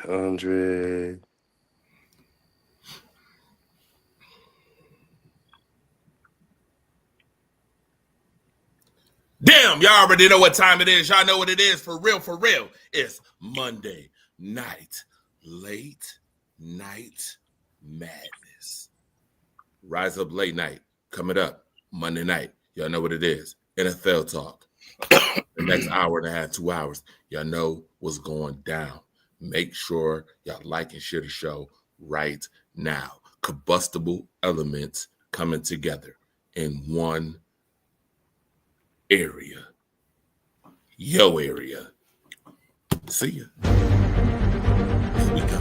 100. Damn, y'all already know what time it is. Y'all know what it is. For real, for real. It's Monday night. Late night madness. Rise Up Late Night. Coming up Monday night. Y'all know what it is. NFL talk. The next hour and a half, 2 hours. Y'all know what's going down. Make sure y'all like and share the show right now. Combustible elements coming together in one area. Yo area. See ya. Here we go.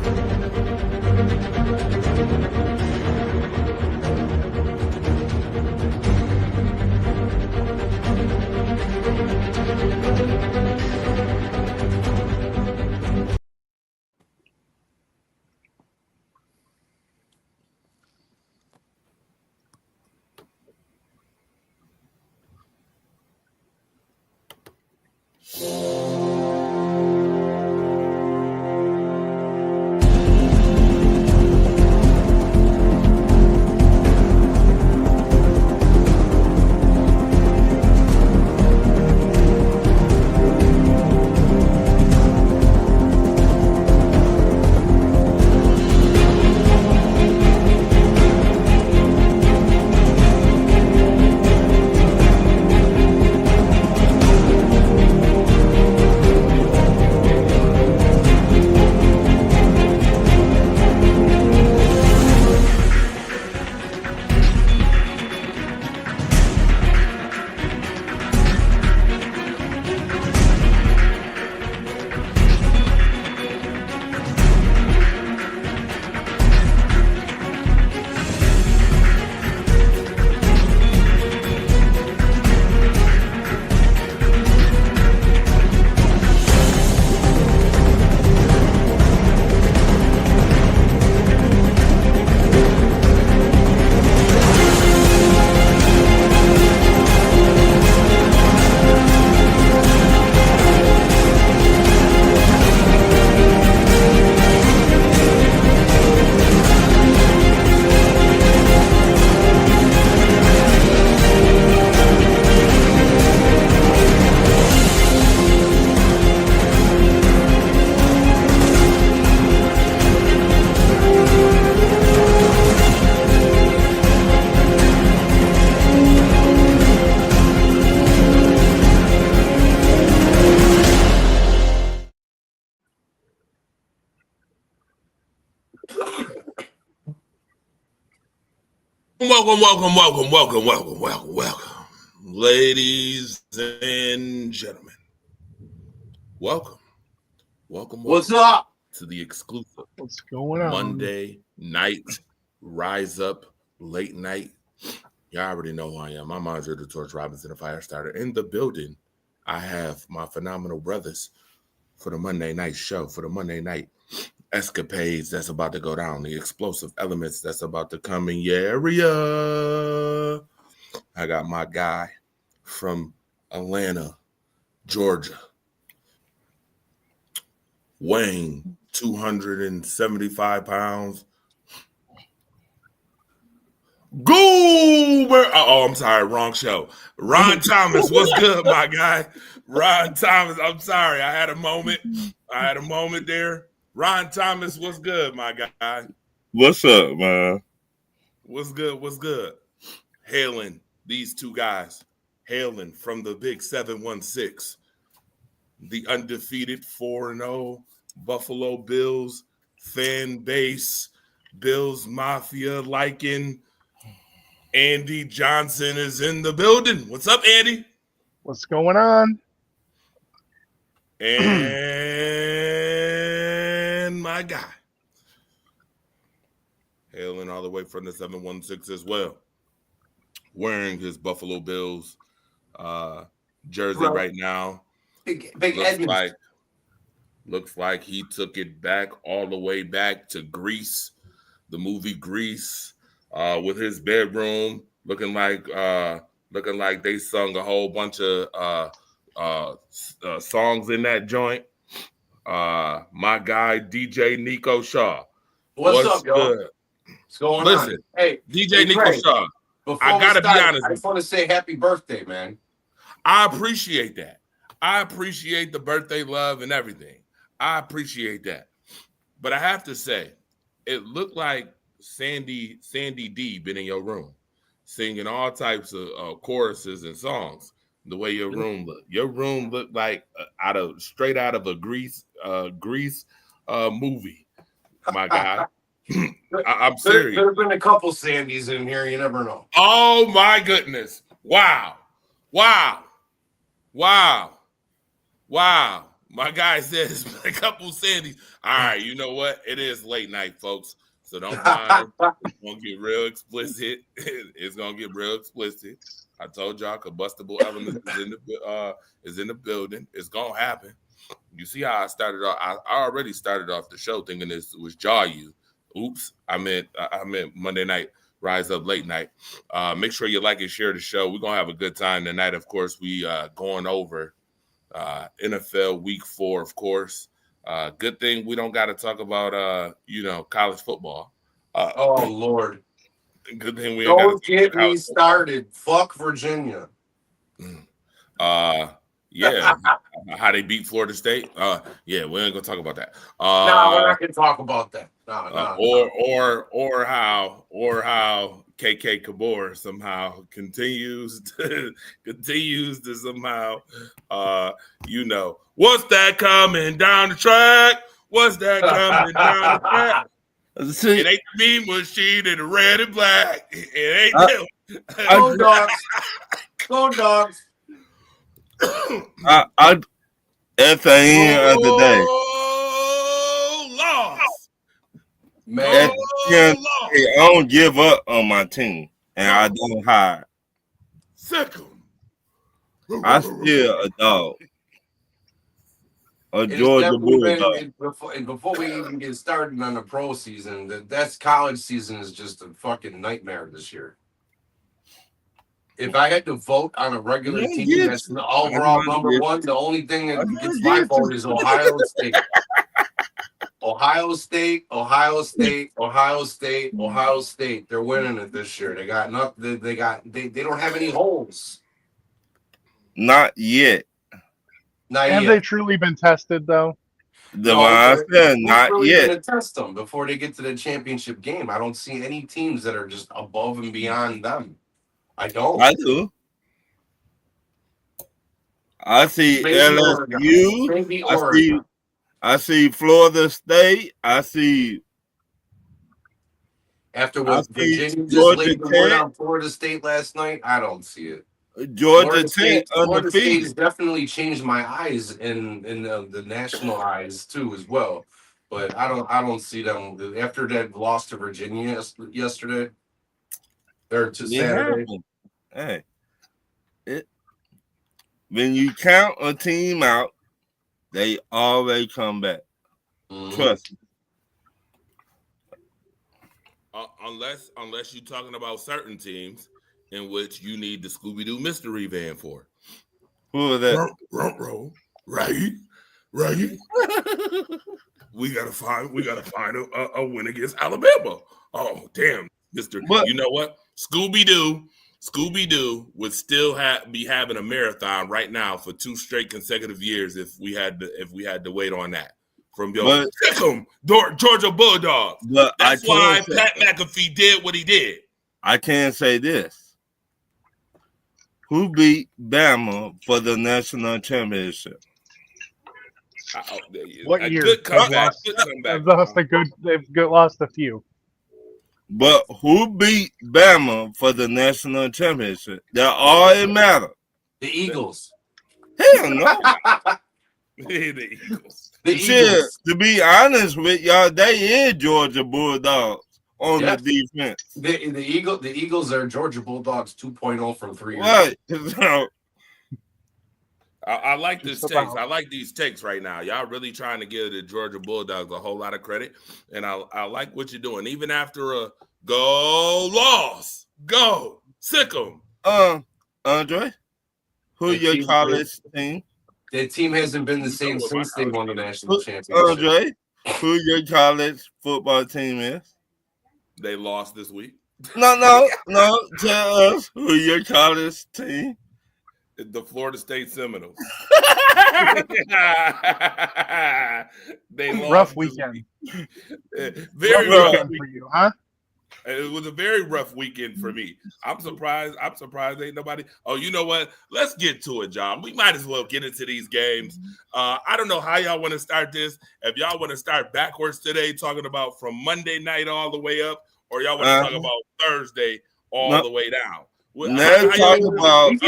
Welcome. Ladies and gentlemen. Welcome. What's up? To the exclusive What's going on? Monday night Rise Up Late Night. Y'all already know who I am. I'm Andre the Torch Robinson, the fire starter. In the building, I have my phenomenal brothers for the Monday night show, for the Monday night escapades that's about to go down, the explosive elements that's about to come in your area. I got my guy from Atlanta, Georgia, weighing 275 pounds. Goober. Oh, I'm sorry, wrong show. Ron Thomas, what's good, my guy? Ron Thomas, I'm sorry, I had a moment there. Ron Thomas, what's good, my guy? What's up, man? What's good? Hailing these two guys, hailing from the big 716, the undefeated 4-0 Buffalo Bills fan base, Bills Mafia liking. Andy Johnson is in the building. What's up, Andy? What's going on? And my guy, hailing all the way from the 716 as well, wearing his Buffalo Bills jersey right now. Big Looks like he took it back all the way back to Grease, the movie Grease, with his bedroom looking like they sung a whole bunch of songs in that joint. My guy DJ Nico Shaw. What's up, y'all? Good? What's going Listen, on? Hey, DJ Nico Greg, Shaw. I gotta be honest. I just want to say happy birthday, man. I appreciate that. I appreciate the birthday love and everything. I appreciate that. But I have to say, it looked like Sandy D been in your room singing all types of choruses and songs. The way your room looked like straight out of a Grease movie. My guy, I'm serious. There have been a couple Sandys in here. You never know. Oh my goodness! Wow! My guy says a couple Sandys. All right, you know what? It is late night, folks. So don't mind. It's gonna get real explicit. It's gonna get real explicit. I told y'all combustible element is in the building. It's gonna happen. You see how I started off? I already started off the show thinking this was Jaw You. Oops, I meant Monday night. Rise Up Late Night. Make sure you like and share the show. We're gonna have a good time tonight. Of course, we going over NFL Week 4. Of course, good thing we don't got to talk about college football. Oh Lord. Good thing we don't get me started. Fuck Virginia. Yeah, how they beat Florida State. Yeah, we ain't gonna talk about that. No, we're not gonna talk about that. No. Or how KK Kabor somehow continues to somehow what's that coming down the track? What's that coming down the track? It ain't the meme machine in the red and black. It ain't them. Go Dogs. Go Dogs. At the end of the day, lost. Man, I don't give up on my team, and I don't hide. Sick 'em. I still a dog. A Georgia Bulldog. Before we even get started on the pro season, that's college season is just a fucking nightmare this year. If I had to vote on a regular team that's the overall number one, the only thing that gets my vote is Ohio State. Ohio State. They're winning it this year. They got nothing. They don't have any holes. Not yet. Have they truly been tested though? Not yet. Going to test them before they get to the championship game. I don't see any teams that are just above and beyond them. I don't. I do. I see LSU. I see Florida State. I see. After what Virginia just laid the word on Florida State last night, I don't see it. Florida State has definitely changed my eyes in the national eyes too as well. But I don't see them after that loss to Virginia yesterday. Or to Saturday. Hey, when you count a team out, they always come back. Mm-hmm. Trust me. Unless you're talking about certain teams in which you need the Scooby-Doo mystery van for. Who are that? Right. we gotta find a win against Alabama. Oh damn, Mister. You know what? Scooby-Doo would still be having a marathon right now for 2 straight consecutive years if we had to wait on that. From your Georgia Bulldogs. That's why Pat McAfee did what he did. I can't say this. Who beat Bama for the national championship? What year? Good comeback. They've lost a few. But who beat Bama for the national championship? That all it matter. The Eagles. Hell no. The Eagles. To be honest with y'all, they is Georgia Bulldogs on the defense. The Eagles are Georgia Bulldogs 2.0 from 3 years. Right. I like this takes. I like these takes right now. Y'all really trying to give the Georgia Bulldogs a whole lot of credit, and I like what you're doing. Even after a loss, sick 'em. Andre, who your college team? That team hasn't been the same since they won the national championship. Andre, who your college football team is? They lost this week. No. Tell us who your college team. The Florida State Seminoles. They lost Rough weekend. Very rough rough weekend week. for you, huh? It was a very rough weekend for me. I'm surprised ain't nobody. Oh, you know what? Let's get to it, John. We might as well get into these games. I don't know how y'all want to start this. If y'all want to start backwards today, talking about from Monday night all the way up, or y'all want to talk about Thursday all the way down. We can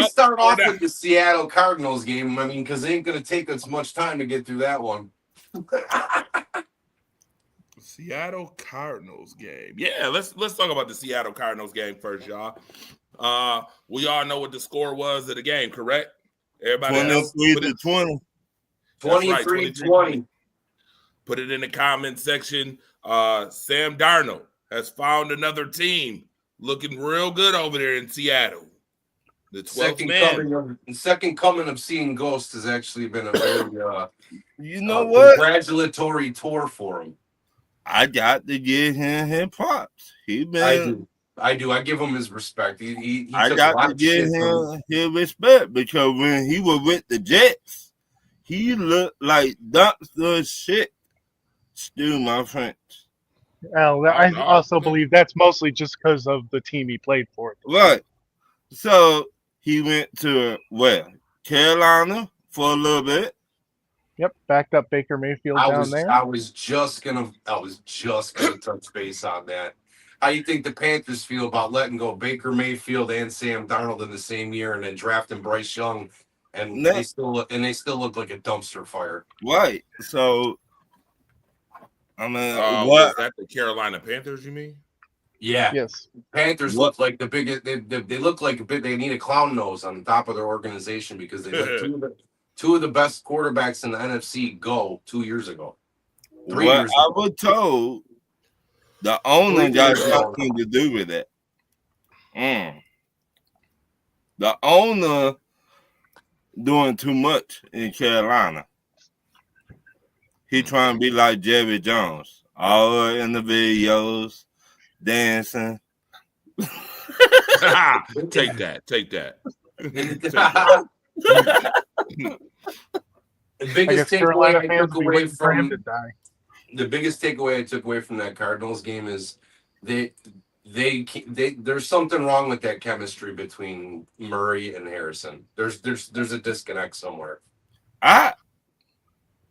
start off with the Seattle Cardinals game. I mean, because it ain't going to take us much time to get through that one. Seattle Cardinals game. Yeah, let's talk about the Seattle Cardinals game first, y'all. We all know what the score was of the game, correct? Everybody 23-20. 23-20. Put it in the comment section. Sam Darnold has found another team looking real good over there in Seattle. The 12th man. Second coming of seeing ghosts has actually been a very congratulatory tour for him. I got to give him his props. I do. I give him his respect. I got to give him his respect because when he was with the Jets, he looked like Dr. Shit. Still my friends. Well, I also believe that's mostly just because of the team he played for. Right. So he went to Carolina for a little bit. Yep, backed up Baker Mayfield down there. I was just gonna touch base on that. How you think the Panthers feel about letting go Baker Mayfield and Sam Darnold in the same year, and then drafting Bryce Young, and they still look like a dumpster fire? Right. So, I mean, was that the Carolina Panthers? You mean? Yeah. Yes. Panthers look like the biggest. They look like they need a clown nose on the top of their organization because they let two of the best quarterbacks in the NFC go 2 years ago. 3 years ago. I was told the owner got something to do with it. The owner doing too much in Carolina. He trying to be like Jerry Jones. All in the videos, dancing. Take that. The biggest takeaway I took away from that Cardinals game is there's something wrong with that chemistry between Murray and Harrison. There's a disconnect somewhere.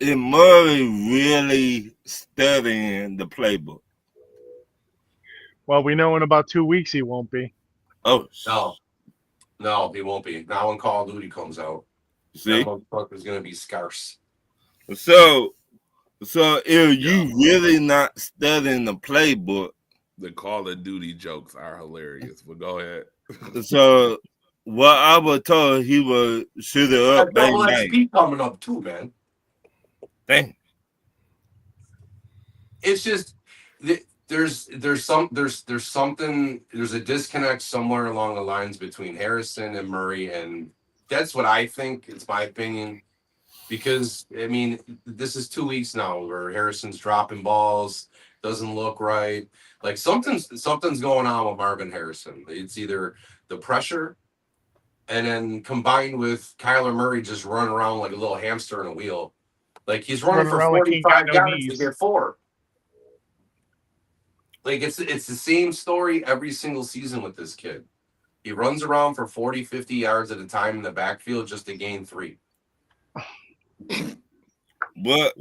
Is Murray really studying the playbook? Well, we know in about 2 weeks he won't be. Oh no, he won't be. Not when Call of Duty comes out. See, that motherfucker's gonna be scarce. So if you really not studying the playbook, the Call of Duty jokes are hilarious. But go ahead. So what I was told, he was shoot it up. Double XP coming up too, man. Dang. It's just there's a disconnect somewhere along the lines between Harrison and Murray, and that's what I think. It's my opinion. Because, I mean, this is 2 weeks now where Harrison's dropping balls, doesn't look right. Like, something's going on with Marvin Harrison. It's either the pressure and then combined with Kyler Murray just running around like a little hamster in a wheel. Like, he's running for 45 yards to get 4. Like, it's the same story every single season with this kid. He runs around for 40, 50 yards at a time in the backfield just to gain 3. But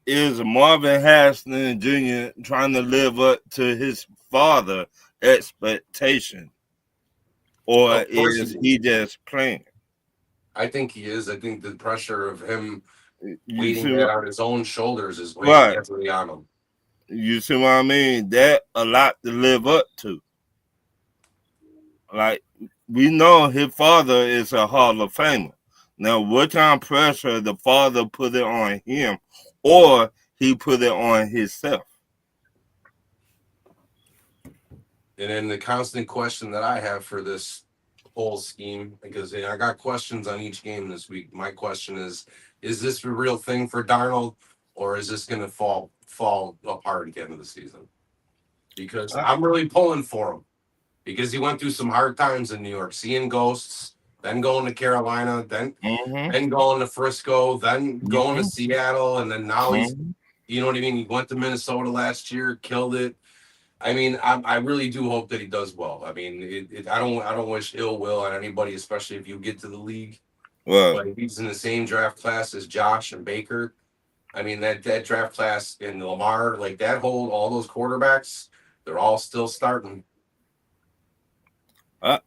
is Marvin Harrison Jr. trying to live up to his father expectation, or is he just playing? I think he is. I think the pressure of him leading that on his own shoulders is weighing heavily on him. You see what I mean? That a lot to live up to. Like, we know his father is a Hall of Famer. Now, what kind of pressure the father put it on him, or he put it on himself? And then the constant question that I have for this whole scheme because I got questions on each game this week. My question is this a real thing for Darnold, or is this going to fall apart at the end of the season? Because I'm really pulling for him because he went through some hard times in New York, seeing ghosts, then going to Carolina, then going to Frisco, then going to Seattle, and then now he's, you know what I mean? He went to Minnesota last year, killed it. I mean, I really do hope that he does well. I mean, I don't wish ill will on anybody, especially if you get to the league. Well, But he's in the same draft class as Josh and Baker. I mean, that draft class in Lamar, like that whole, all those quarterbacks, they're all still starting. They're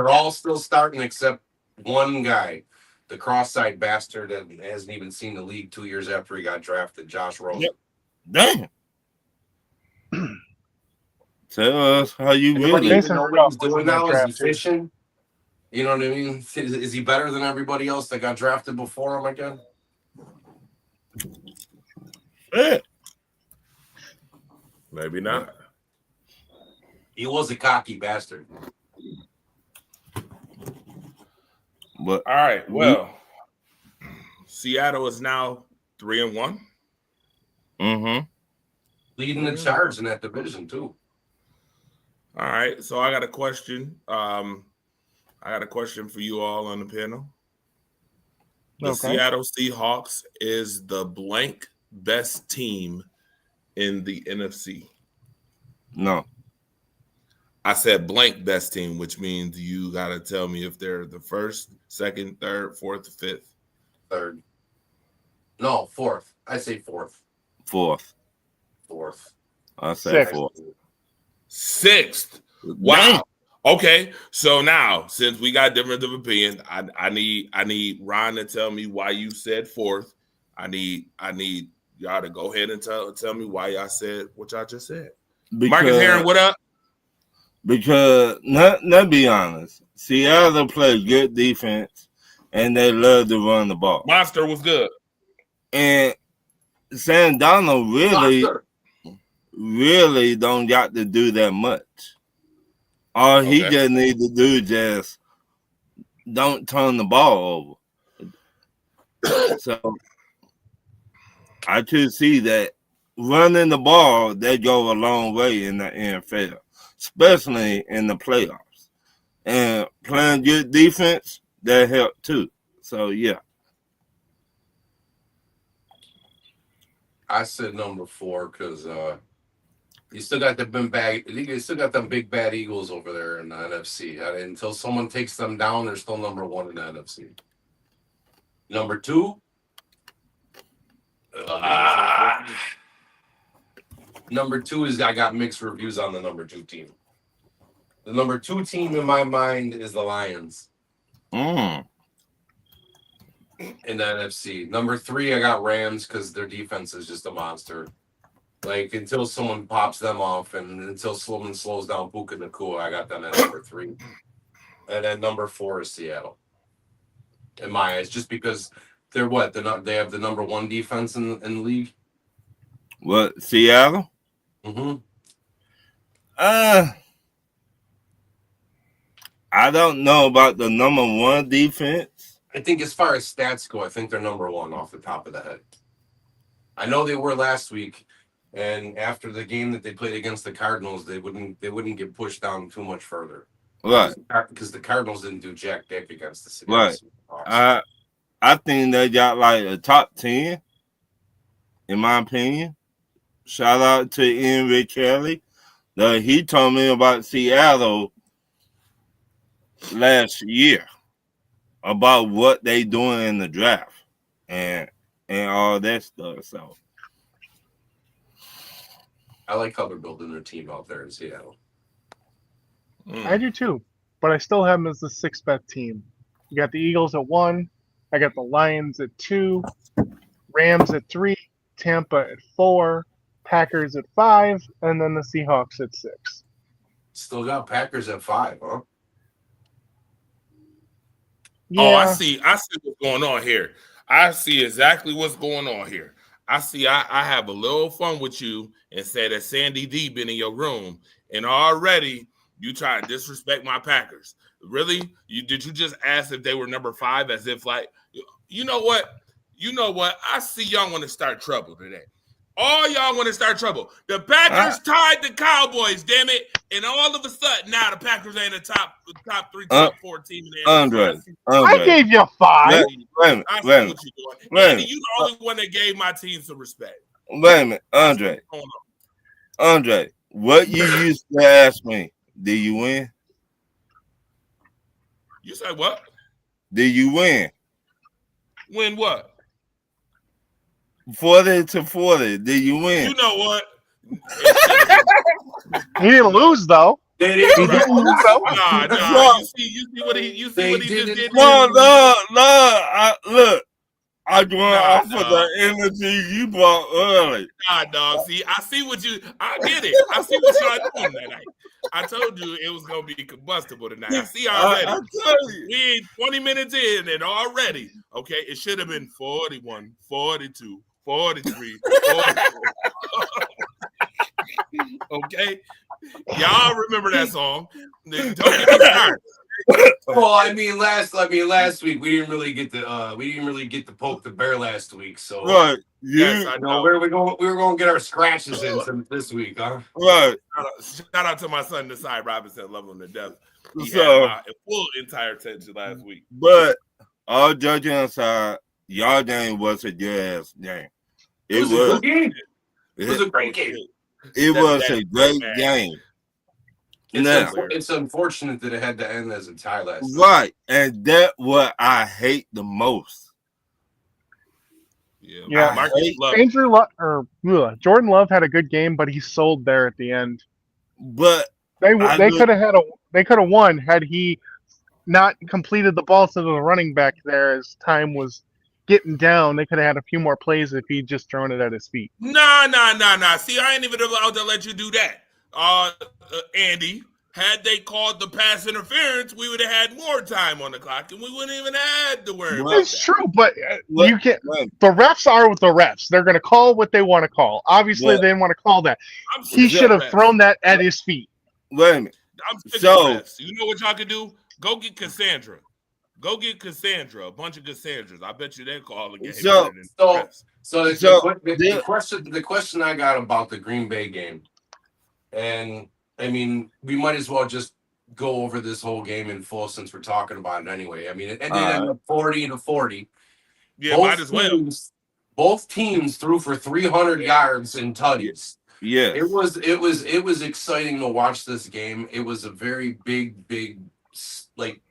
all still starting except one guy, the cross-eyed bastard that hasn't even seen the league 2 years after he got drafted, Josh Rosen. Damn. Tell us how you Anybody really even know what he's doing now? Is he fishing? You know what I mean? Is he better than everybody else that got drafted before him again? Yeah. Maybe not. He was a cocky bastard. But All right. Well, Seattle is now 3-1. Leading the charge in that division too. All right. So I got a question. I got a question for you all on the panel. The Seattle Seahawks is the blank best team in the NFC. No. I said blank best team, which means you got to tell me if they're the first, second, third, fourth, fifth. Third. No, fourth. I say fourth. Fourth. I say Sixth. fourth. Sixth. Wow. Okay. So now, since we got difference of opinion, I need Ron to tell me why you said fourth. I need y'all to go ahead and tell me why y'all said what y'all just said. Marcus Heron, what up? Because let's be honest, Seattle plays good defense and they love to run the ball. Monster was good. And Sam Darnold really don't got to do that much. All he just needs to do is just don't turn the ball over. So I could see that running the ball, they go a long way in the NFL, especially in the playoffs. And playing good defense, that helped too. So yeah. I said number 4 because you still got them big bad Eagles over there in the NFC. Until someone takes them down, they're still number 1 in the NFC. Number 2. Number 2 is I got mixed reviews on the number 2 team. The number 2 team in my mind is the Lions. In the NFC. Number 3, I got Rams because their defense is just a monster. Like until someone pops them off and until someone slows down Puka Nacua, I got them at number 3. And then number 4 is Seattle. In my eyes, just because they're they have the number 1 defense in the league. What, Seattle? I don't know about the number 1 defense. I think as far as stats go, I think they're number 1 off the top of the head. I know they were last week, and after the game that they played against the Cardinals, they wouldn't get pushed down too much further. Right. Because the Cardinals didn't do jack dick against the Seahawks. Right. I think they got like a top 10, in my opinion. Shout out to Ian Rick Kelly. He told me about Seattle last year, about what they doing in the draft and all that stuff. So I like how they're building their team out there in Seattle. I do too, but I still have them as the 6th best team. You got the Eagles at 1. I got the Lions at 2, Rams at 3, Tampa at 4, Packers at 5, and then the Seahawks at 6. Still got Packers at 5, huh? Yeah. Oh, I see what's going on here. I see exactly what's going on here. I have a little fun with you and say that Sandy D been in your room and already You try to disrespect my Packers. Really? Did you just ask if they were number 5 as if like, you know what? You know what? I see y'all want to start trouble today. All y'all want to start trouble. The Packers tied the Cowboys, damn it. And all of a sudden, now the Packers ain't a top 3, top 4 team in the Andre. I gave you 5. I see what you're doing. Andy, you the only one that gave my team some respect. Wait a minute, Andre, what you used to ask me, did you win? You said what? Did you win? Win what? 40-40. Did you win? You know what? He didn't lose though. They didn't He didn't lose though. Nah. You see what he just did? No. Look. I went off of the energy you brought early. Nah, dog. See, I get it. I see what y'all doing tonight. I told you it was gonna be combustible tonight. I see already. I tell you. We ain't 20 minutes in and already. Okay, it should have been 41, 42, 43, 44. Okay, y'all remember that song? Don't get me started. Well, I mean, last week we didn't really get to poke the bear last week. So Right. Yes, I know. we were going to get our scratches in this week, huh? Right. Shout out to my son, Desai Robinson. Love him to death. He So- had my full entire attention last week. But all judging aside, y'all game was a good ass game. It was a good game. It was a It, great game. it was a great man. game. Now, It's unfortunate that it had to end as a tie last night. right, and that's what I hate the most. Yeah. Marcus Love. Jordan Love had a good game, but he sold there at the end. But They I could have won had he not completed the ball to the running back there as time was getting down. They could have had a few more plays if he'd just thrown it at his feet. Nah. See, I ain't even allowed to let you do that. Andy, had they called the pass interference, we would have had more time on the clock, and we wouldn't even had to worry about It's that. true, but What- you can't. what- The refs are with the refs. They're going to call what they want to call. Obviously, What- they didn't want to call that. I'm sick He of should have refs. thrown that at his feet. wait a minute. I'm sick So- of refs. You know what y'all can do? Go get Cassandra. Go get Cassandra. A bunch of Cassandras. I bet you they call the game. So- better than so- refs. So the question I got about the Green Bay game, and I mean, we might as well just go over this whole game in full since we're talking about it anyway. I mean, it ended up 40-40. Yeah, might as well. Both teams threw for 300 yards in tutties. Yes. It was exciting to watch this game. It was a very big like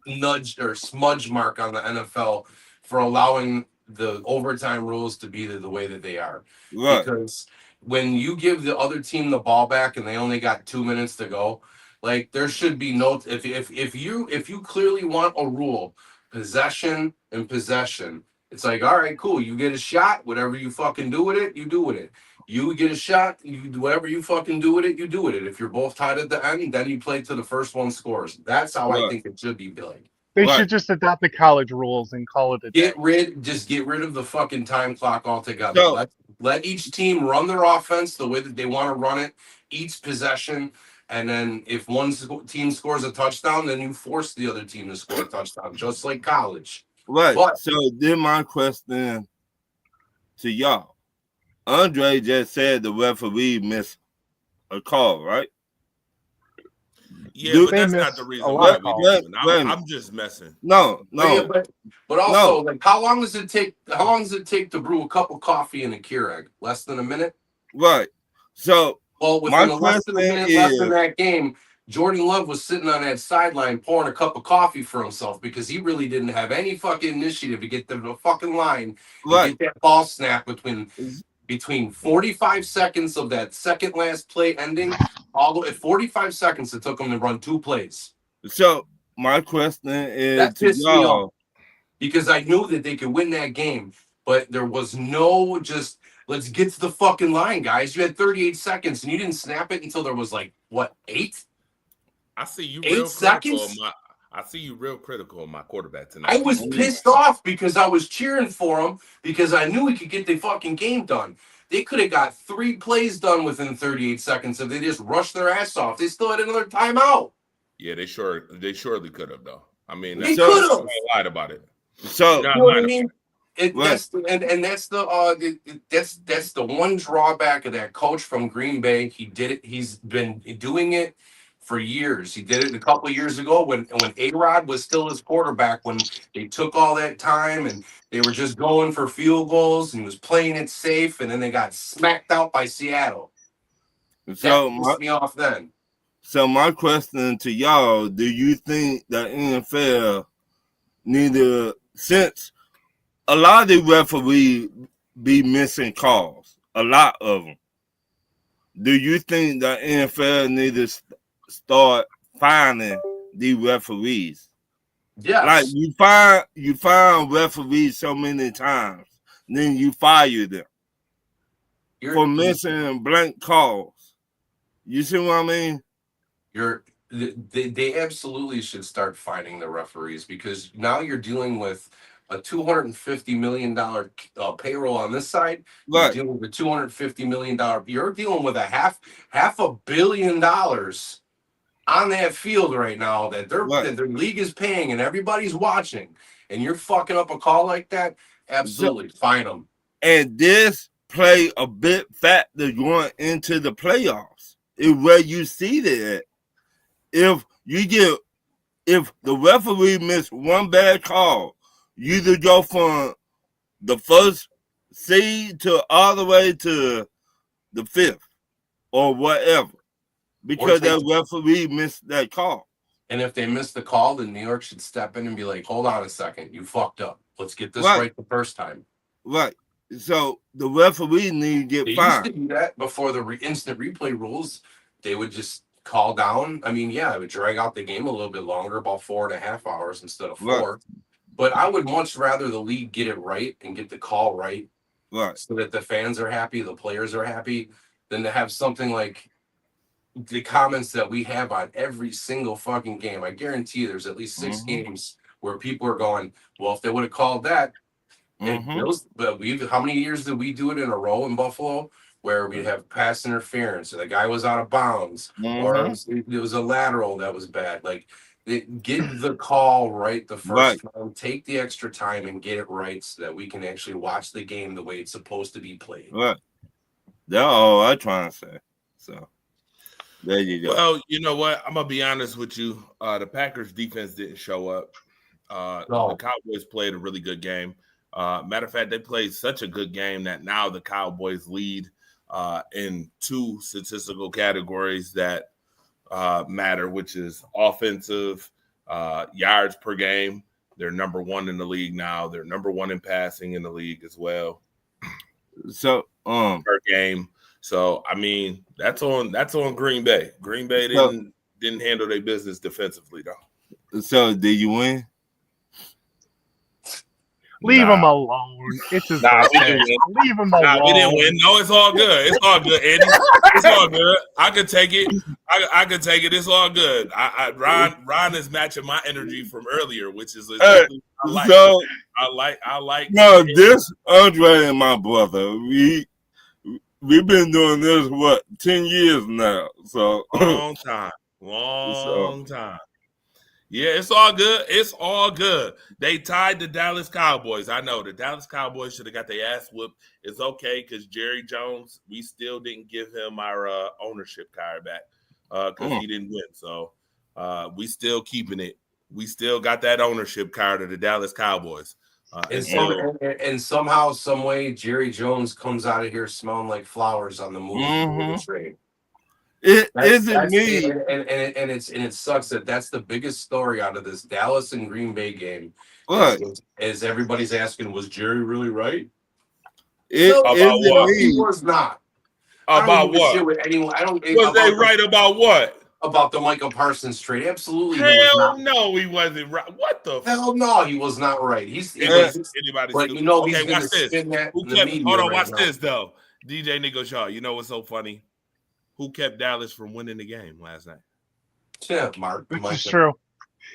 nudge or smudge mark on the NFL for allowing the overtime rules to be the way that they are. Right. Because when you give the other team the ball back and they only got 2 minutes to go, like there should be no if you clearly want a rule, possession and possession, it's like, all right, cool, you get a shot, whatever you fucking do with it, you do with it. You get a shot, you do whatever you fucking do with it, you do with it. If you're both tied at the end, then you play to the first one scores. That's how I Right. think it should be, Billy. They Right. should just adopt the college rules and call it a day. Just get rid of the fucking time clock altogether. So- Let each team run their offense the way that they want to run it, each possession, and then if one team scores a touchdown, then you force the other team to score a touchdown, just like college. Right. But- So then my question to y'all. Andre just said the referee missed a call, right? Yeah, Do- but that's They not miss the a reason lot why of we calls. doing. Wait. I'm just messing. No. But also, like, how long does it take to brew a cup of coffee in a Keurig? Less than a minute? Right. So Well, My within less than a question minute left in is- that game, Jordan Love was sitting on that sideline pouring a cup of coffee for himself because he really didn't have any fucking initiative to get to the fucking line and right. get that ball snap between 45 seconds of that second last play ending, all the way 45 seconds it took him to run 2 plays. So my question is That to pissed me y'all. off. Because I knew that they could win that game, but there was no just let's get to the fucking line, guys. You had 38 seconds and you didn't snap it until there was like what, 8? I see you 8 real critical seconds? of my. I see you real critical of my quarterback tonight. I was pissed off because I was cheering for him because I knew he could get the fucking game done. They could have got 3 plays done within 38 seconds if they just rushed their ass off. They still had another timeout. Yeah, they surely could have though. I mean, They could have lied about it. So you know what I mean? That's the one drawback of that coach from Green Bay. He did it. He's been doing it for years. He did it a couple of years ago when A-Rod was still his quarterback. When they took all that time and they were just going for field goals and he was playing it safe, and then they got smacked out by Seattle. So That pissed me off then. So my question to y'all: do you think the NFL since a lot of the referees be missing calls, a lot of them? Do you think the NFL need to start finding the referees? Yes. Like you find referees so many times, then you fire them for missing blank calls. You see what I mean? They absolutely should start finding the referees, because now you're dealing with a $250 million payroll on this side. Right. You're dealing with $250 million. You're dealing with a half $500 million on that field right now that that their league is paying and everybody's watching, and you're fucking up a call like that. Absolutely, fine them. And this play a bit factor going into the playoffs is where you see that. If the referee missed one bad call, you either go from the first seed to all the way to the 5th or whatever, because that referee missed that call. And if they miss the call, then New York should step in and be like, "Hold on a second, you fucked up. Let's get this right the first time." Right. So the referee need to get fined. Used to do that before the instant replay rules. They would just call down. I mean, yeah, it would drag out the game a little bit longer, about 4.5 hours instead of 4. Right. But I would much rather the league get it right and get the call right, so that the fans are happy, the players are happy, than to have something like the comments that we have on every single fucking game. I guarantee you there's at least 6 games where people are going, well, if they would have called that, and but how many years did we do it in a row in Buffalo where we'd have pass interference, or the guy was out of bounds, or it was a lateral that was bad? Like, get the call right the first time, take the extra time and get it right so that we can actually watch the game the way it's supposed to be played. Right. That's all I'm trying to say. So there you go. Well, you know what? I'm gonna be honest with you. The Packers defense didn't show up. The Cowboys played a really good game. Matter of fact, they played such a good game that now the Cowboys lead in 2 statistical categories that matter, which is offensive yards per game. They're number 1 in the league now. They're number 1 in passing in the league as well. So per game. So I mean, that's on Green Bay. Green Bay didn't handle their business defensively though. So did you win? Leave him alone. It's his birthday. Leave him alone. We didn't win. No, it's all good. It's all good, Eddie. It's all good. I could take it. I could take it. It's all good. Ron is matching my energy from earlier, which is I like. No, this Andre and my brother. We've been doing this 10 years now. So long time. Yeah, it's all good. It's all good. They tied the Dallas Cowboys. I know the Dallas Cowboys should have got their ass whooped. It's okay because Jerry Jones, we still didn't give him our ownership card back because he didn't win. So we still keeping it. We still got that ownership card of the Dallas Cowboys. And somehow, some way, Jerry Jones comes out of here smelling like flowers on the move trade. It isn't me, and it sucks that that's the biggest story out of this Dallas and Green Bay game. What? As everybody's asking, was Jerry really right? He was not. About what? With anyone. Was they right about what? About the Michael Parsons trade? Absolutely. Hell no, he wasn't right. What the? Hell no, he was not right. Anybody? But you know, okay, watch this. Hold on, watch now. This though. DJ Nico Shaw. You know what's so funny? Who kept Dallas from winning the game last night? Yeah, Mark. This is true.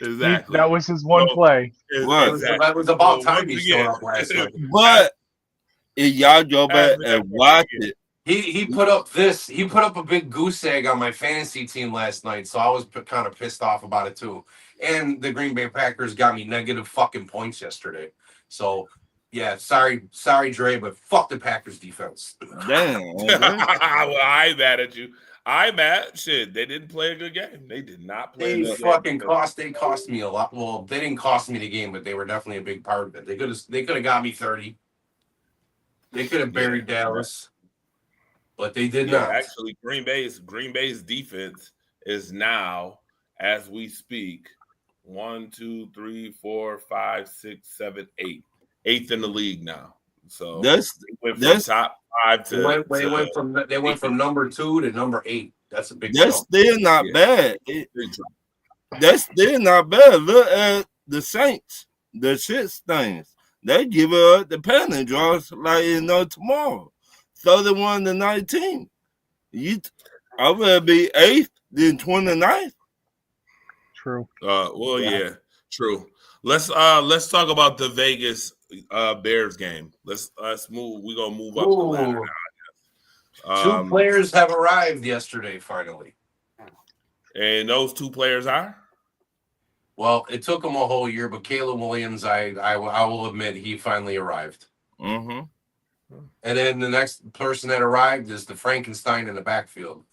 Exactly. That was his one So, play. What? That was about So, time once he showed again, up last night. But if y'all go back As- and watch it, He put up this. He put up a big goose egg on my fantasy team last night, so I was kind of pissed off about it too. And the Green Bay Packers got me negative fucking points yesterday. So yeah, sorry, Dre, but fuck the Packers defense. damn. well, I'm mad at you. I'm mad. Shit, they didn't play a good game. They did not play a They good fucking game. cost me a lot. Well, they didn't cost me the game, but they were definitely a big part of it. They could have got me 30. They could have buried Dallas, but they did Yeah, not. actually, Green Bay's defense is now, as we speak, 1, 2, 3, 4, 5, 6, 7, 8. 8th in the league now. So That's they went from top 5 They to went from number 2 to number 8. That's a big that's jump. still not Yeah. bad. big drop. That's still not bad. Look at the Saints, the shit stains. They give up the penalty draws like tomorrow. 31-19. I'd rather be 8th than 29th. True. Well, yeah, true. Let's talk about the Vegas Bears game. Let's move. We're gonna move up the ladder now, I guess. 2 players have arrived yesterday, finally. And those 2 players are? Well, it took him a whole year, but Caleb Williams, I will admit, he finally arrived. Mm-hmm. And then the next person that arrived is the Frankenstein in the backfield,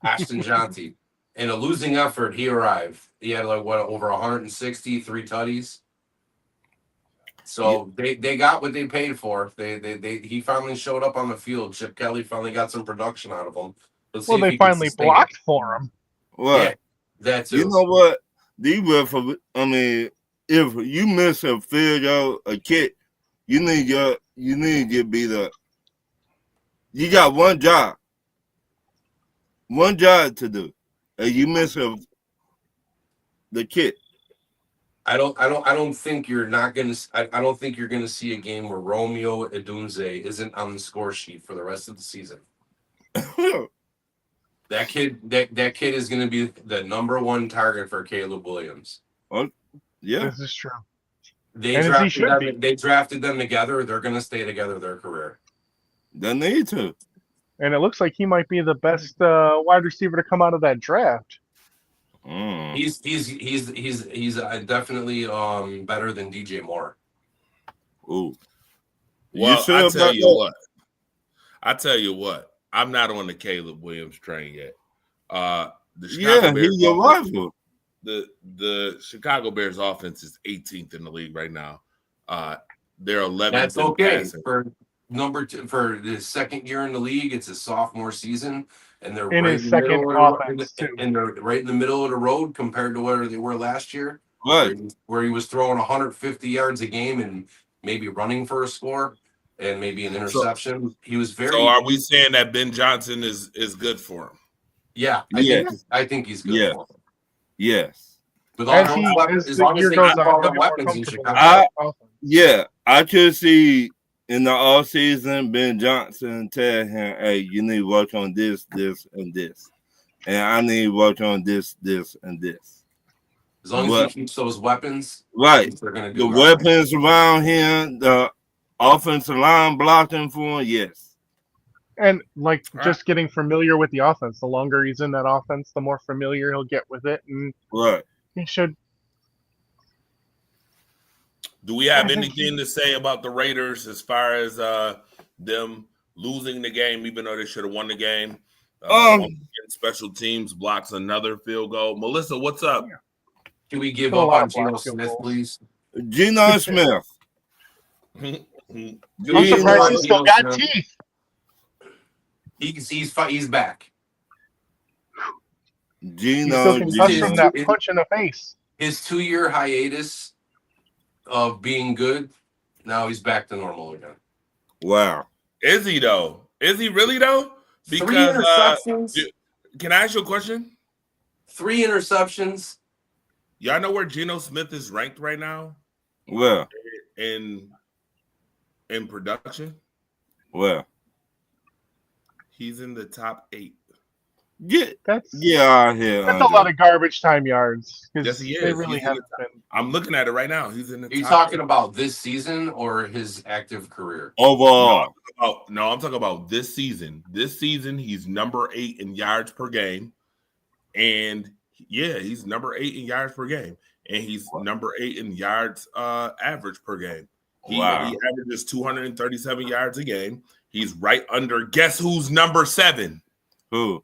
Ashton Jonty. In a losing effort, he arrived. He had over 160, 3 tutties. So they got what they paid for. He finally showed up on the field. Chip Kelly finally got some production out of him. Let's see Well, if they he can finally sustain blocked it. for him. What? Yeah, that too. You know what? If you miss a field goal, a kick, you need to get beat up. You got one job to do, and you miss the kick. I don't think you're not gonna. I don't think you're gonna see a game where Romeo Odunze isn't on the score sheet for the rest of the season. That kid is gonna be the number 1 target for Caleb Williams. Yeah, This is true. They And as he should be. They drafted them together. They're gonna stay together their career. they need to. And it looks like he might be the best wide receiver to come out of that draft. Mm. He's definitely better than DJ Moore. Ooh. Well, sure I about tell you that? what. I tell you what. I'm not on the Caleb Williams train yet. The Chicago Bears he's your offense- rival. The Chicago Bears offense is 18th in the league right now. They're 11th That's in okay passing. for number 2 for the second year in the league. It's his sophomore season, and they're In right his in the second middle of the- offense, too. and they're right in the middle of the road compared to where they were last year. Right. Where he was throwing 150 yards a game and maybe running for a score and maybe an interception. He was very. So are we saying that Ben Johnson is good for him? Yeah, I think he's good. Yeah. For him. Yes. With all As those he weapons, as as the long as year they goes keep on, all he'll the get more weapons in comfortable Chicago. with that offense. Yeah, I could see in the off season Ben Johnson tell him, "Hey, you need to work on this, this, and this, and I need to work on this, and this." As long as he keeps those weapons, Right. they're going to The do right. weapons around him, the offensive line blocking for him, yes. And like Right. just getting familiar with the offense. The longer he's in that offense, the more familiar he'll get with it, and Right. he should. Do we have I think anything to say about the Raiders as far as them losing the game, even though they should have won the game? Once again, special teams blocks another field goal. Melissa, what's up? Can we give Still a up lot on of Geno blocked field Smith, goals. please? Geno Smith. I'm Geno surprised he still got Smith. teeth. He's back. He Geno. still can touch Geno. from that punch in the face. His 2-year hiatus of being good, now he's back to normal again. Wow. Is he though? Is he really though? 3 Because interceptions. can I ask you a question? 3 interceptions. Y'all know where Geno Smith is ranked right now Well. in production? Well. He's in the top 8. That's out here. that's a lot of garbage time yards Yes, because he is. they really He's in haven't the been. I'm looking at it right now. He's in the Are you top talking 8. about this season or his active career? overall. No, I'm talking about this season. This season, he's number 8 in yards per game. And yeah, he's number 8 in yards per game. And he's number 8 in yards average per game. He averages 237 yards a game. He's right under, guess who's number 7? Who?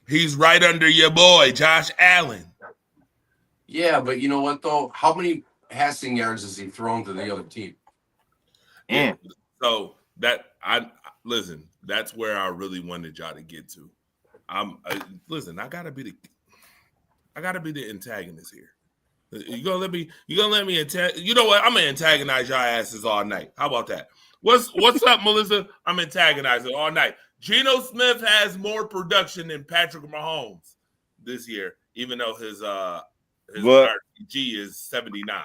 He's right under your boy, Josh Allen. Yeah, but you know what though? How many passing yards has he thrown to the other team? Yeah. So listen, that's where I really wanted y'all to get to. Listen, I gotta be the antagonist here. You gonna let me you know what? I'm gonna antagonize y'all asses all night. How about that? What's up, Melissa? I'm antagonizing all night. Geno Smith has more production than Patrick Mahomes this year, even though his RPG is 79.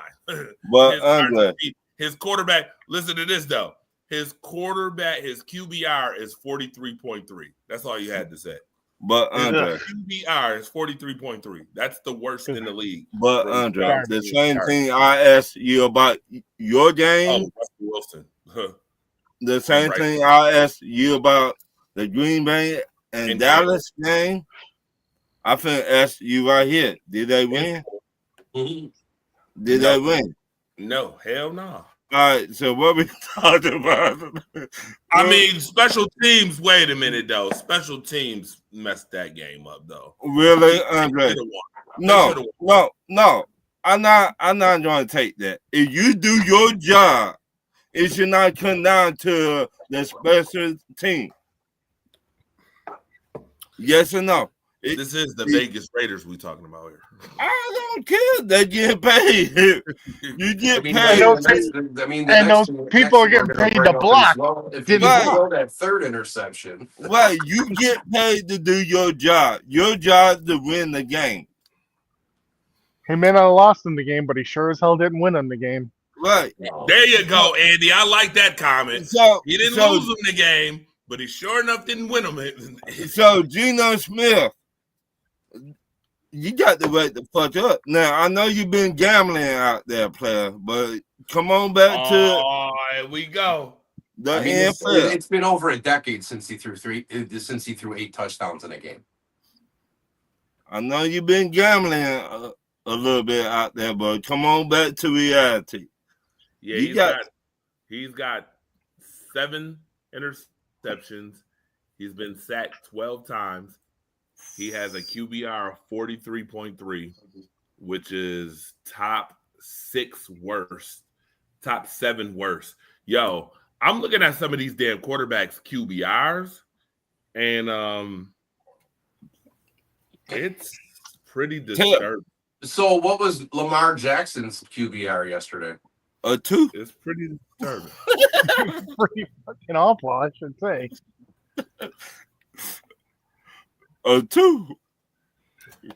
But his quarterback, listen to this though. His QBR is 43.3. That's all you had to say. But Andre, QBR is 43.3. That's the worst in the league. But Andre, the same thing I asked you about your game. Oh, Russell Wilson. The same thing I asked you about the Green Bay and Dallas game. I finna ask you right here. Did they win? Did they win? No, hell no. All right, so what we talking about? I mean, special teams. Wait a minute, though. Special teams messed that game up, though. Really, Andre? No. I'm not going to take that. If you do your job, it should not come down to the special team. Yes or no? This is the Vegas Raiders we talking about here. I don't care. They get paid. You get paid. People are getting paid to block. If you throw that third interception. Right. You get paid to do your job. Your job is to win the game. He may not have lost in the game, but he sure as hell didn't win in the game. Right. There you go, Andy. I like that comment. He didn't lose in the game, but he sure enough didn't win them. So, Geno Smith, you got to wake the fuck up. Now, I know you've been gambling out there, player, but come on back to here we go. The NFL. It's been over a decade since he threw 8 touchdowns in a game. I know you've been gambling a little bit out there, but come on back to reality. Yeah, he's got 7 interceptions. He's been sacked 12 times. He has a QBR of 43.3, which is top 7 worst. Yo, I'm looking at some of these damn quarterbacks' QBRs, and it's pretty disturbing. So what was Lamar Jackson's QBR yesterday? A 2. It's pretty disturbing. Pretty fucking awful, I should say. A 2.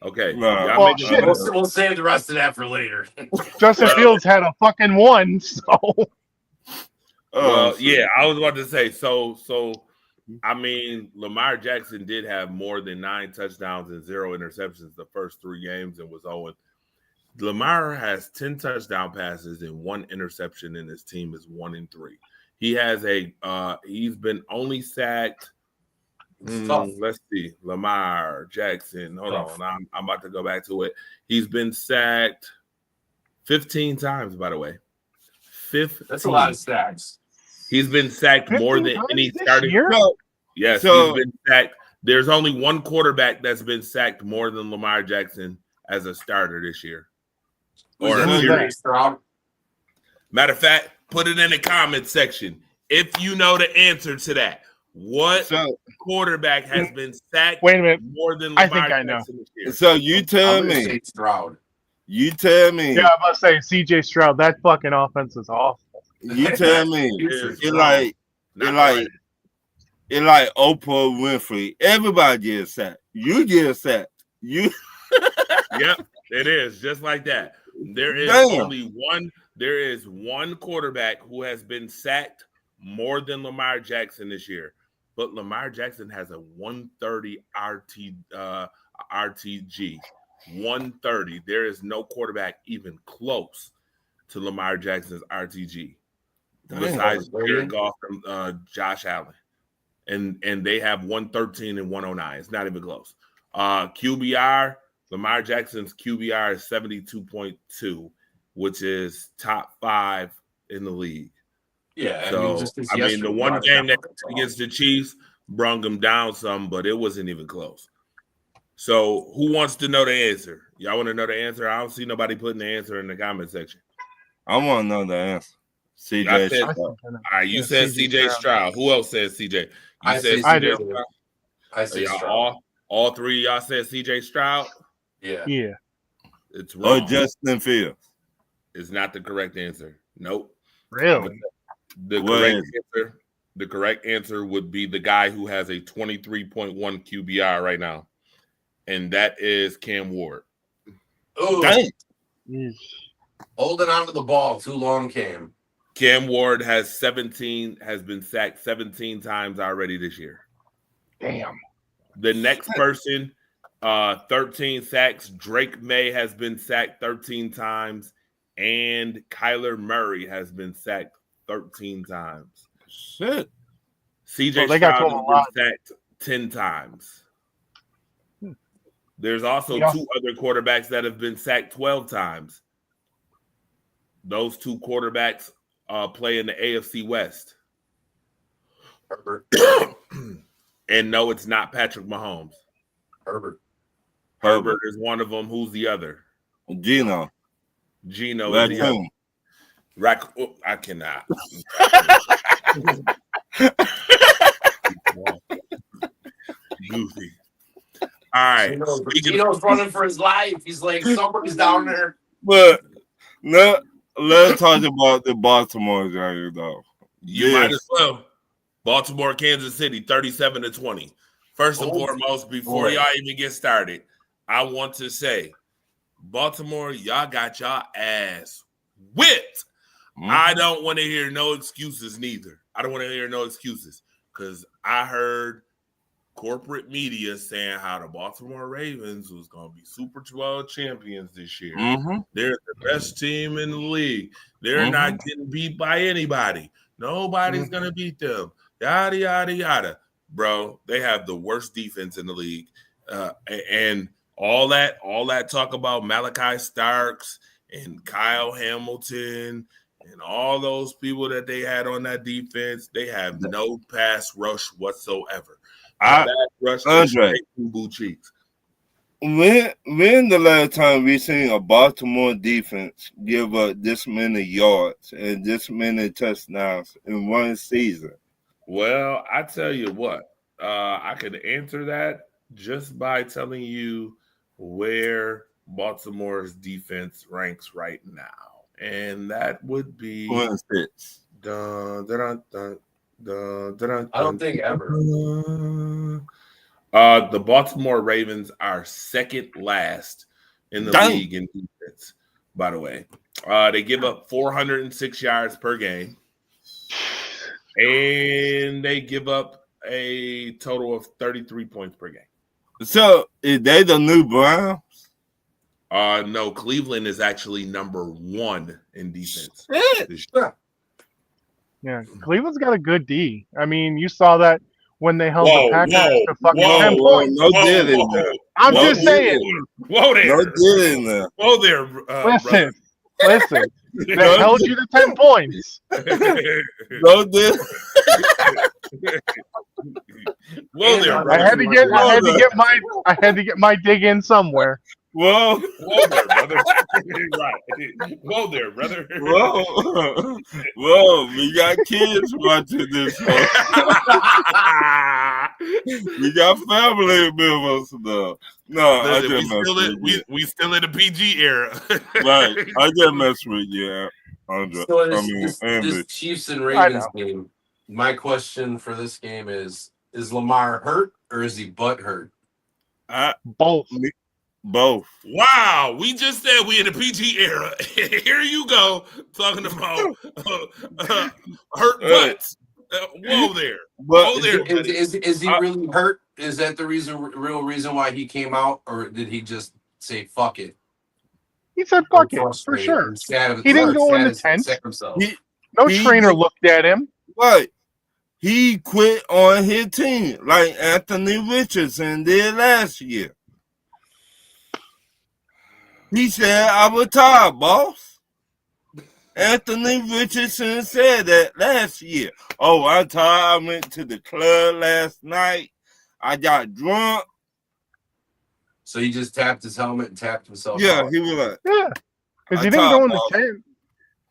Okay. Well, shit. We'll save the rest of that for later. Justin Fields had a fucking 1, so. Yeah, I was about to say, so I mean, Lamar Jackson did have more than 9 touchdowns and 0 interceptions the first 3 games and was 0. Lamar has 10 touchdown passes and 1 interception, and his team is 1-3. He has he's been only sacked. Let's see, Lamar Jackson. Hold on, I'm about to go back to it. He's been sacked 15 times, by the way. 15. That's a lot of sacks. He's been sacked more than any starting. Yes, So- he's been sacked. There's only one quarterback that's been sacked more than Lamar Jackson as a starter this year. CJ Stroud. Matter of fact, put it in the comment section if you know the answer to that. What quarterback has been sacked Wait a minute. more than I Lamar think I know. Jackson this year? So you tell I'm gonna me. say Stroud. You tell me. Yeah, I'm about to say CJ Stroud. That fucking offense is awful. You tell me. It's It's like Oprah Winfrey. Everybody gets sacked. You get sacked. You. Yep, it is just like that. There is There is one quarterback who has been sacked more than Lamar Jackson this year, but Lamar Jackson has a 130 RTG. 130. There is no quarterback even close to Lamar Jackson's RTG besides Jared Goff and Josh Allen. And they have 113 and 109. It's not even close. QBR, Lamar Jackson's QBR is 72.2, which is top 5 in the league. Yeah, So the one game that against the Chiefs brung them down some, but it wasn't even close. So who wants to know the answer? Y'all want to know the answer? I don't see nobody putting the answer in the comment section. I want to know the answer. CJ Stroud. All right, you said CJ Stroud. Who else said CJ? I said I CJ do. Stroud. I say Stroud. All three of y'all said CJ Stroud. Yeah. It's wrong. Or Justin Fields. It's not the correct answer. Nope. Really? The correct answer would be the guy who has a 23.1 QBR right now, and that is Cam Ward. Oh, Dang. Holding on to the ball too long, Cam. Cam Ward has been sacked 17 times already this year. Damn. The next person, 13 sacks. Drake May has been sacked 13 times, and Kyler Murray has been sacked 13 times. Shit. CJ Stroud has been sacked 10 times. There's also 2 other quarterbacks that have been sacked 12 times. Those 2 quarterbacks play in the AFC West. Herbert. And no, it's not Patrick Mahomes. Herbert is one of them. Who's the other? Gino is the other. I cannot. Goofy. All right. Gino's running for his life. He's like, somebody's down there. But let's talk about the Baltimore guys, though. You might as well. Baltimore, Kansas City, 37-20. First and foremost, before y'all even get started, I want to say, Baltimore, y'all got y'all ass whipped. Mm-hmm. I don't want to hear no excuses neither. I don't want to hear no excuses because I heard corporate media saying how the Baltimore Ravens was going to be Super 12 champions this year. Mm-hmm. They're the best team in the league. They're not getting beat by anybody. Nobody's going to beat them. Yada, yada, yada. Bro, they have the worst defense in the league. And all that talk about Malachi Starks and Kyle Hamilton and all those people that they had on that defense, they have no pass rush whatsoever. Andre, when the last time we seen a Baltimore defense give up this many yards and this many touchdowns in one season? Well, I tell you what, I could answer that just by telling you where Baltimore's defense ranks right now, and that would be I don't think ever. The Baltimore Ravens are second last in the league in defense, by the way. They give up 406 yards per game, and they give up a total of 33 points per game. So, is they the new Browns? No, Cleveland is actually number 1 in defense. Yeah, Cleveland's got a good D. I mean, you saw that when they held the Packers to fucking 10 points. No deal in there. I'm just saying. Whoa there. No deal in there. Whoa there. Listen. They held you to 10 points. No deal. Whoa there. I had to get my dig in somewhere. Whoa there, brother. Right. Whoa there, brother. Whoa, we got kids watching this. We got family members now. No, I just mess with you. We still in the PG era. Right. I just mess with you, Andre. So this Chiefs and Ravens game, my question for this game is Lamar hurt or is he butt hurt? Both. Wow, we just said we in the PG era. Here you go talking about hurt butts. Whoa there. But Whoa there, buddy. Is he really hurt? Is that the real reason why he came out, or did he just say fuck it? He said fuck it, for sure. He didn't go in the tent. No trainer looked at him. Right. He quit on his team like Anthony Richardson did last year. He said, I was tired, boss. Anthony Richardson said that last year. Oh, I'm tired. I went to the club last night. I got drunk. So he just tapped his helmet and tapped himself Yeah, out. he was like, Yeah, because he didn't go in the tent.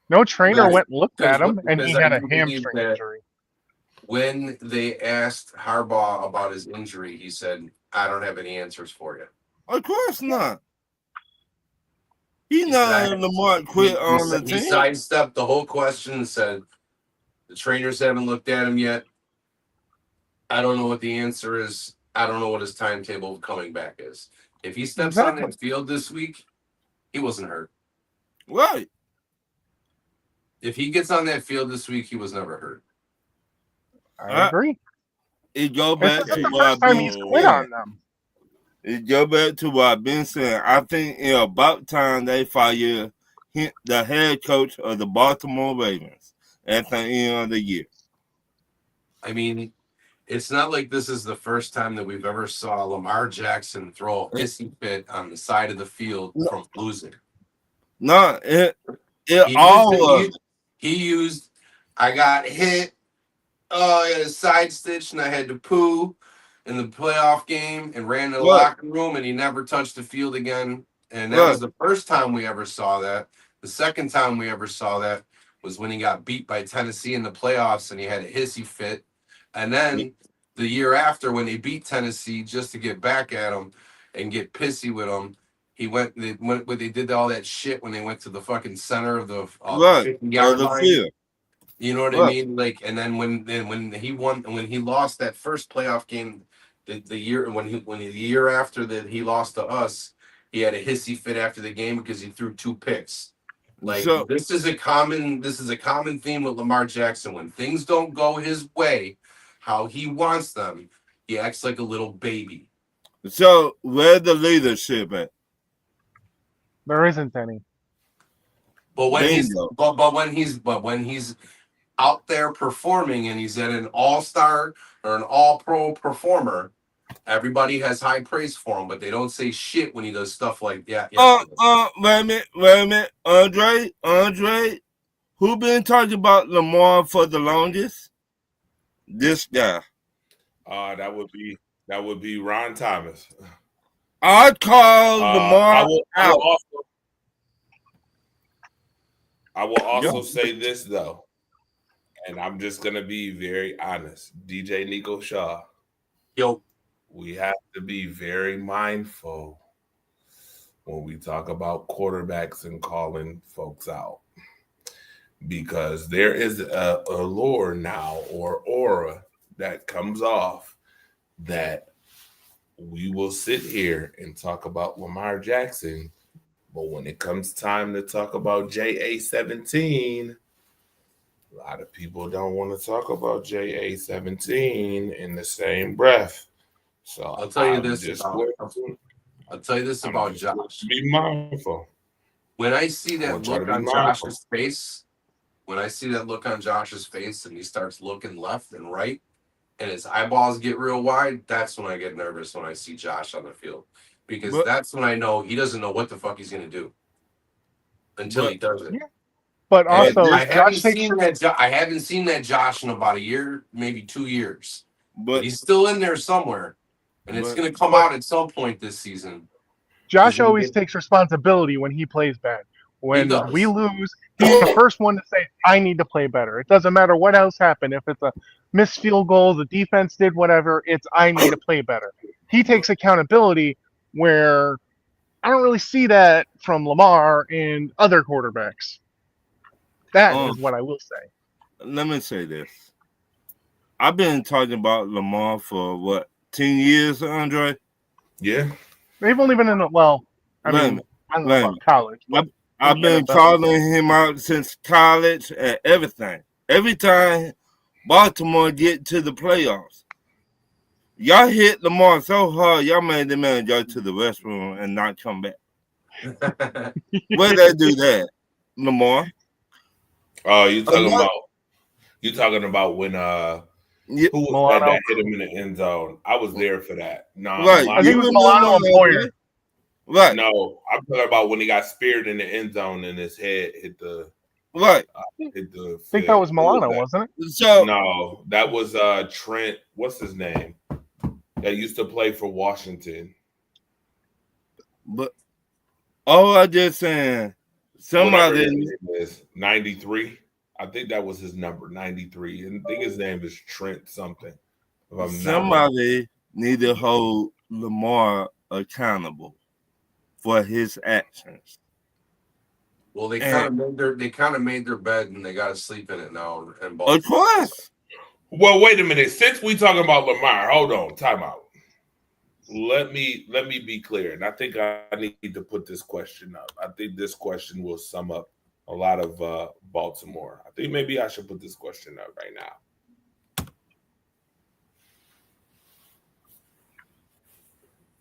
No trainer went and looked at him, and he had a hamstring injury. When they asked Harbaugh about his injury, he said, I don't have any answers for you. of course not. He not Lamar quit on the He team. sidestepped the whole question and said, the trainers haven't looked at him yet. I don't know what the answer is. I don't know what his timetable of coming back is. If he steps on that field this week, he wasn't hurt. Right. If he gets on that field this week, he was never hurt. I agree. It go back This is to the what first time I've he's been quit saying. on them. It go back to what I've been saying. I think in about time they fire the head coach of the Baltimore Ravens at the end of the year. I mean, it's not like this is the first time that we've ever saw Lamar Jackson throw a hissy fit on the side of the field from losing. No, He used, I got hit. Oh, I had a side stitch and I had to poo in the playoff game and ran to the locker room and he never touched the field again. And that was the first time we ever saw that. The second time we ever saw that was when he got beat by Tennessee in the playoffs and he had a hissy fit. And then the year after when they beat Tennessee just to get back at him and get pissy with him, they did all that shit when they went to the fucking center of the 50-yard line. Field. You know what I mean? Like, and then when he won, when he lost that first playoff game, the year after that he lost to us, he had a hissy fit after the game because he threw 2 picks. Like, this is a common theme with Lamar Jackson. When things don't go his way, how he wants them, he acts like a little baby. So where's the leadership at? There isn't any. But when he's out there performing and he's at an all-star or an all-pro performer, everybody has high praise for him, but they don't say shit when he does stuff like that. Wait a minute. Andre, who been talking about Lamar for the longest? This guy. That would be Ron Thomas. I'd call Lamar out. I will also say this though, and I'm just gonna be very honest. DJ Nico Shaw. Yo. We have to be very mindful when we talk about quarterbacks and calling folks out. Because there is a allure now or aura that comes off that we will sit here and talk about Lamar Jackson, but when it comes time to talk about JA-17, a lot of people don't want to talk about JA-17 in the same breath. So I'll tell you this about Josh. Be mindful. When I see that look on Josh's face, and he starts looking left and right, and his eyeballs get real wide, that's when I get nervous when I see Josh on the field. Because that's when I know he doesn't know what the fuck he's going to do until he does it. Yeah. But also, I haven't seen that Josh in about a year, maybe 2 years. But he's still in there somewhere. And it's going to come out at some point this season. Josh always takes responsibility when he plays bad. When we lose, he's the first one to say, I need to play better. It doesn't matter what else happened. If it's a missed field goal, the defense did whatever, it's I need to play better. He takes accountability where I don't really see that from Lamar and other quarterbacks. That is what I will say. Let me say this. I've been talking about Lamar for 10 years, Andre? Yeah. They've only been in I don't know about college. I've been calling him out since college and everything. Every time Baltimore get to the playoffs. Y'all hit Lamar so hard, y'all made the man go to the restroom and not come back. Where they do that, Lamar? Oh, you talking about when Yeah, who was Milano. that hit him in the end zone? I was there for that. No, right. I think it was Milano and Poyer. Right. No, I'm talking about when he got speared in the end zone and his head hit the Right. hit the. I think that was Milano, wasn't it? So No, that was Trent. What's his name? That used to play for Washington. but all I just saying, Whatever his somebody name is 93. I think that was his number 93. And I think his name is Trent something. If I'm not wrong. somebody need to hold Lamar accountable for his actions. Well, they kind of made their bed and they got to sleep in it now. And Of course. Well, wait a minute. Since we talking about Lamar, hold on, time out. Let me be clear, and I think I need to put this question up. I think this question will sum up a lot of Baltimore. I think maybe I should put this question up right now.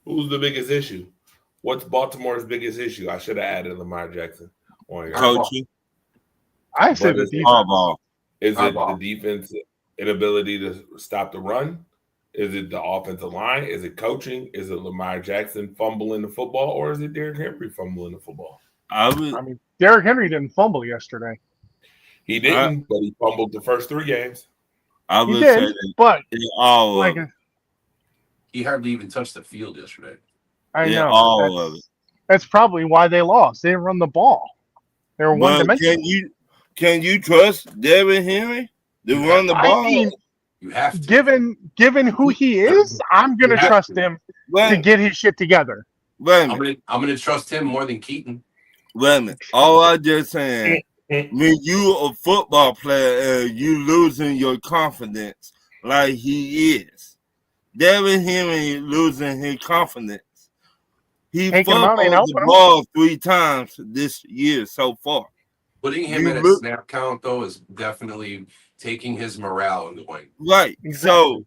Who's the biggest issue? What's Baltimore's biggest issue? I should have added Lamar Jackson on here. Coaching. I say But the is defense. Harbaugh. Is it the defense inability to stop the run? Is it the offensive line? Is it coaching? Is it Lamar Jackson fumbling the football? Or is it Derrick Henry fumbling the football? I I mean, Derrick Henry didn't fumble yesterday. He didn't, but he fumbled the first 3 games. He would did, say but all like of it. he hardly even touched the field yesterday. I know all of it. that's probably why they lost. They didn't run the ball. They were one But dimensional. can you trust Derrick Henry to run the ball? I mean, You have to. given who he is, I'm gonna You have trust to. him Wait, to get his shit together. wait a minute. I'm gonna trust him more than Keaton. Wait a minute. All I just saying, when you a football player and you losing your confidence like he is, Derrick Henry losing his confidence. He Taking him out ain't fumbled helping the him. ball 3 times this year so far. Putting him You in a look- snap count though is definitely taking his morale into wing. Right. Exactly.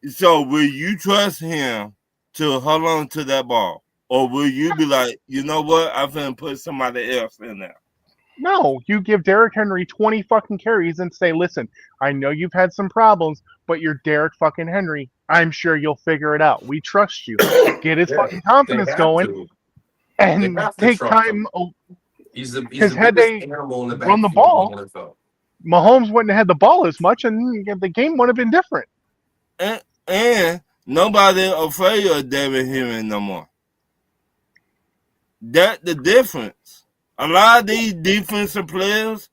So will you trust him to hold on to that ball? Or will you be like, you know what? I'm gonna put somebody else in there. No, you give Derrick Henry 20 fucking carries and say, listen, I know you've had some problems, but you're Derrick fucking Henry. I'm sure you'll figure it out. We trust you. Get his Yeah, fucking confidence They have going to. and They have to take trust time. him. He's the Because had biggest they animal in the run the backfield ball- in the NFL. Mahomes wouldn't have had the ball as much, and the game would have been different. And nobody afraid of Derrick Henry no more. That's the difference. A lot of these defensive players,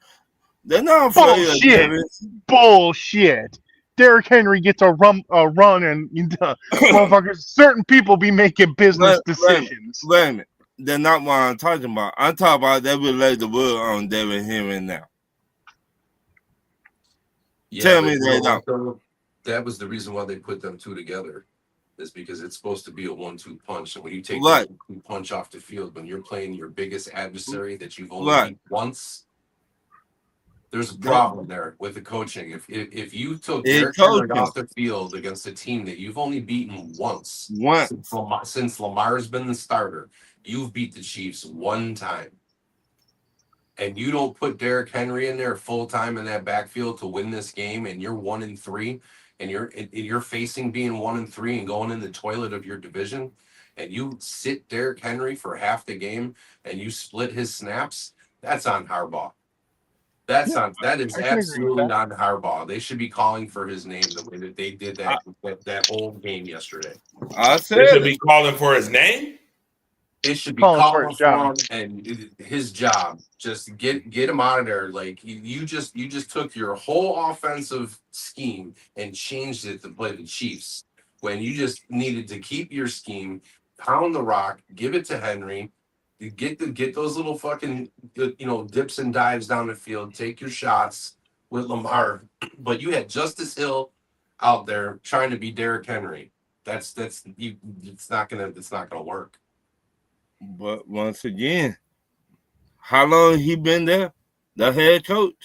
they're not afraid Bullshit. of Derrick. Bullshit. Derrick Henry gets a run, and motherfuckers. Certain people be making business decisions. Wait a minute. They're not what I'm talking about. I'm talking about they will lay the wood on Derrick Henry now. Yeah, Tell but me you they know what, don't. though? That was the reason why they put them two together. Is because it's supposed to be a 1-2 punch. And when you take Right. the 1-2 punch off the field, when you're playing your biggest adversary that you've only Right. beat once, there's a problem there with the coaching. If you took Derrick Henry off the field against a team that you've only beaten once since Lamar's been the starter, you've beat the Chiefs one time. And you don't put Derrick Henry in there full time in that backfield to win this game, and you're 1-3, and you're facing being 1-3 and going in the toilet of your division, and you sit Derrick Henry for half the game and you split his snaps, that's on Harbaugh. That is I can agree with absolutely that. on Harbaugh. They should be calling for his name the way that they did that whole game yesterday. I They said should it. be calling for his name. It should be Calling for calling his for job. him and his job. Just get him out of there. Like you just took your whole offensive scheme and changed it to play the Chiefs when you just needed to keep your scheme, pound the rock, give it to Henry, get those little fucking dips and dives down the field, take your shots with Lamar. But you had Justice Hill out there trying to be Derrick Henry. It's not gonna work. But once again, how long he been there? The head coach.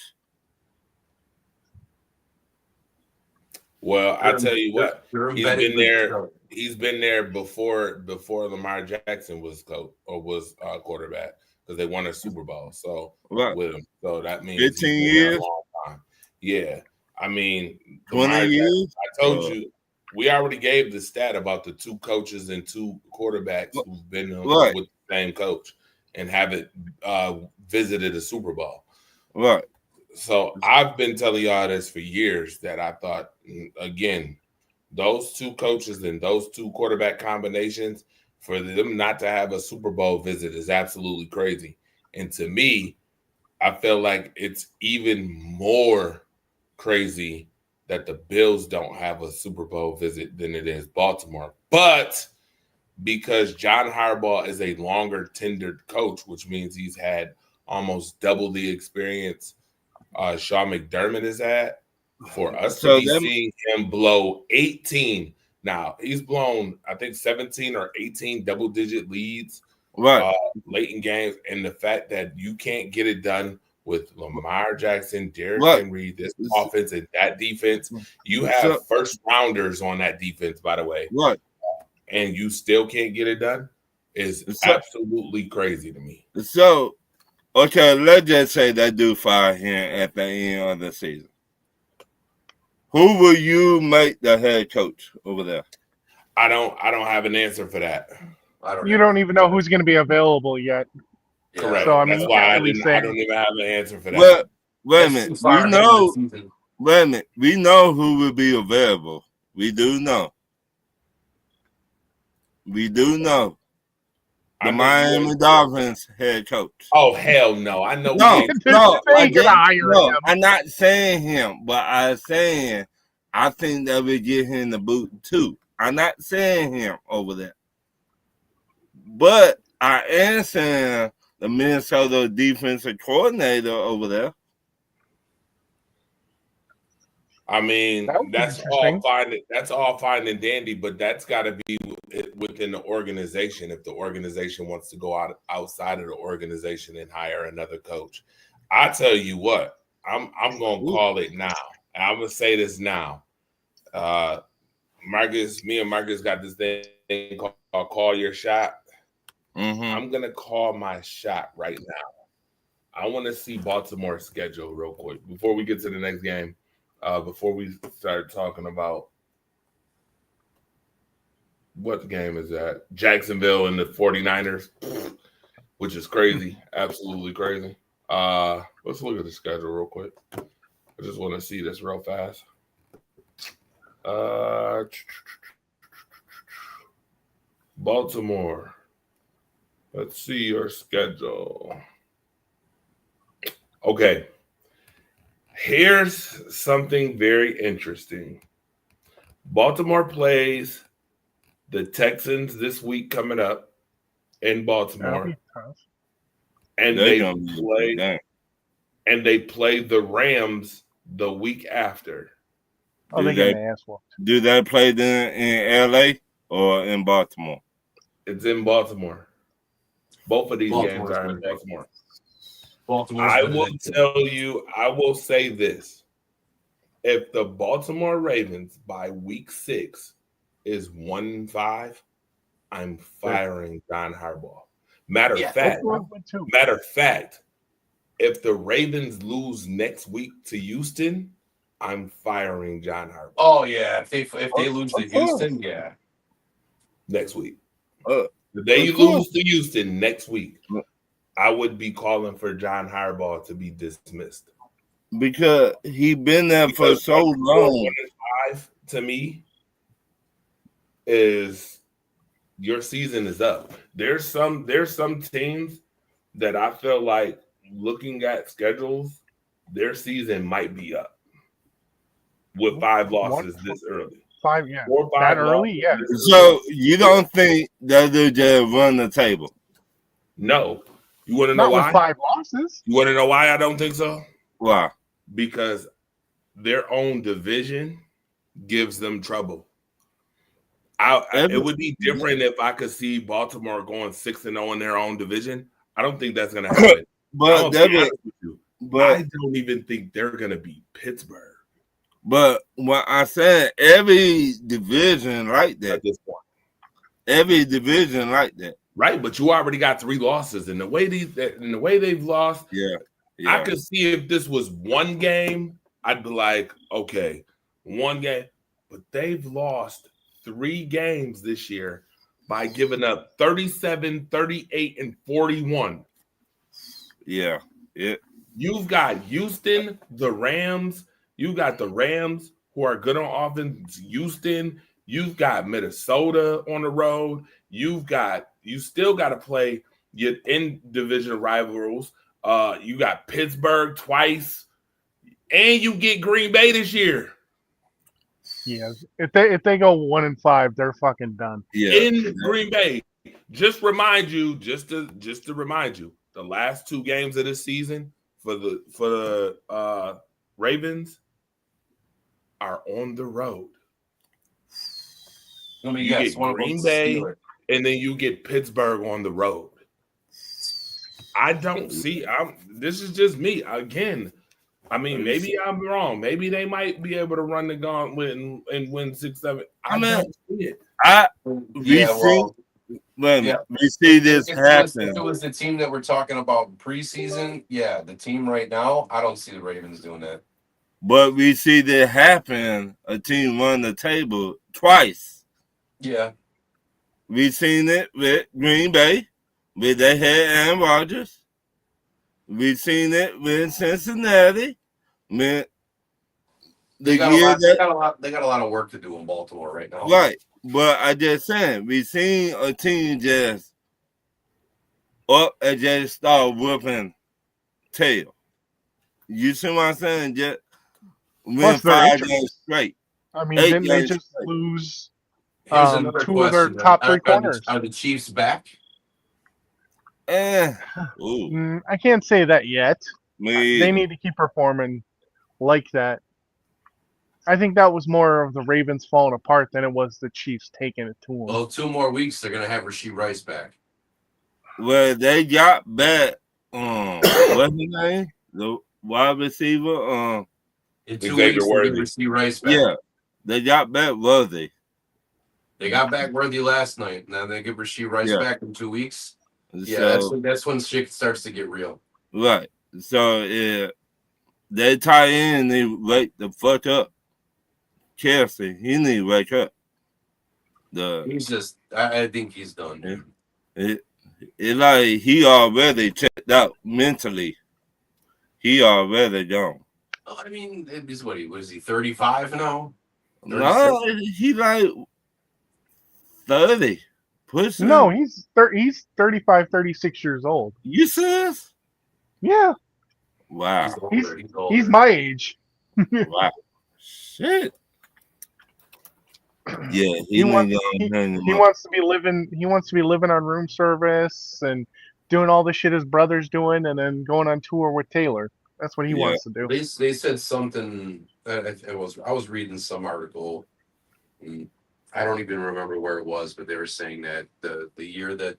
Well, I tell you what, They're he's embedded been with there. each other. He's been there before Lamar Jackson was coach or was quarterback because they won a Super Bowl. So Right. with him, so that means 15 he's been there years? a long time. Yeah, I mean, 20 Lamar Jackson, years? I told you we already gave the stat about the 2 coaches and 2 quarterbacks who've been Right. with the same coach and haven't visited a Super Bowl. Right. So I've been telling y'all this for years that I thought, again, those 2 coaches and those 2 quarterback combinations, for them not to have a Super Bowl visit is absolutely crazy. And to me, I feel like it's even more crazy that the Bills don't have a Super Bowl visit than it is Baltimore. But because John Harbaugh is a longer tenured coach, which means he's had almost double the experience Sean McDermott is at, for us to be seeing him blow 18. Now, he's blown, I think, 17 or 18 double-digit leads late in games. And the fact that you can't get it done with Lamar Jackson, Derrick Henry, this offense and that defense. You have first-rounders on that defense, by the way. Right. And you still can't get it done is absolutely crazy to me. So, okay, let's just say that dude fired him at the end of the season. Who will you make the head coach over there? I don't have an answer for that. You don't even know who's going to be available yet. Correct. So I mean, that's why I don't even have an answer for that. Well, wait a minute. Wait a minute. We know who will be available. We do know. The Miami Dolphins head coach. Oh, hell no. I know. I'm not saying him, but I'm saying I think that we get him the boot too. I'm not saying him over there. But I am saying the Minnesota defensive coordinator over there. I mean, that's all fine. That's all fine and dandy, but that's got to be within the organization. If the organization wants to go outside of the organization and hire another coach, I tell you what, I'm gonna call it now. And I'm gonna say this now. Marcus, me and Marcus got this thing called "Call Your Shot." Mm-hmm. I'm gonna call my shot right now. I want to see Baltimore's schedule real quick before we get to the next game. Before we start talking about what game is that? Jacksonville and the 49ers, which is crazy. Absolutely crazy. Let's look at the schedule real quick. I just want to see this real fast. Baltimore. Let's see your schedule. Okay. Here's something very interesting. Baltimore plays the Texans this week coming up in Baltimore. And they play the Rams the week after. Oh, they get an ass whooped. Do they play them in LA or in Baltimore? It's in Baltimore. Both of these games are in Baltimore. I will say this. If the Baltimore Ravens by week 6 is 1-5, I'm firing John Harbaugh. Matter of fact, if the Ravens lose next week to Houston, I'm firing John Harbaugh. Oh yeah, if they lose to Houston, yeah. Next week. The day you lose to Houston next week, I would be calling for John Harbaugh to be dismissed. Because he been there for so long. 1-5 to me is your season is up. There's some teams that I feel like looking at schedules, their season might be up with 5 losses this early. 5, yeah. 4 or 5 that early, yeah. So you don't think that they just run the table? No. You want to know why? Not with 5 losses. You want to know why I don't think so? Why? Because their own division gives them trouble. It would be different if I could see Baltimore going 6-0 in their own division. I don't think that's going to happen. But I don't even think they're going to beat Pittsburgh. But when I said every division like that, at this point. every division like that. Right, but you already got 3 losses, and the way they've lost, Yeah. I could see if this was one game, I'd be like, okay, one game, but they've lost 3 games this year by giving up 37, 38, and 41. Yeah. You've got Houston, the Rams. You got the Rams who are good on offense. Houston. You've got Minnesota on the road. You still got to play your in division rivals. You got Pittsburgh twice, and you get Green Bay this year. Yeah, if they go 1-5, they're fucking done. Yeah. In Green Bay. Just to remind you, the last 2 games of this season for the Ravens are on the road. Let me You guess. get One Green of Bay, Bay. and then you get Pittsburgh on the road. I don't see. This is just me again. I mean, maybe I'm wrong. Maybe they might be able to run the gauntlet and win 6-7. I don't see it. We see this happen. If it was the team that we're talking about preseason, yeah, the team right now, I don't see the Ravens doing that. But we see that happen. A team run the table twice. Yeah. We seen it with Green Bay, with they had Aaron Rodgers. We seen it with Cincinnati. Man, They got a lot of work to do in Baltimore right now. Right. But I just saying, we seen a team just up and just start whooping tail. You see what I'm saying? Just win 5 games straight. I mean, didn't they just lose 2 of their top 3 corners? Are the Chiefs back? I can't say that yet. Me. They need to keep performing like that. I think that was more of the Ravens falling apart than it was the Chiefs taking it to them. Well, 2 more weeks, they're going to have Rashee Rice back. Well, they got back, what's his name? The wide receiver? In 2 weeks, they're Rashee Rice back. Yeah, they got back Worthy. They got back Worthy last night. Now they get Rashee Rice back in 2 weeks. Yeah, that's when shit starts to get real. Right. So, they tie in, they wake the fuck up. Kelsey, he need to wake up. He's just, I think he's done. It like he already checked out mentally. He already gone. Oh, I mean, it's what is he 35 now? 36? No, he like 30. No, he's 35, 36 years old. You serious? Yeah. Wow. He's my age. Wow. Shit. Yeah, he wants to be living on room service and doing all the shit his brother's doing, and then going on tour with Taylor. That's what he wants to do. They said something. I was reading some article. I don't even remember where it was, but they were saying that the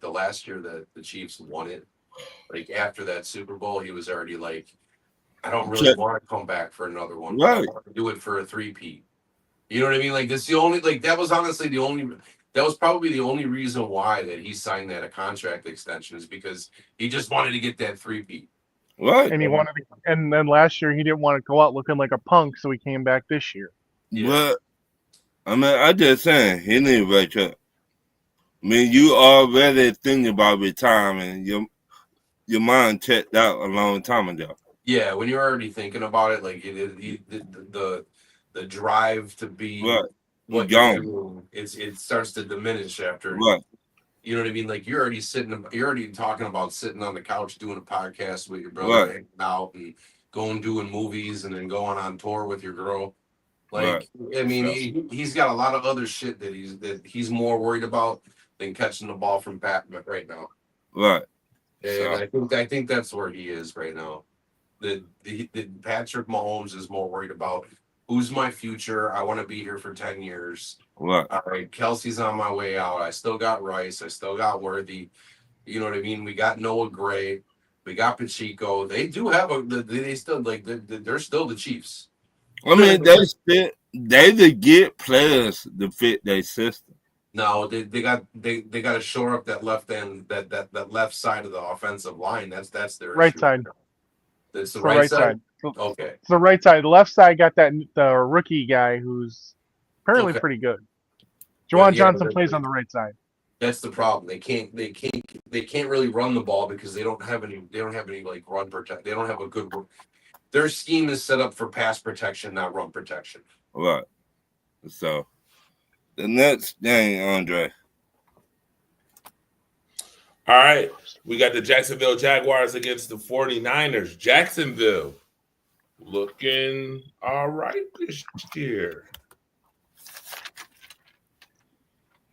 last year that the Chiefs won it, like after that Super Bowl, he was already like, I don't really want to come back for another one. Right. I want to do it for a 3-peat. You know what I mean? Like, that was honestly that was probably the only reason why that he signed a contract extension, is because he just wanted to get that 3-peat. Right. And and then last year he didn't want to go out looking like a punk, so he came back this year. Yeah. But I mean, I just saying he need to wake up. I mean, you already thinking about retirement. Your mind checked out a long time ago. Yeah, when you're already thinking about it, like the drive to be what you're doing, it starts to diminish after. Right. You know what I mean? Like you're already talking about sitting on the couch doing a podcast with your brother, hanging out and doing movies, and then going on tour with your girl. Like, I mean, he's got a lot of other shit that he's more worried about than catching the ball from Pat right now. Right. And I think that's where he is right now. The Patrick Mahomes is more worried about who's my future. I want to be here for 10 years. Right. All right. Kelsey's on my way out. I still got Rice. I still got Worthy. You know what I mean? We got Noah Gray. We got Pacheco. They do have they're still the Chiefs. I mean, they get players to fit their system. No, they got to shore up that left end, that left side of the offensive line. That's their Right issue. side. It's the It's the right side. side. Okay. It's the right side. The left side got the rookie guy who's apparently Okay. pretty good. Well, Jawan yeah, Johnson but- plays on the right side. That's the problem. They can't really run the ball because they don't have any like run protect. They don't have a good. Their scheme is set up for pass protection, not run protection. Right. So the next thing, Andre. All right. We got the Jacksonville Jaguars against the 49ers. Jacksonville looking all right this year.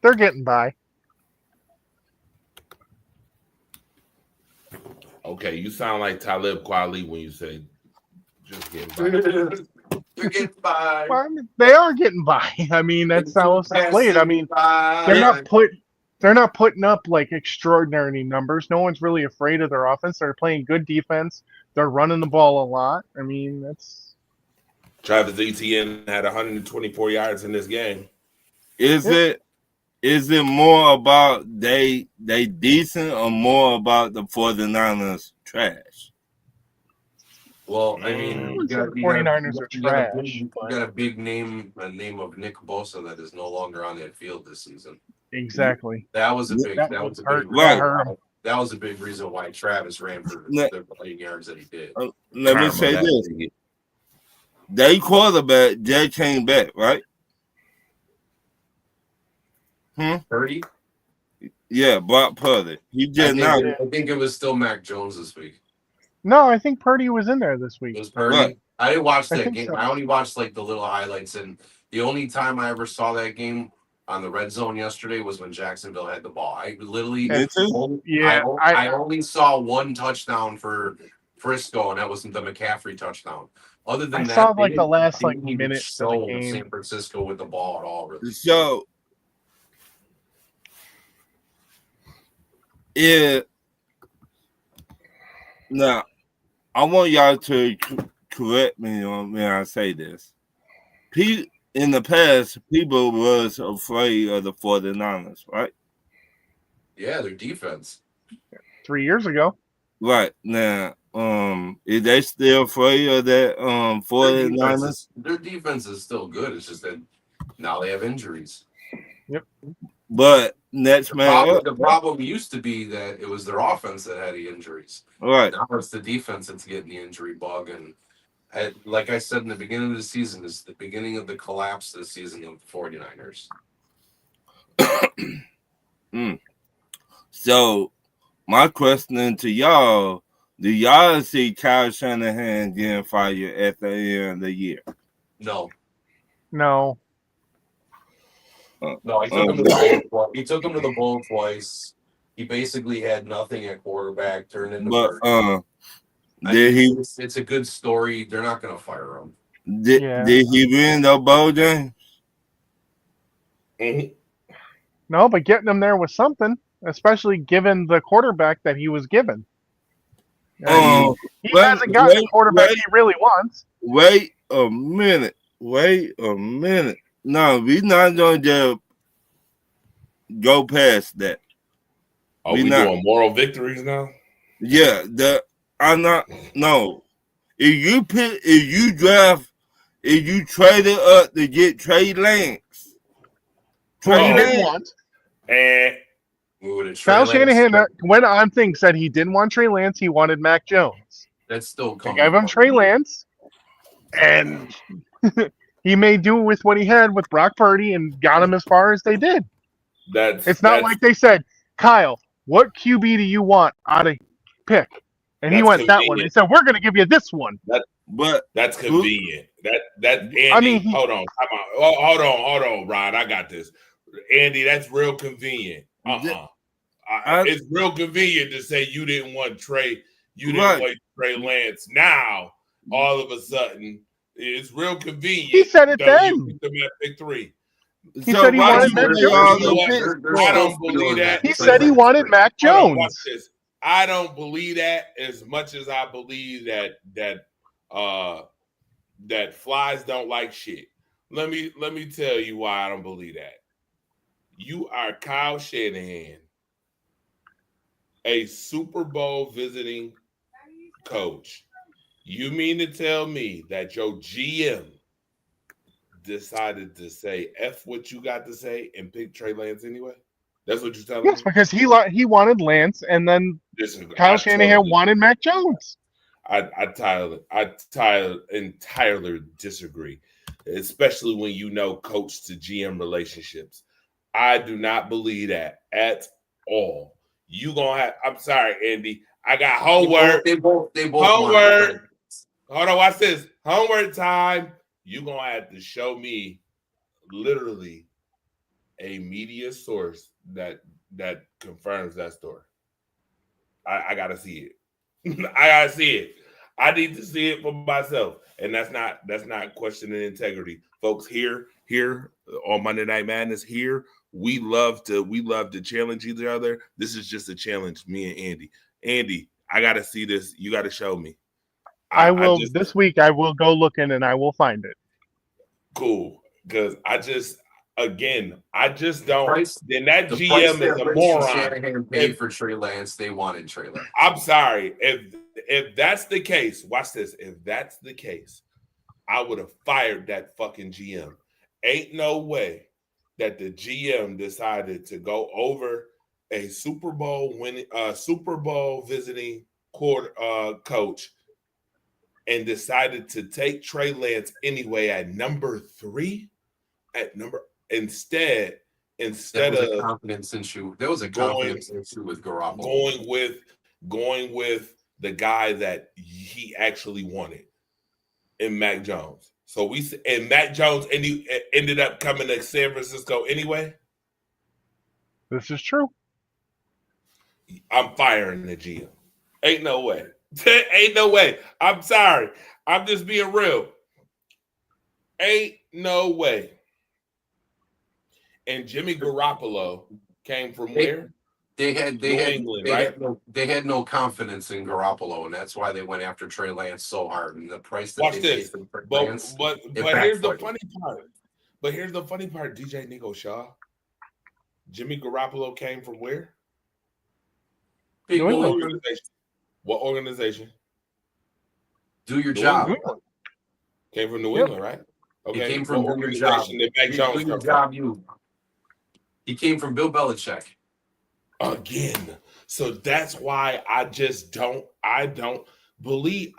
They're getting by. Okay, you sound like Talib Kweli when you say just getting by. You're getting by. Well, I mean, they are getting by. I mean, that's how it's played. I mean, they're not putting up like extraordinary numbers. No one's really afraid of their offense. They're playing good defense. They're running the ball a lot. I mean, that's Travis Etienne had 124 yards in this game. Is it more about they decent or more about the 49ers trash? Well, I mean, the 49ers are trash. You got a big name, of Nick Bosa that is no longer on that field this season. Exactly. That was a big. That That was a hurt. big. Right. hurt. That was a big reason why Travis ran for Ne- the playing yards that he did. Let me say this. They quarterback Jay came back, right? Purdy. Yeah, Brock Purdy. He just now. I think it was still Mac Jones this week. No, I think Purdy was in there this It week. was Purdy. Right. I didn't watch I that think game. so. I only watched like the little highlights, and the only time I ever saw that game on the red zone yesterday was when Jacksonville had the ball. I literally, Me too. I only saw one touchdown for Frisco, and that was the McCaffrey touchdown. Other than I that, saw they like the didn't- last they like didn't even minute of show the game. San Francisco with the ball at all. Really. So now I want y'all to correct me on when I say this. In the past, people was afraid of the 49ers, right? Yeah, their defense. 3 years ago. Right. Now, is they still afraid of that 49ers? Their defense is still good. It's just that now they have injuries. But next man up, The problem used to be that it was their offense that had the injuries. right. Now it's the defense that's getting the injury bug. And like I said in the beginning of the season, is the beginning of the collapse this season of the 49ers. So my question to y'all, do y'all see Kyle Shanahan getting fired at the end of the year? No. No. No, he took him to the bowl. He took him to the bowl twice. He basically had nothing at quarterback, turned into But Bird. did he It's a good story. They're not going to fire him. did he win the bowl game? No, but getting him there was something, especially given the quarterback that he was given. He hasn't gotten the quarterback he really wants. Wait a minute. No, we're not going to just go past that. Are we doing moral victories now? Yeah, I'm not. No, if you traded up to get Trey Lance, He didn't want. And Kyle Shanahan went on thing, said he didn't want Trey Lance. He wanted Mac Jones. That's still They coming. gave him Trey Lance, and he made do with what he had with Brock Purdy and got him as far as they did. It's not like they said, Kyle, what QB do you want out of pick? And he went that one. They said, we're going to give you this one. but that's convenient. That Andy, I mean, hold on, hold on, Rod. I got this. Andy, that's real convenient. It's real convenient to say you didn't want Trey. You didn't want Trey Lance. Now, all of a sudden, it's real convenient. He said it then. You picked them at pick 3. He said he wanted Mac Jones. I don't believe that. He said he wanted Mac Jones. Watch this. I don't believe that as much as I believe that that flies don't like shit. Let me tell you why I don't believe that. You are Kyle Shanahan, a Super Bowl visiting coach. You mean to tell me that your GM decided to say F what you got to say and pick Trey Lance anyway? That's what you're telling Yes, me? because he wanted Lance, and then Kyle Shanahan wanted Mac Jones. I entirely disagree, especially when you know coach to GM relationships. I do not believe that at all. You gonna have? I'm sorry, Andy. I got homework. They both homework. Hold on, watch this. Homework time. You gonna have to show me literally a media source that confirms that story. I gotta see it. I gotta see it. I need to see it for myself, and that's not questioning integrity, folks. Here on Monday Night Madness, here we love to challenge each other. This is just a challenge, me and Andy. Andy, I gotta see this. You gotta show me. I will this week. I will go looking and I will find it. Cool, because I just don't. Price, then that GM is a moron. Shanahan paid for Trey Lance. They wanted Trey Lance. I'm sorry. If that's the case, watch this. If that's the case, I would have fired that fucking GM. Ain't no way that the GM decided to go over a Super Bowl visiting coach and decided to take Trey Lance anyway at number 3. Instead of confidence issue. There was a confidence issue with Garoppolo. Going with the guy that he actually wanted in Mac Jones. So Mac Jones ended up coming to San Francisco anyway. This is true. I'm firing the GM. Ain't no way. Ain't no way. I'm sorry. I'm just being real. Ain't no way. And Jimmy Garoppolo came from where? They had right? They had no confidence in Garoppolo, and that's why they went after Trey Lance so hard. And the price that Watch they this. paid for But Lance, here's the funny part. But here's the funny part, DJ Nico Shaw. Jimmy Garoppolo came from where? What organization? Do your job. Came from New England, right? Okay. He came from Do Your Job. He came from Bill Belichick. Again. So that's why I just can't believe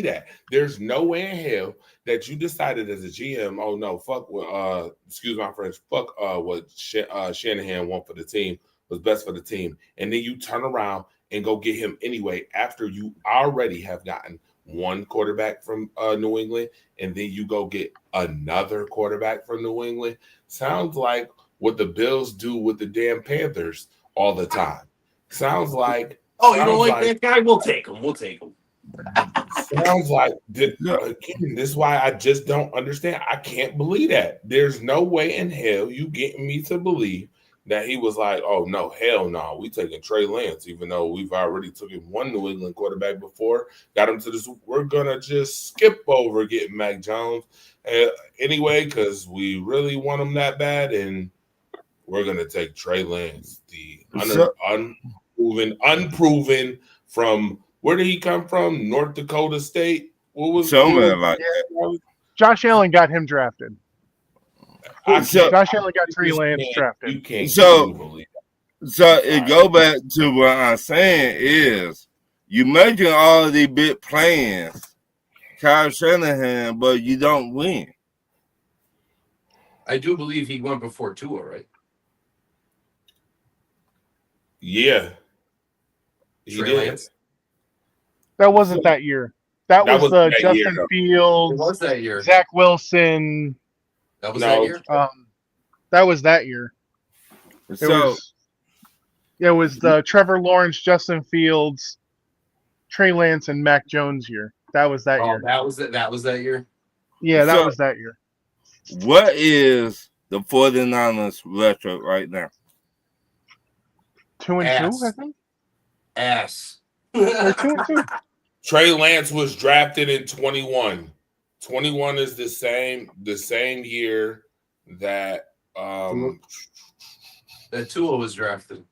that. There's no way in hell that you decided as a GM, oh no, fuck excuse my French, fuck what Shanahan want for the team was best for the team. And then you turn around and go get him anyway after you already have gotten one quarterback from New England, and then you go get another quarterback from New England. Sounds like what the Bills do with the damn Panthers all the time. Sounds like, you don't like that guy? We'll take him. Sounds like, again, this is why I just don't understand. I can't believe that. There's no way in hell you getting me to believe that he was like, oh, no, hell no. We taking Trey Lance, even though we've already taken one New England quarterback before, got him to this. We're going to just skip over getting Mac Jones anyway because we really want him that bad, and we're going to take Trey Lance, the unproven from – where did he come from? North Dakota State? What was somewhere like that? Josh Allen got him drafted. Josh Allen got Trey Lance drafted. You can't believe that. So it go back to what I'm saying is you making all of these big plans, Kyle Shanahan, but you don't win. I do believe he went before Tua, right? Yeah. He Trey did. Lance. That wasn't that year. That was Justin Fields. It was that year. Zach Wilson. That was that year. That was that year. It was the Trevor Lawrence, Justin Fields, Trey Lance, and Mac Jones year. That was that year. That was that year. Yeah, that was that year. What is the 49ers record right now? 2-2, I think. Ass. They're 2-2. Trey Lance was drafted in 21. 21 is the same year that that Tua was drafted.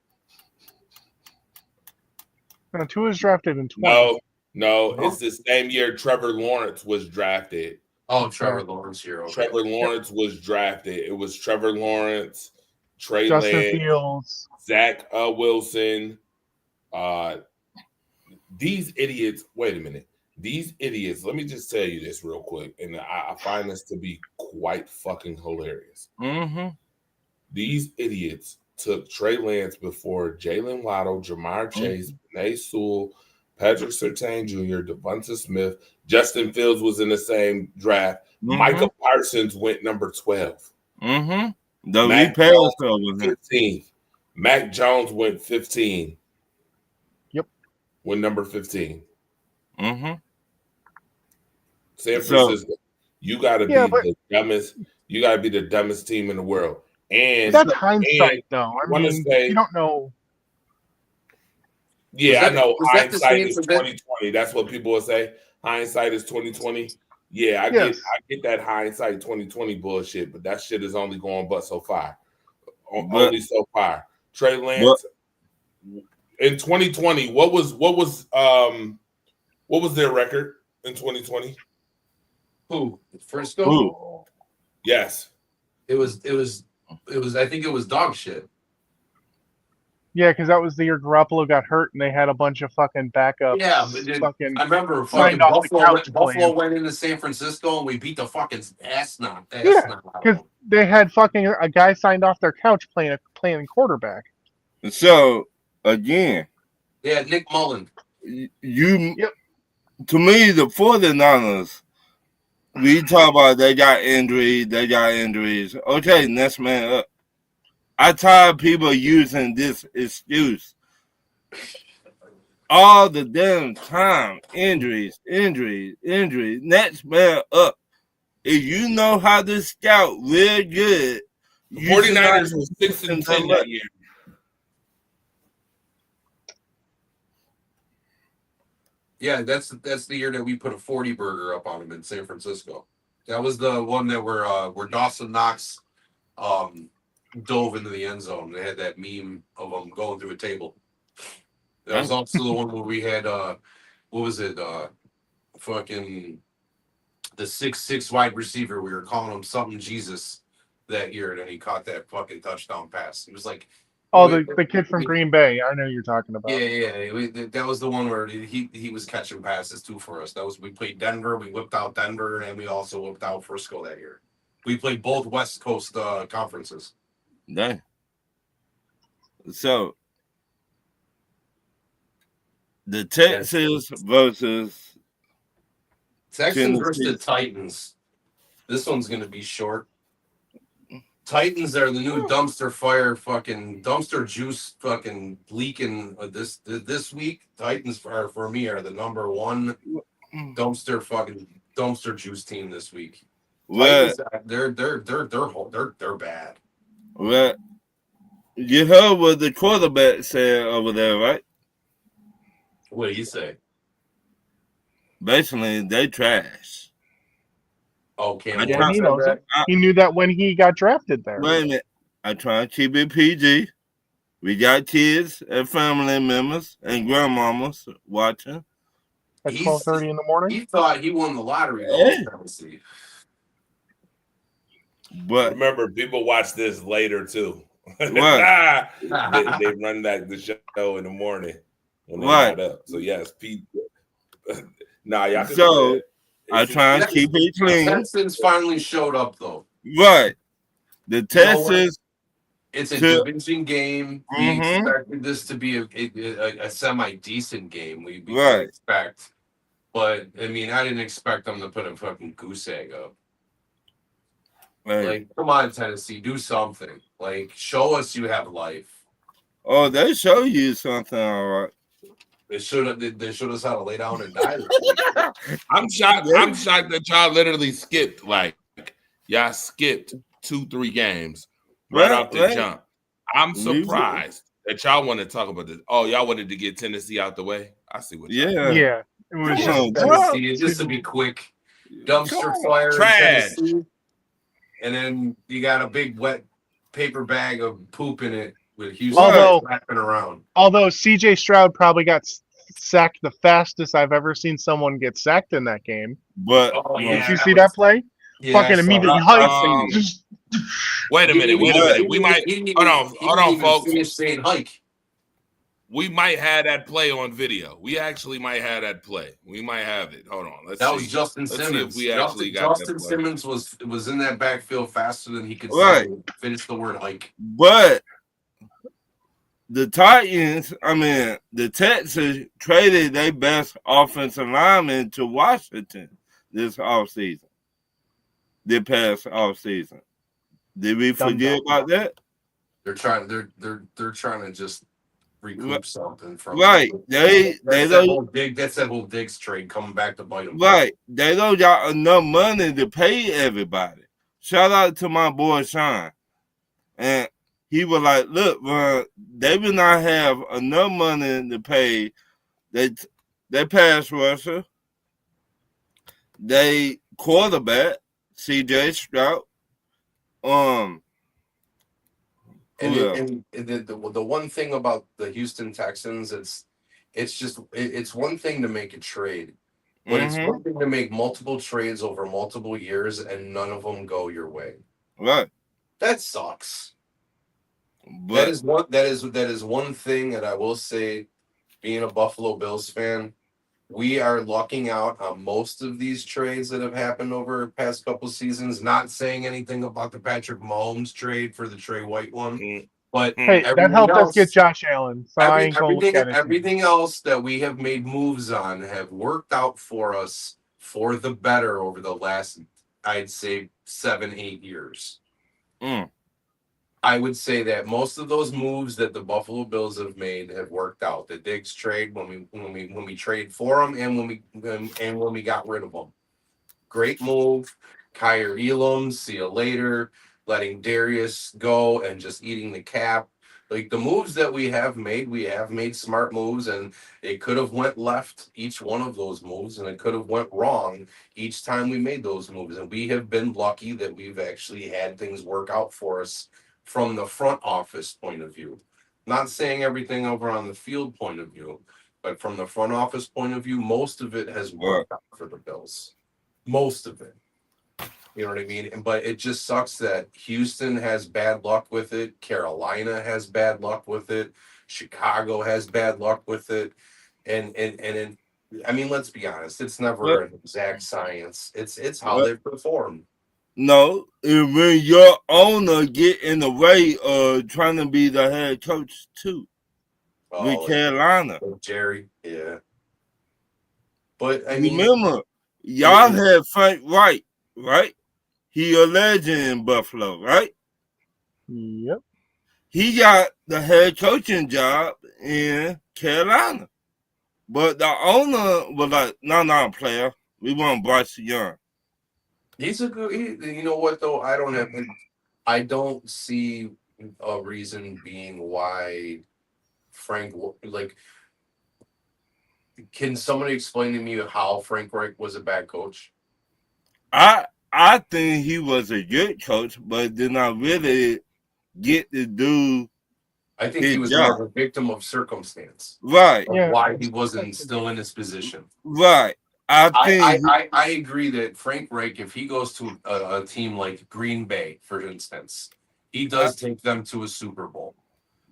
No, Tua was drafted in 20. No, it's the same year Trevor Lawrence was drafted. Oh, Trevor Lawrence here. Okay. Trevor Lawrence was drafted. It was Trevor Lawrence, Trey Justin Lance, Fields, Zach Wilson. These idiots. Wait a minute. These idiots. Let me just tell you this real quick, and I find this to be quite fucking hilarious. Mm-hmm. These idiots took Trey Lance before Jalen Waddle, Jamar Chase, Penei Sewell, Patrick Surtain Jr., Devonta Smith. Justin Fields was in the same draft. Micah Parsons went number 12. Mm-hmm. The Mac repair Jones stuff was 15. Mac Jones went 15. Yep. Went number 15. Mm-hmm. San Francisco, you gotta be the dumbest. You gotta be the dumbest team in the world. And that's hindsight, though. I mean, you don't know. Yeah, I know. Hindsight is 2020. That's what people will say. Hindsight is 2020. Yeah, I get that hindsight 2020 bullshit, but that shit is only going but so far. Only so far. Trey Lance in 2020. What was their record in 2020? Who? Frisco? Who? Yes. It was. I think it was dog shit. Yeah, because that was the year Garoppolo got hurt, and they had a bunch of fucking backups. Yeah, but I remember fucking Buffalo went into San Francisco, and we beat the fucking ass knock. Yeah, because they had fucking a guy signed off their couch playing quarterback. So again, yeah, Nick Mullen. To me, the 49ers. We talk about they got injuries. Okay, next man up. I tired of people using this excuse all the damn time. Injuries. Next man up. If you know how to scout real good, the 49ers were 6-10 that year. Yeah, that's the year that we put a 40 burger up on him in San Francisco. That was the one that where Dawson Knox dove into the end zone. They had that meme of him going through a table. That was also the one where we had what was it? Fucking the 6'6" wide receiver. We were calling him something Jesus that year, and then he caught that fucking touchdown pass. It was like, oh, the kid from Green Bay. I know you're talking about. Yeah. That was the one where he was catching passes too for us. We played Denver. We whipped out Denver, and we also whipped out Frisco that year. We played both West Coast conferences. Dang. So the Texans versus the Titans. This one's gonna be short. Titans are the new dumpster fire, fucking dumpster juice, fucking leaking this week. Titans are for me are the number one dumpster juice team this week. Titans, they're bad. Well, you heard what the quarterback said over there, right? What do you say? Basically, they trash. Oh, Cam he knows it. He knew that when he got drafted there. Wait a minute. I try to keep it PG. We got kids and family members and grandmamas watching. At 12:30 in the morning? He thought he won the lottery. But remember, people watch this later too. They run back the show in the morning when they got up. So yes, Pete. Y'all. So I try and keep it clean. The Texans finally showed up though. Right. The Texans. It's a division game. We expected this to be a semi-decent game. We expect. But, I mean, I didn't expect them to put a fucking goose egg up. Right. Like, come on, Tennessee, do something. Like, show us you have life. Oh, they show you something, all right. They showed us how to lay down and die. I'm shocked that y'all literally skipped, y'all skipped 2-3 games right off the jump. I'm surprised that y'all want to talk about this. Oh, y'all wanted to get Tennessee out the way? I see what Yeah. It was just to be quick. dumpster fire in Trash. Tennessee, and then you got a big wet paper bag of poop in it with Houston Although- slapping around. Although CJ Stroud probably got sacked the fastest I've ever seen someone get sacked in that game. But Oh, Did yeah. you see that play? Yeah, I Fucking saw immediately that. hike. Just Wait a minute. We might hold on, folks. Finish saying hike. We might have that play on video. We actually might have that play. We might have it. Hold on. Let's That see. was Justin Let's see Simmons. if we actually got Justin that play. Simmons was in that backfield faster than he could Right. finish the word hike. But the Titans, the Texans traded their best offensive lineman to Washington this offseason. This past offseason. Did we forget about that? They're trying to just recoup something from Right. That's that whole Diggs trade coming back to bite them. Right. They don't got enough money to pay everybody. Shout out to my boy Sean. And he was like, look, they will not have enough money to pay their pass rusher, they quarterback, CJ Stroud. And the one thing about the Houston Texans, it's one thing to make a trade, but it's one thing to make multiple trades over multiple years and none of them go your way. Right. That sucks. But that is one thing that I will say, being a Buffalo Bills fan, we are lucking out on most of these trades that have happened over the past couple seasons. Not saying anything about the Patrick Mahomes trade for the Trey White one, but hey, that everything helped us else- get Josh Allen. So I ain't gonna look at it. everything else that we have made moves on have worked out for us for the better over the last, I'd say, 7-8 years. I would say that most of those moves that the Buffalo Bills have made have worked out. The Diggs trade, when we trade for them, and when we got rid of them, great move. Kyer Elam, see you later. Letting Darius go and just eating the cap. Like the moves that we have made smart moves, and it could have went left each one of those moves, and it could have went wrong each time we made those moves. And we have been lucky that we've actually had things work out for us from the front office point of view. Not saying everything over on the field point of view, but from the front office point of view, most of it has worked out for the Bills. Most of it. You know what I mean? But it just sucks that Houston has bad luck with it. Carolina has bad luck with it. Chicago has bad luck with it. And I mean, let's be honest. It's never an exact science. It's how they perform. No, and when your owner get in the way of trying to be the head coach too, with Carolina, Jerry, yeah. But I mean, remember, y'all had Frank Wright, right? He a legend in Buffalo, right? Yep. He got the head coaching job in Carolina, but the owner was like, "No, player, we want Bryce Young." He's a good. You know what though? I don't see a reason being why Frank Can somebody explain to me how Frank Reich was a bad coach? I think he was a good coach, but did not really get to do. I think he was more of a victim of circumstance. Right. Yeah. Why he wasn't still in his position. Right. I agree that Frank Reich, if he goes to a team like Green Bay, for instance, he does take them to a Super Bowl.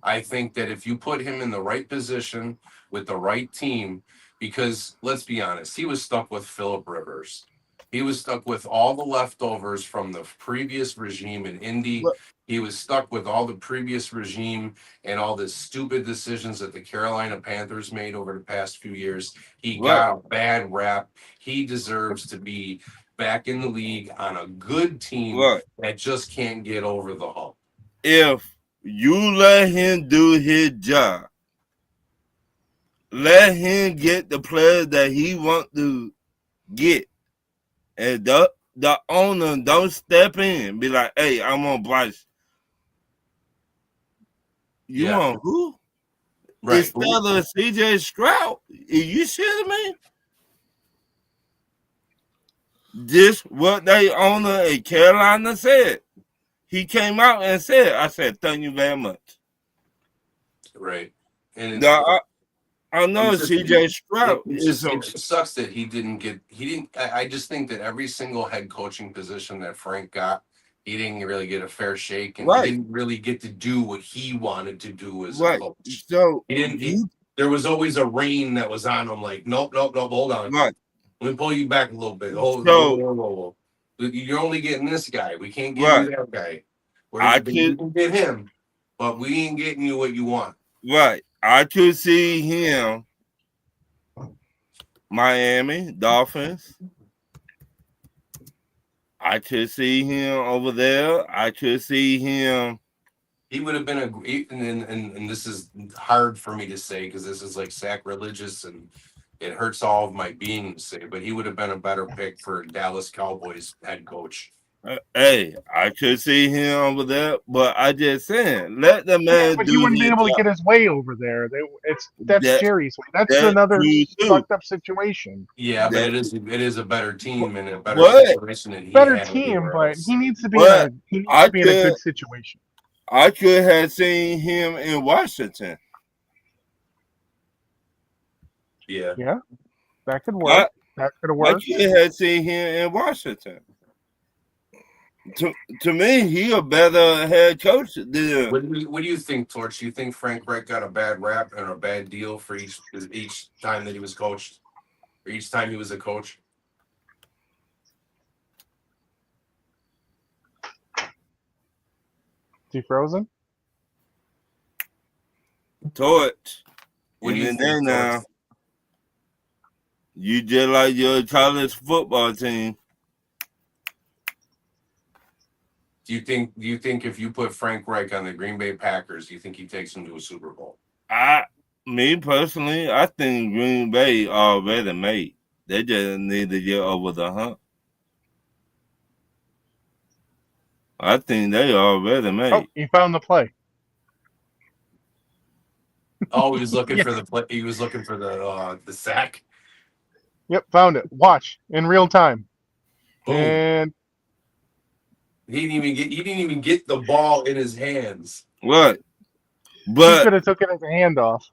I think that if you put him in the right position with the right team, because let's be honest, he was stuck with Phillip Rivers. He was stuck with all the leftovers from the previous regime in Indy. He was stuck with all the previous regime and all the stupid decisions that the Carolina Panthers made over the past few years. He got a bad rap. He deserves to be back in the league on a good team that just can't get over the hump. If you let him do his job, let him get the players that he wants to get, and the owner don't step in, be like, "Hey, I want Bryce." You want who? Right. Instead of CJ Stroud, are you shitting me? This what they owner in Carolina said. He came out and said, I said, thank you very much. Right. And Now, I know it's just- CJ Stroud it is just sucks that he didn't. I just think that every single head coaching position that Frank got, he didn't really get a fair shake, and Right. he didn't really get to do what he wanted to do as a right. coach. So He didn't. There was always a rein that was on him. Like, nope. Hold on. right. Let me pull you back a little bit. So- You're only getting this guy. We can't give Right. you that guy. We I can get him, but we ain't getting you what you want. Right. I could see him, Miami Dolphins. I could see him over there. I could see him. He would have been a great, and this is hard for me to say because this is like sacrilegious and it hurts all of my being to say, but he would have been a better pick for Dallas Cowboys head coach. Hey, I could see him over there, but I just saying, let the man But do he wouldn't be his able to job. get his way over there. That's That- Jerry's way. That's that another true, too. fucked up situation. Yeah, but That- it is a better team and a better What? situation than he Better had team, everywhere but else. he needs to be But in I a good could- situation. I could have seen him in Washington. Yeah. That could work. That could have I worked. could have seen him in Washington. To me, he a better head coach than What do you think, Torch? Do you think Frank Reich got a bad rap and a bad deal for each time that he was coached, or each time he was a coach? Is he frozen? Torch. What do you And think, then now, Torch? you just like your college football team. Do you think if you put Frank Reich on the Green Bay Packers, do you think he takes them to a Super Bowl? Me personally, I think Green Bay already made. They just need to get over the hump. I think they already made. Oh, he found the play. Oh, he was looking Yeah. for the play. He was looking for the sack. Yep, found it. Watch in real time. Boom. And He didn't even get the ball in his hands. What? he But could have taken his hand off.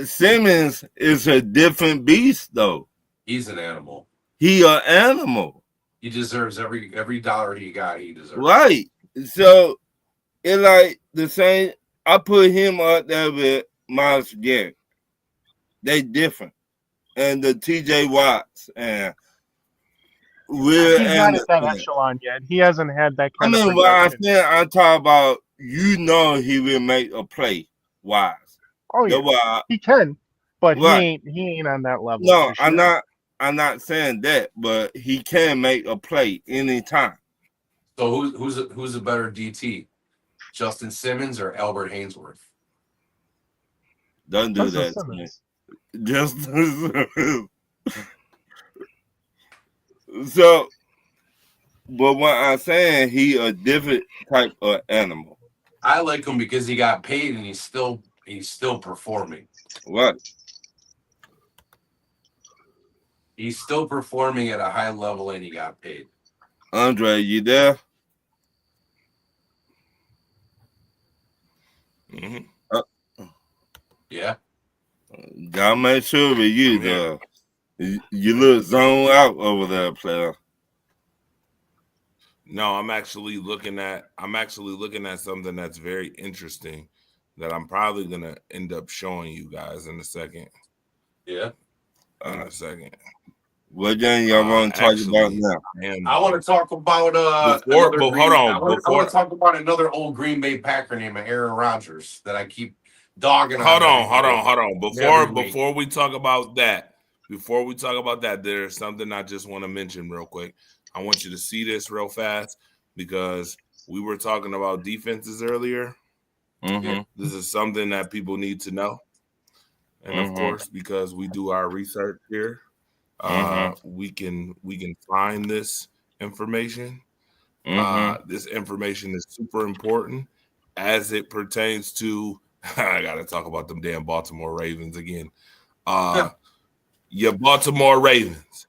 Simmons is a different beast, though. He's an animal. He an animal, He deserves every dollar he got. He deserves. right? So it like the same. I put him up there with Miles Garrett. They different, and the T.J. Watts and Will He's not at that Anderson. echelon yet. He hasn't had that I kind mean, of what I'm production. saying, I talk about. You know, he will make a play. Wise. Oh yeah, That's why he can, but Right. he ain't on that level. No, for sure. I'm not saying that, but he can make a play anytime. So who's a better DT, Justin Simmons or Albert Hainsworth? Don't do Justin that to me. Simmons. Just so, but what I'm saying, he a different type of animal. I like him because he got paid and he's still performing. What? He's still performing at a high level and he got paid. Andre, you there? Mhm. Yeah. Gotta make sure with you, I'm here. though. You look zoned out over there, player. No, I'm actually looking at something that's very interesting that I'm probably gonna end up showing you guys in a second. Yeah. What then y'all want to talk Actually, about now? And I want to talk about Before- another but Green- hold on, I want before- to talk about another old Green Bay Packer named Aaron Rodgers that I keep dogging. hold every on. week. Before we talk about that, there's something I just want to mention real quick. I want you to see this real fast because we were talking about defenses earlier. Mm-hmm. This is something that people need to know. And of Mhm. course, because we do our research here, we can find this information. This information is super important as it pertains to I gotta talk about them damn Baltimore Ravens again. Your Baltimore Ravens.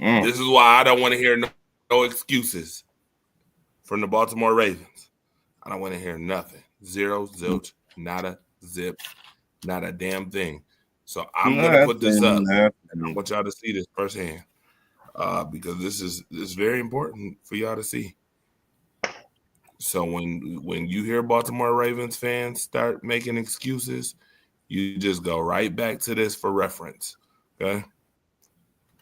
This is why I don't want to hear no excuses from the Baltimore Ravens. I don't want to hear nothing. Zero, zilch, nada, zip, not a damn thing. So I'm going to put this up. I want y'all to see this firsthand because this is very important for y'all to see. So when you hear Baltimore Ravens fans start making excuses, you just go right back to this for reference, okay?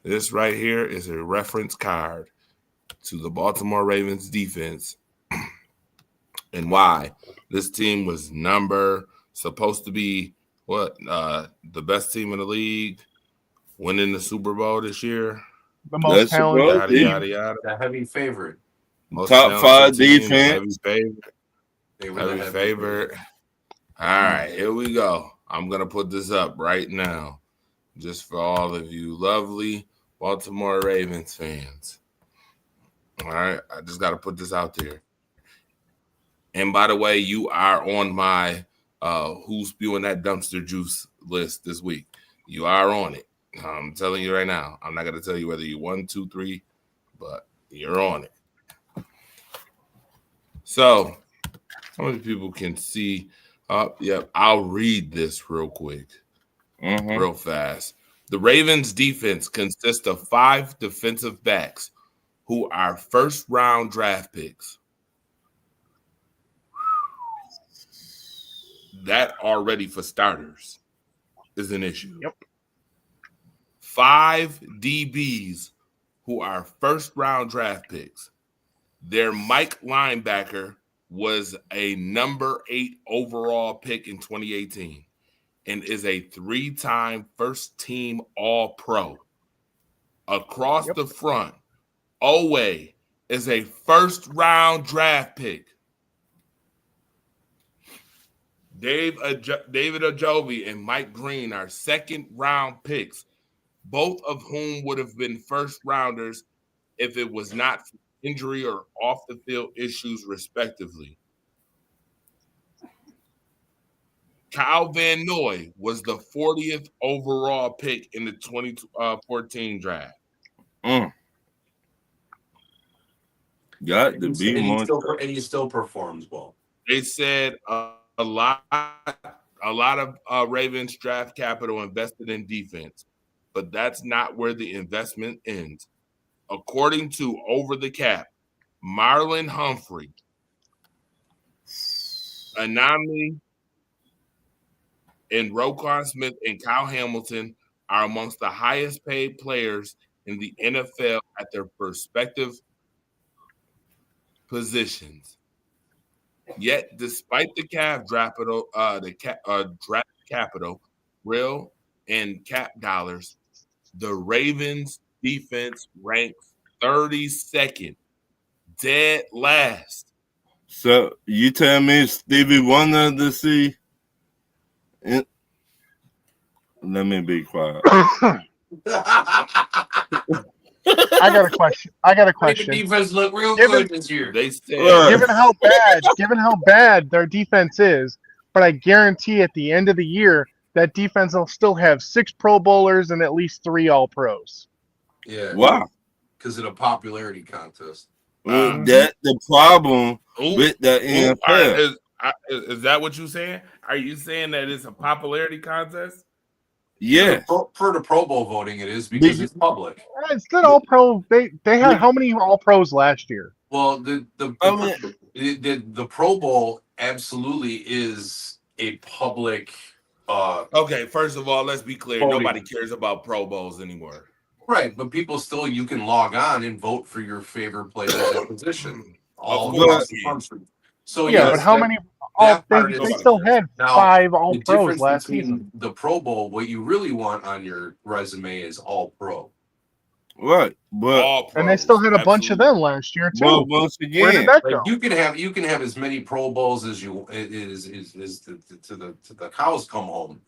This right here is a reference card to the Baltimore Ravens defense and why this team was supposed to be the best team in the league, winning the Super Bowl this year. The most talented, yada, yada, yada. The heavy favorite. Most top 5 defense. Heavy favorite. All right, here we go. I'm going to put this up right now just for all of you lovely Baltimore Ravens fans. All right, I just got to put this out there. And by the way, you are on my Who's Spewing That Dumpster Juice list this week. You are on it. I'm telling you right now. I'm not going to tell you whether you 1, 2, 3, but you're on it. So, how many people can see? I'll read this real quick, real fast. The Ravens defense consists of 5 defensive backs who are first-round draft picks. That already, for starters, is an issue. Yep. 5 DBs who are first-round draft picks. Their Mike linebacker was a number 8 overall pick in 2018 and is a 3-time first-team All-Pro. Across the front, Owe is a first-round draft pick. David Ojabo and Mike Green are second-round picks, both of whom would have been first-rounders if it was not for injury or off-the-field issues, respectively. Kyle Van Noy was the 40th overall pick in the 2014 draft. Got to be more. And he still performs well. They said a lot of Ravens draft capital invested in defense, but that's not where the investment ends. According to Over the Cap, Marlon Humphrey, Anami, and Roquan Smith and Kyle Hamilton are amongst the highest paid players in the NFL at their respective positions. Yet, despite the draft capital, real and cap dollars, the Ravens defense ranks 32nd, dead last. So you tell me Stevie Wonder to see? Let me be quiet. I got a question. The defense look real good this year. They said, given how bad their defense is, but I guarantee at the end of the year that defense will still have 6 Pro Bowlers and at least 3 All-Pros. Yeah. Wow. Because of the popularity contest. That's the problem with the NFL. Is that what you're saying? Are you saying that it's a popularity contest? Yeah. For the Pro Bowl voting, it is because it's public. It's still All-Pro. They had how many All-Pros last year? Well, the Pro Bowl absolutely is a public. Okay, first of all, let's be clear. voting. Nobody cares about Pro Bowls anymore. Right, but people still, you can log on and vote for your favorite player at that position. All Of course. across the country. So Yeah, yes, but how many? They still had Now, 5 the All-Pros difference last between season. the Pro Bowl, what you really want on your resume is All Pro. Right. But All pros, And they still had a bunch of absolutely. them last year too. but once Where did again, that Like go? you can have as many Pro Bowls as you is to the cows come home,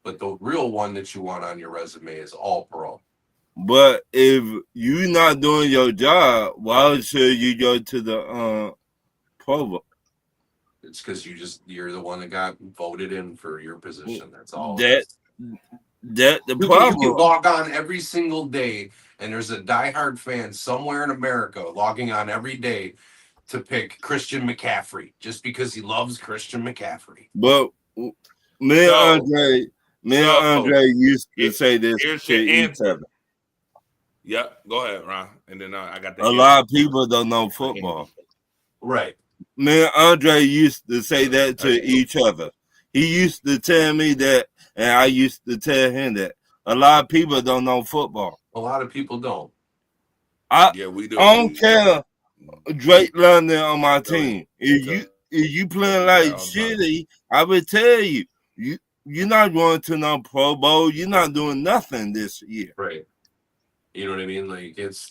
but the real one that you want on your resume is All Pro. but if you're not doing your job, why should you go to the Pro Bowl? It's because you're the one that got voted in for your position. That's all. That the You can problem. log on every single day and there's a diehard fan somewhere in America logging on every day to pick Christian McCaffrey just because he loves Christian McCaffrey. But me and Andre used to say this Here's to your each answer. other. Yep, go ahead, Ron. And then I got the A lot of people don't know football. Right. Me and Andre used to say that to each other. He used to tell me that, and I used to tell him that. A lot of people don't know football. A lot of people don't. Yeah, we do. I don't care Drake London on my team. If you playing like shitty, I would tell you, you're not going to no Pro Bowl. You're not doing nothing this year. Right. You know what I mean? Like it's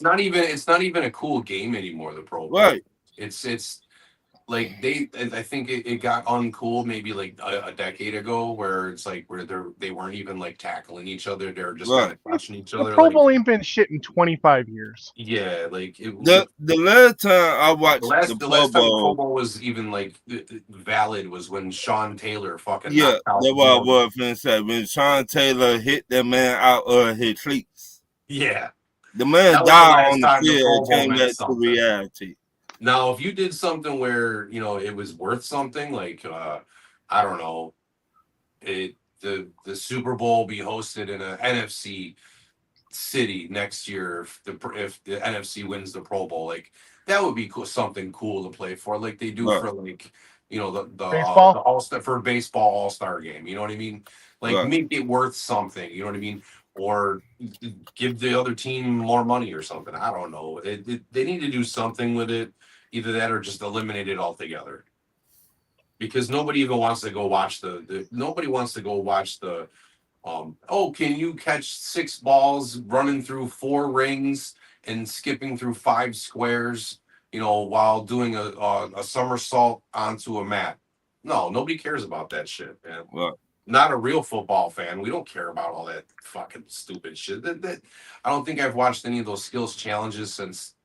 not even a cool game anymore. The Pro Bowl. Right. It's like I think it got uncool maybe like a decade ago, where it's like where they weren't even like tackling each other. They're just kind of crushing each other. The Pro Bowl ain't been shit in 25 years. Yeah, like the last time I watched the last the time Pro the Pro Bowl Bowl was even like valid was when Sean Taylor fucking yeah, knocked out that's what I was finna say. When Sean Taylor hit that man out of his cleats. Yeah. The man That was died on the last the time the Pro field Bowl and came meant back to something. reality. Now, if you did something where it was worth something, like I don't know, the Super Bowl be hosted in a NFC city next year if the NFC wins the Pro Bowl, like that would be cool, something cool to play for, like they do for like the Baseball? the All-Star for baseball All-Star game. You know what I mean? Like make it worth something. You know what I mean? Or give the other team more money or something. I don't know. They need to do something with it. Either that or just eliminate it altogether. Because nobody even wants to go watch nobody wants to go watch the can you catch 6 balls running through 4 rings and skipping through 5 squares, while doing a somersault onto a mat? No, nobody cares about that shit, man. Right. Not a real football fan. We don't care about all that fucking stupid shit. I don't think I've watched any of those skills challenges since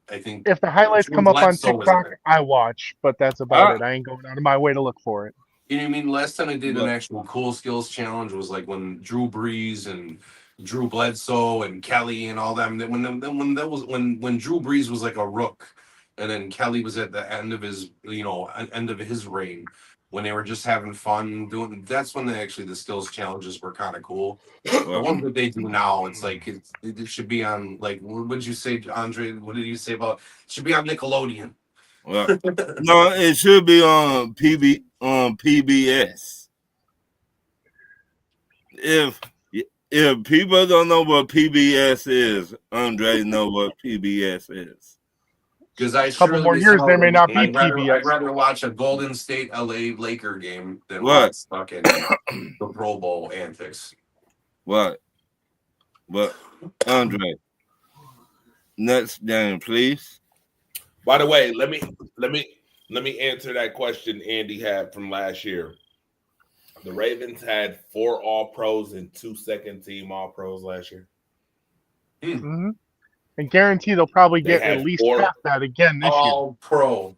I think if the highlights come up on Bledsoe was in TikTok, there. I watch, but that's about it. I ain't going out of my way to look for it. You know what I mean? Last time I did an actual cool skills challenge was like when Drew Brees and Drew Bledsoe and Kelly and all them. When Drew Brees was like a rook, and then Kelly was at the end of his reign, when they were just having fun doing. That's when the skills challenges were kind of cool. The ones that they do now, it's like it should be on, like, what did you say, Andre? What did you say about it should be on Nickelodeon? Well, no, it should be on PBS. If people don't know what PBS is, Andre know what PBS is. Because I couple more years there may not be PBS. I'd rather watch a Golden State LA Laker game than watch fucking the Pro Bowl antics. What? But Andre, next game, please. By the way, let me answer that question Andy had from last year. The Ravens had 4 All-Pros and 2 second-team All-Pros last year. Mm-hmm. And guarantee they'll probably get at least half that again this year. All Pro.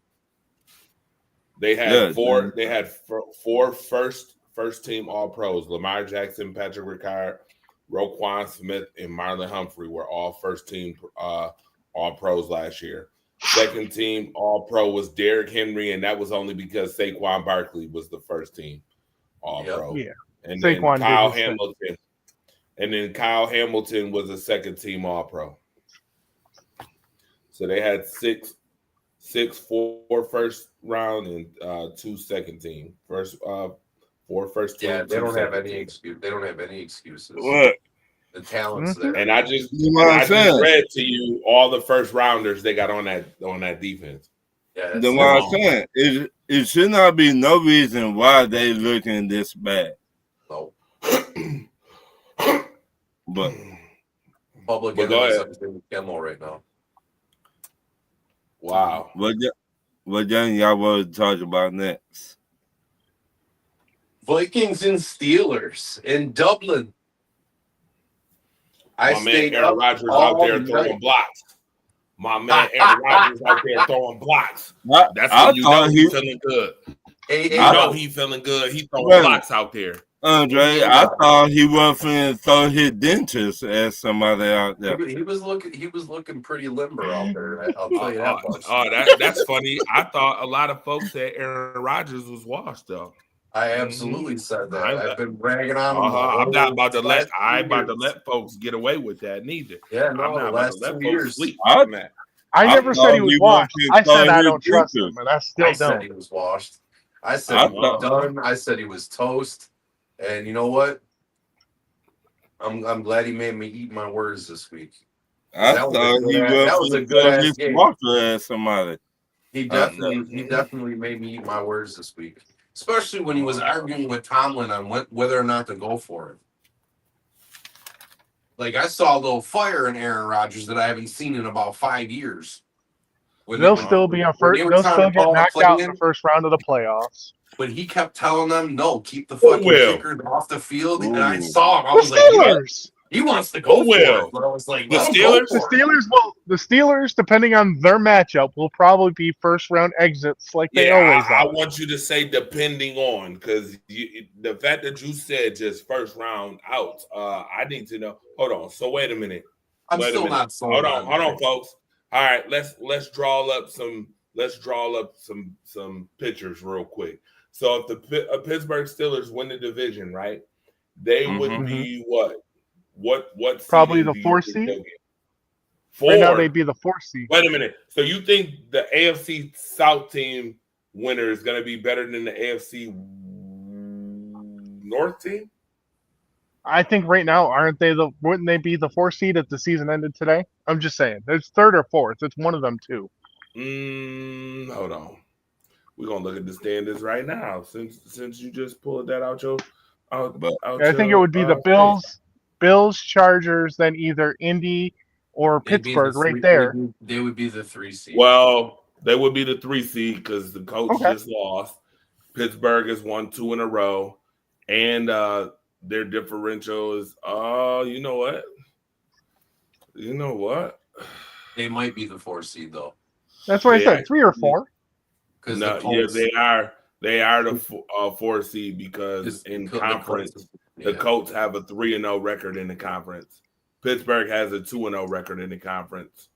They had four. They had 4 first-team All-Pros. Lamar Jackson, Patrick Ricard, Roquan Smith, and Marlon Humphrey were all first-team All-Pros last year. Second team All-Pro was Derrick Henry, and that was only because Saquon Barkley was the first team All-Pro. Yeah. And Saquon then Kyle Hamilton. And then Kyle Hamilton was a second team All-Pro. So they had 4 first round and 2 second team. 4 first team. Yeah, they don't have any excuse. They don't have any excuses. What? The talent's there. And I just read to you all the first rounders they got on that defense. Yeah, that's what I'm saying. It should not be no reason why they looking this bad. No. But public go ahead. Kimmel right now. Wow. What then y'all want to talk about next? Vikings and Steelers in Dublin. My man Aaron Rodgers out there throwing blocks. My man Aaron Rodgers out there throwing blocks. That's when you know he's feeling good. You know he's feeling good. He's throwing blocks out there. Andre, I thought he was finna throw his dentist at somebody out there. He was looking pretty limber out there. I'll tell you that much. That's funny. I thought a lot of folks said Aaron Rodgers was washed though. I absolutely said that. I've been bragging on him. I'm not about to let folks get away with that neither. Yeah, I'm no, not about to let folks sleep I- on that. I never said he was washed. I said I don't trust him, and I still said don't. he was washed. I said he was done. I said he was toast. And you know what? I'm glad he made me eat my words this week. I That was thought a good he ass- was that was a finna good throw ass his game. walker at somebody. He definitely made me eat my words this week, especially when he was arguing with Tomlin on whether or not to go for it. Like I saw a little fire in Aaron Rodgers that I haven't seen in about 5 years. They'll still be on first. They'll still get knocked out in the first round of the playoffs. But he kept telling them, "No, keep the fucking kickers off the field." And I Ooh. saw him. I The was like, Steelers. "He wants to go for it." But I was like, The "Let him go Steelers? The for it." Steelers will. The Steelers, depending on their matchup, will probably be first round exits like they always I are. want you to say depending on because the fact that you said just first round out. I need to know. Hold on. So wait a minute. I'm Wait a still minute. not sold. Hold on, folks. All right, let's draw up some pictures real quick. So if the Pittsburgh Steelers win the division, right? They would be what? What? Probably seeding the do you 4th think seed? they'll get? 4. Right now, they'd be the 4th seed. Wait a minute. So you think the AFC South team winner is going to be better than the AFC North team? I think right now, wouldn't they be the 4th seed if the season ended today? I'm just saying. There's 3rd or 4th. It's one of them two. Hold on. We're gonna look at the standings right now. Since you just pulled that out I think it would be the Bills, Chargers, then either Indy or They'd be Pittsburgh the right three- there. They would be the 3 seed. Well, they would be the 3 seed because the Colts Okay. just lost. Pittsburgh has won 2 in a row, and their differential is. You know what? They might be the 4 seed though. That's what I Yeah. said, 3 or 4. Because No, yeah, they are the 4 seed because in conference. The Colts have a 3-0 record in the conference. Pittsburgh has a 2-0 record in the conference.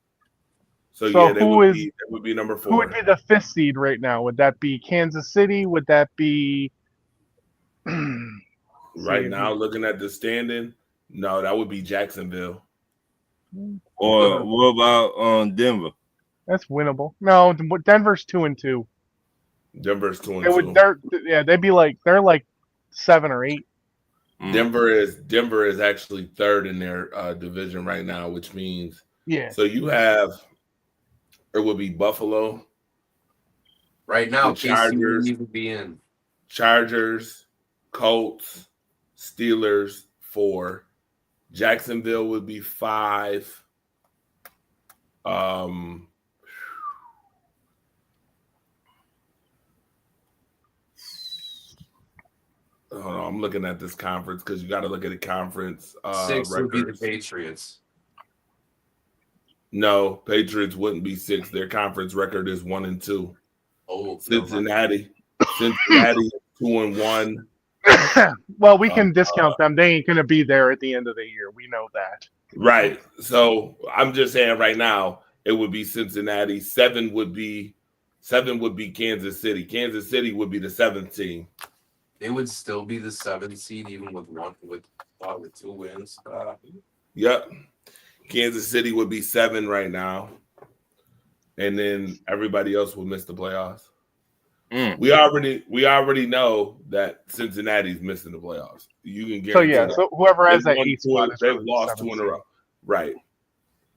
So yeah, they would be number 4. Who would be the 5th seed right now? Would that be Kansas City? Would that be Right now, looking at the standing, no, that would be Jacksonville. Or what about Denver? That's winnable. No, Denver's 2-2. Denver's 2-2. They'd be like they're like 7 or 8. Denver is actually 3rd in their division right now, which means So you have it would be Buffalo. Right now, the Chargers KC would be in. Chargers, Colts, Steelers 4. Jacksonville would be 5. Hold on, I'm looking at this conference because you got to look at the conference 6 would be the records. Patriots. No, Patriots wouldn't be 6. Their conference record is 1-2. Oh, Cincinnati is 2-1. Well, we can discount them. They ain't gonna be there at the end of the year. We know that. Right. So I'm just saying right now it would be Cincinnati. 7 would be Kansas City. Kansas City would be the 7th team. They would still be the 7th seed even with 2 wins. Yep. Kansas City would be 7 right now. And then everybody else would miss the playoffs. We already know that Cincinnati's missing the playoffs. You can guarantee that. So whoever has that 8 spot, they've lost 2 in a row. Right.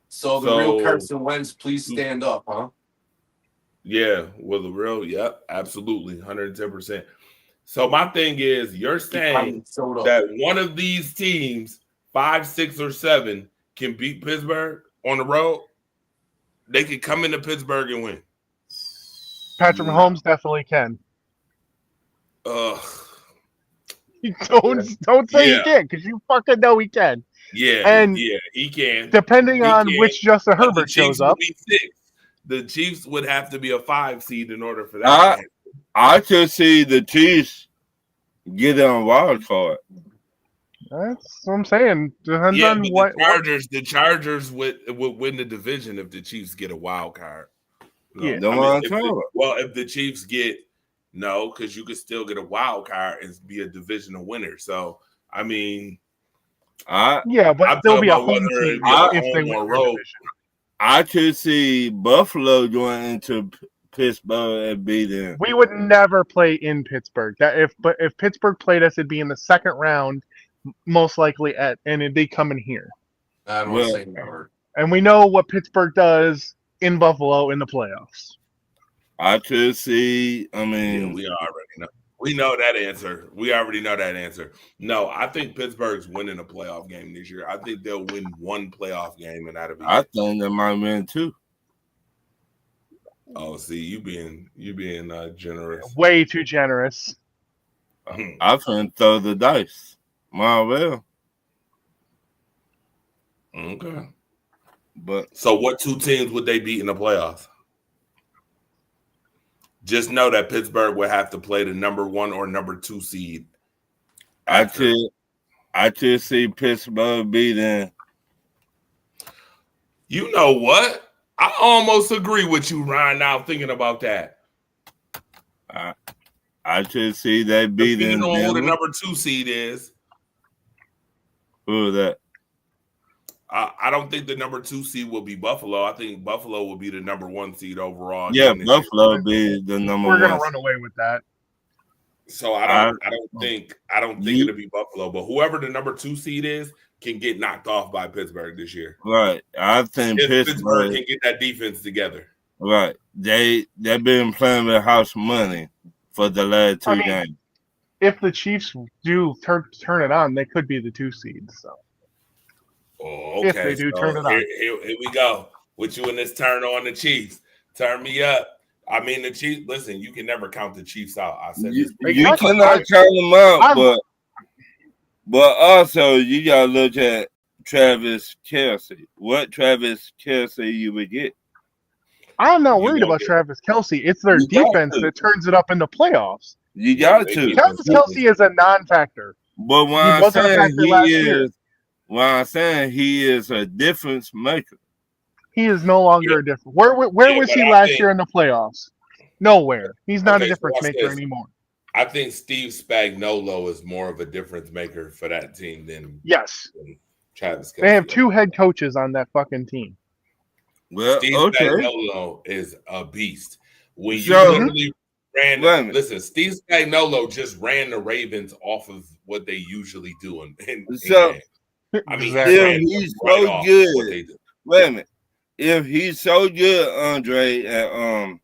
So the real Carson Wentz, please stand up, huh? Yeah, well, the real, yep, absolutely, 110%. So my thing is, you're saying that one of these teams, 5, 6, or 7, can beat Pittsburgh on the road? They could come into Pittsburgh and win. Patrick Mahomes definitely can. Don't say he can't, because you fucking know he can. Yeah, he can. Depending on which Justin Herbert shows up. The Chiefs would have to be a 5 seed in order for that. I could see the Chiefs get on wild card. That's what I'm saying. Depends Yeah, on but what. the Chargers would win the division if the Chiefs get a wild card. Yeah. Don't want to talk. If the Chiefs get no, because you could still get a wild card and be a divisional winner. So I mean, Yeah, but I'm there'll be a talking about home whether team it be a if they home win or the road. division. I could see Buffalo going into Pittsburgh and beating. We would never play in Pittsburgh. If Pittsburgh played us, it'd be in the second round, most likely and it'd be coming here. I don't say never. And we know what Pittsburgh does in Buffalo in the playoffs. I could see. I mean, Yeah, we already know. We know that answer. We already know that answer. No, I think Pittsburgh's winning a playoff game this year. I think they'll win one playoff game, and that'll be. I think they might win two. Oh, see, you being generous. Way too generous. I think throw the dice. Might well. Okay. But So, what two teams would they beat in the playoffs? Just know that Pittsburgh would have to play the number 1 or number 2 seed. I could see Pittsburgh beating. You know what? I almost agree with you, Ryan. Now thinking about that, I could see they beating. Depending on who the number 2 seed is. Who is that? I don't think the number 2 seed will be Buffalo. I think Buffalo will be the number 1 seed overall. Yeah, Buffalo be the number 1. We're gonna run away with that. So I don't think it'll be Buffalo, but whoever the number 2 seed is can get knocked off by Pittsburgh this year. Right. I think if Pittsburgh can get that defense together. Right. They've been playing with house money for the last 2 games. If the Chiefs do turn it on, they could be the 2 seed. So. Oh, okay. If they do turn it on. Here we go. With you in this turn on the Chiefs. Turn me up. I mean, the Chiefs, listen, you can never count the Chiefs out. I said you this. cannot count them out, but also you got to look at Travis Kelce. What Travis Kelce you would get? I'm not worried about Travis Kelce. It's their defense that turns it up in the playoffs. You got to. Travis Kelce is a non-factor. But when I'm saying he is a difference maker. He is no longer a difference. Where was he last year in the playoffs? Nowhere. He's not a difference maker anymore. I think Steve Spagnuolo is more of a difference maker for that team than Travis Kelce. They have 2 head coaches on that fucking team. Well, Steve Spagnuolo is a beast. When you literally listen, Steve Spagnuolo just ran the Ravens off of what they usually do in I mean, if he's so good, wait a minute. If he's so good, Andre and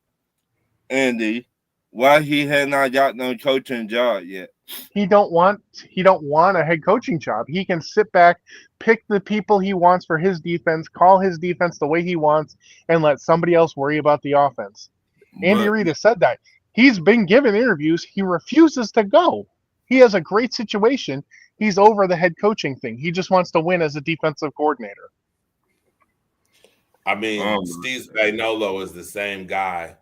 Andy, why he had not got no coaching job yet? He don't want a head coaching job. He can sit back, pick the people he wants for his defense, call his defense the way he wants, and let somebody else worry about the offense. Andy Reid has said that. He's been given interviews. He refuses to go. He has a great situation. He's over the head coaching thing. He just wants to win as a defensive coordinator. I mean, Steve Spagnuolo is the same guy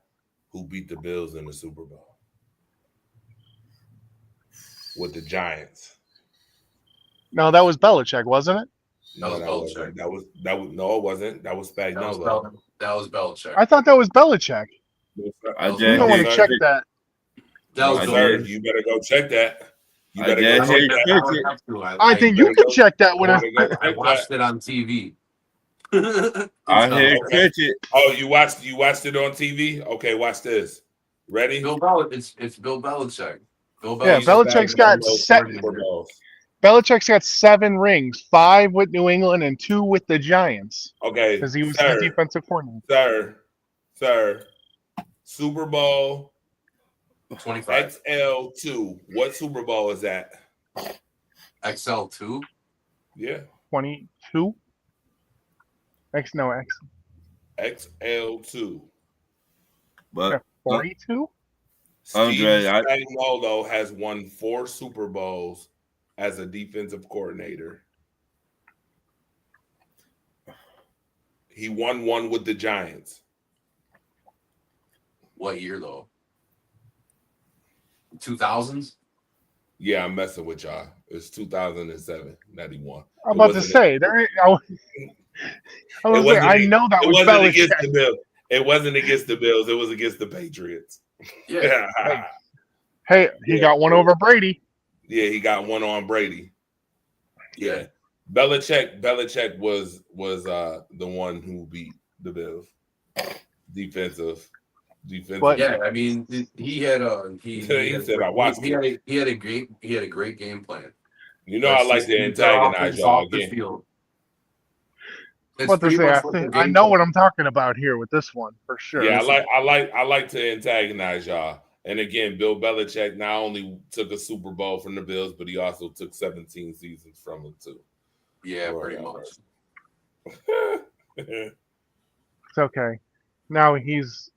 who beat the Bills in the Super Bowl with the Giants. No, that was Belichick, wasn't it? That was Belichick. That was no, it wasn't. That was Spagnuolo. That was Belichick. I thought that was Belichick. You don't want to check that. You better go check that. You better go check that. I think you can check that one. I watched it on TV. I hear cricket. Oh, you watched it on TV? Okay, watch this. Ready? It's Bill Belichick. Belichick's got Belichick's got 7 rings, 5 with New England and 2 with the Giants. Okay, because he was the defensive coordinator. Sir, Super Bowl 25 XL2. What Super Bowl is that? XL2. Yeah. 22. X. XL2. But 42. Steve Spagnuolo has won 4 Super Bowls as a defensive coordinator. He won 1 with the Giants. What year though? 2000s? Yeah, I'm messing with y'all. It's 2007 that he won. I'm about to say I was It gonna say wasn't. I know that It was wasn't against Belichick. the Bills. It wasn't against the Bills. It was against the Patriots. Yeah. Hey, he got one over Brady. Yeah, he got one on Brady. Yeah. Belichick was the one who beat the Bills. Defensive. But- Yeah, I mean, he had a He said, "I watched it." he had a great game plan. You know, I like to antagonize y'all off the again. field. That's What to pretty say? much what the I game know plan- what I'm talking about here with this one for sure. Yeah, I like to antagonize y'all. And again, Bill Belichick not only took a Super Bowl from the Bills, but he also took 17 seasons from them too. Yeah, Lord pretty have much. It's okay. Now he's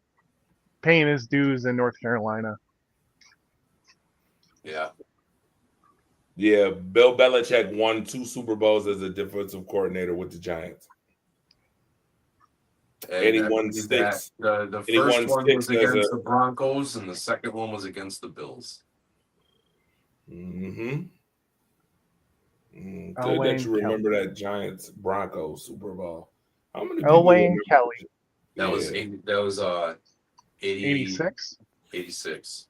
paying his dues in North Carolina. Yeah. Yeah, Bill Belichick won 2 Super Bowls as a defensive coordinator with the Giants. And he I won believe 6. that the he first won one 6 was as against a- the Broncos, and the second one was against the Bills. Mm-hmm. Good Elway that and you remember that Giants Broncos Super Bowl. How many people Elway and remember Kelly. That was 86. 86.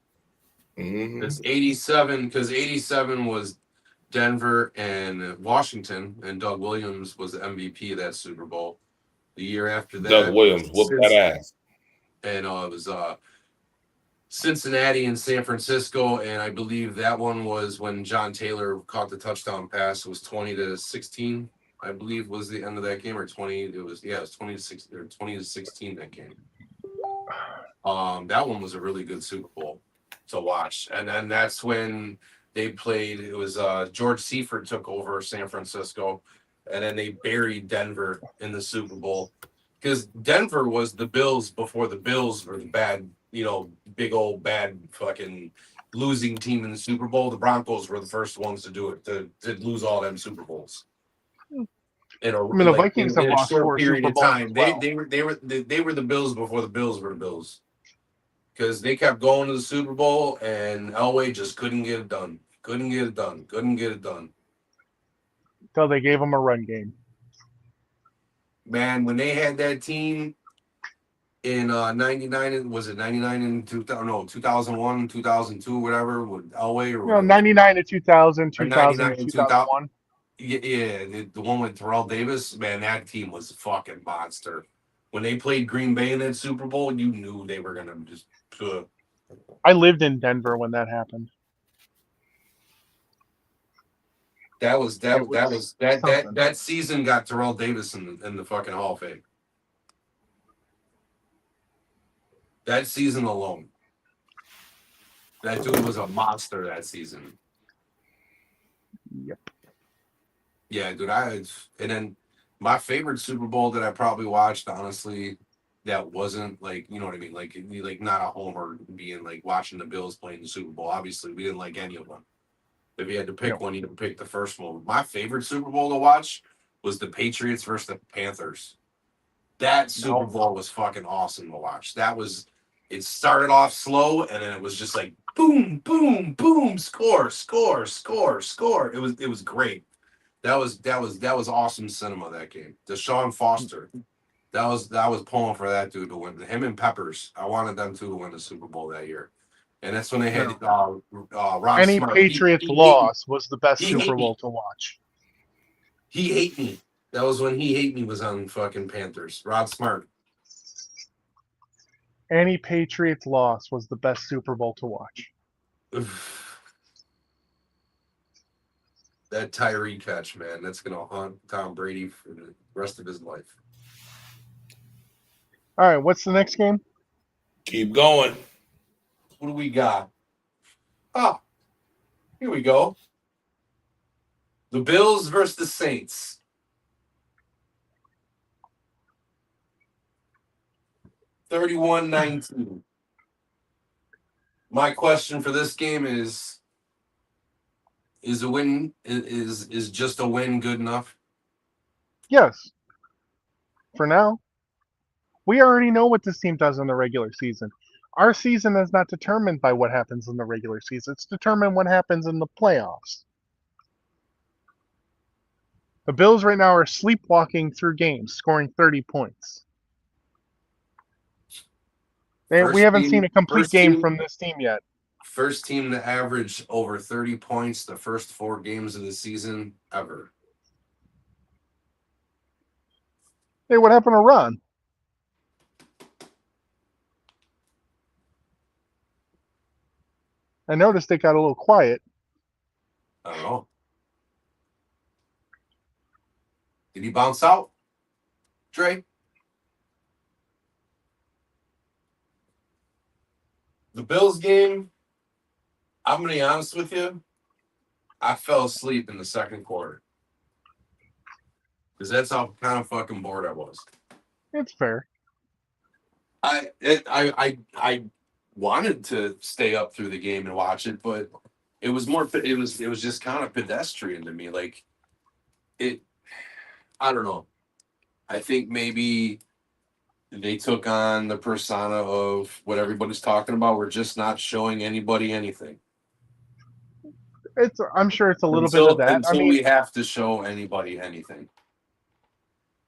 Mm-hmm. It's 87 because 87 was Denver and Washington, and Doug Williams was the MVP of that Super Bowl. The year after that, Doug Williams whooped that ass. and it was Cincinnati and San Francisco, and I believe that one was when John Taylor caught the touchdown pass. It was 20-16, I believe, was the end of that game, or 20. It was 20-6 or 20-16 that game. That one was a really good Super Bowl to watch, and then that's when they played. It was George Seifert took over San Francisco, and then they buried Denver in the Super Bowl because Denver was the Bills before the Bills were the bad, big old bad fucking losing team in the Super Bowl. The Broncos were the first ones to do it, to lose all them Super Bowls. The Vikings have in a lost short 4 period Super of Bowls time. as well. They were the Bills before the Bills were the Bills. Because they kept going to the Super Bowl, and Elway just couldn't get it done. Couldn't get it done. Until they gave him a run game. Man, when they had that team in 99, was it 99 and 2000? No, 2001, 2002, whatever, with Elway or 99 to 2000, 2000 99 to and 2001. Yeah, the one with Terrell Davis, man, that team was a fucking monster. When they played Green Bay in that Super Bowl, you knew they were gonna just. I lived in Denver when that happened. That season got Terrell Davis in the fucking Hall of Fame. That season alone. That dude was a monster that season. Yep. Yeah, dude. And then my favorite Super Bowl that I probably watched, honestly, that wasn't like, you know what I mean, like not a homer being like watching the Bills playing the Super Bowl. Obviously, we didn't like any of them. If you had to pick one, you'd pick the first one. My favorite Super Bowl to watch was the Patriots versus the Panthers. That Super Bowl was fucking awesome to watch. It started off slow, and then it was just like boom, boom, boom, score, score, score, score. It was great. That was awesome cinema, that game. Deshaun Foster. I was pulling for that dude to win. Him and Peppers. I wanted them two to win the Super Bowl that year. And that's when they had Ron Any Smart. Patriots loss was the best Super Bowl to watch. He Hate Me. That was when He Hate Me was on fucking Panthers. Rod Smart. Any Patriots loss was the best Super Bowl to watch. That Tyree catch, man, that's going to haunt Tom Brady for the rest of his life. All right, what's the next game? Keep going. What do we got? Oh, here we go. The Bills versus the Saints. 31-19. My question for this game is a win is just a win good enough? Yes. For now. We already know what this team does in the regular season. our season is not determined by what happens in the regular season. It's determined what happens in the playoffs. The Bills right now are sleepwalking through games, scoring 30 points. We haven't seen a complete game from this team yet. First team to average over 30 points the first 4 games of the season ever. Hey, what happened to Ron? I noticed it got a little quiet. I don't know. Did he bounce out, Dre? The Bills game, I'm going to be honest with you. I fell asleep in the second quarter. Because that's how kind of fucking bored I was. It's fair. I wanted to stay up through the game and watch it, but it was just kind of pedestrian to me. Like I don't know. I think maybe they took on the persona of what everybody's talking about. We're just not showing anybody anything. I'm sure it's a little bit of that. Until we have to show anybody anything.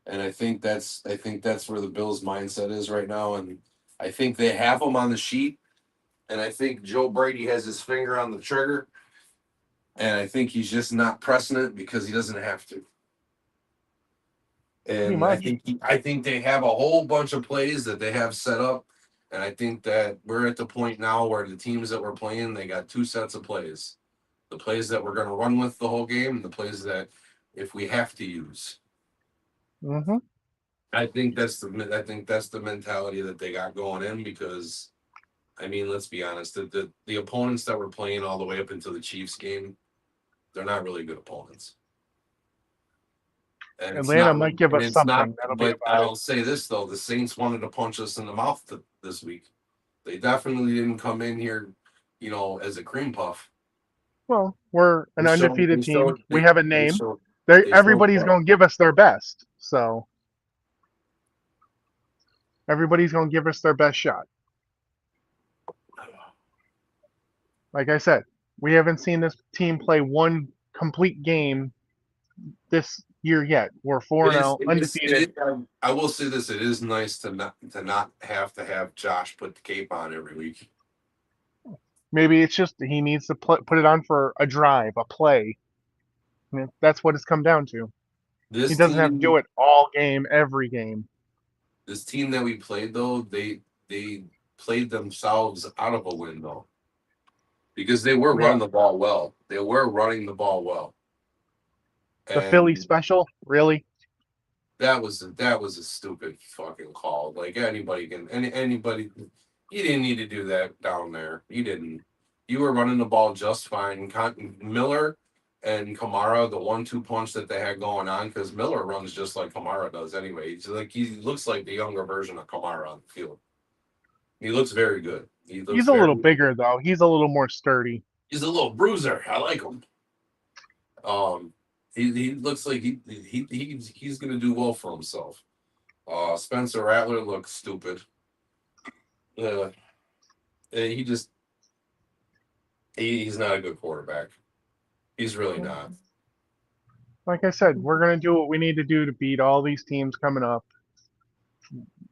And I think that's where the Bills' mindset is right now. And I think they have them on the sheet. And I think Joe Brady has his finger on the trigger. And I think he's just not pressing it because he doesn't have to. And I think they have a whole bunch of plays that they have set up. And I think that we're at the point now where the teams that we're playing, they got 2 sets of plays. The plays that we're going to run with the whole game and the plays that if we have to use. Mm-hmm. I think that's the mentality that they got going in because, I mean, let's be honest, the opponents that we're playing all the way up until the Chiefs game, they're not really good opponents. And Atlanta might give us something. But I'll say this though: the Saints wanted to punch us in the mouth this week. They definitely didn't come in here, as a cream puff. Well, we're an undefeated team. We have a name. Everybody's going to give us their best. So everybody's going to give us their best shot. Like I said, we haven't seen this team play one complete game this year yet. We're 4-0, undefeated. I will say this: it is nice to not have to have Josh put the cape on every week. Maybe it's just he needs to put it on for a drive, a play. I mean, that's what it's come down to. He doesn't have to do it all game, every game. This team that we played, though, they played themselves out of a win, though, because they were running the ball well. They were running the ball well. The Philly special, really? That was a stupid fucking call. Like anybody. You didn't need to do that down there. You didn't. You were running the ball just fine. Miller and Kamara, the 1-2 punch that they had going on, because Miller runs just like Kamara does anyway. He looks like the younger version of Kamara on the field. He looks very good. He's a little bigger though. He's a little more sturdy. He's a little bruiser. I like him. He looks like he's gonna do well for himself. Spencer Rattler looks stupid. He's not a good quarterback. He's really not. Like I said, we're going to do what we need to do to beat all these teams coming up.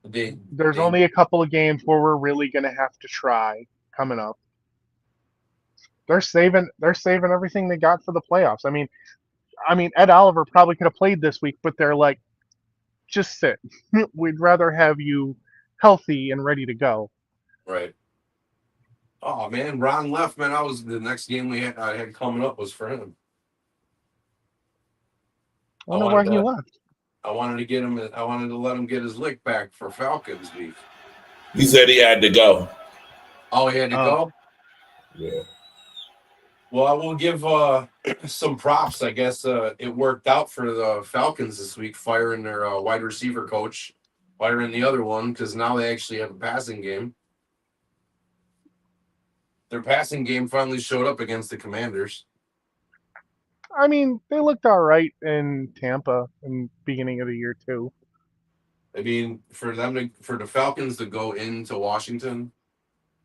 There's only a couple of games where we're really going to have to try coming up. They're saving everything they got for the playoffs. I mean, Ed Oliver probably could have played this week, but they're like, just sit. We'd rather have you healthy and ready to go. Right. Oh man, Ron left, man. The next game I had coming up was for him. I wonder why he left. I wanted to let him get his lick back for Falcons week. He said he had to go. Oh, he had to go? Yeah. Well, I will give some props. I guess it worked out for the Falcons this week, firing their wide receiver coach, firing the other one, because now they actually have a passing game. Their passing game finally showed up against the Commanders. I mean, they looked all right in Tampa in the beginning of the year too. I mean, for the Falcons to go into Washington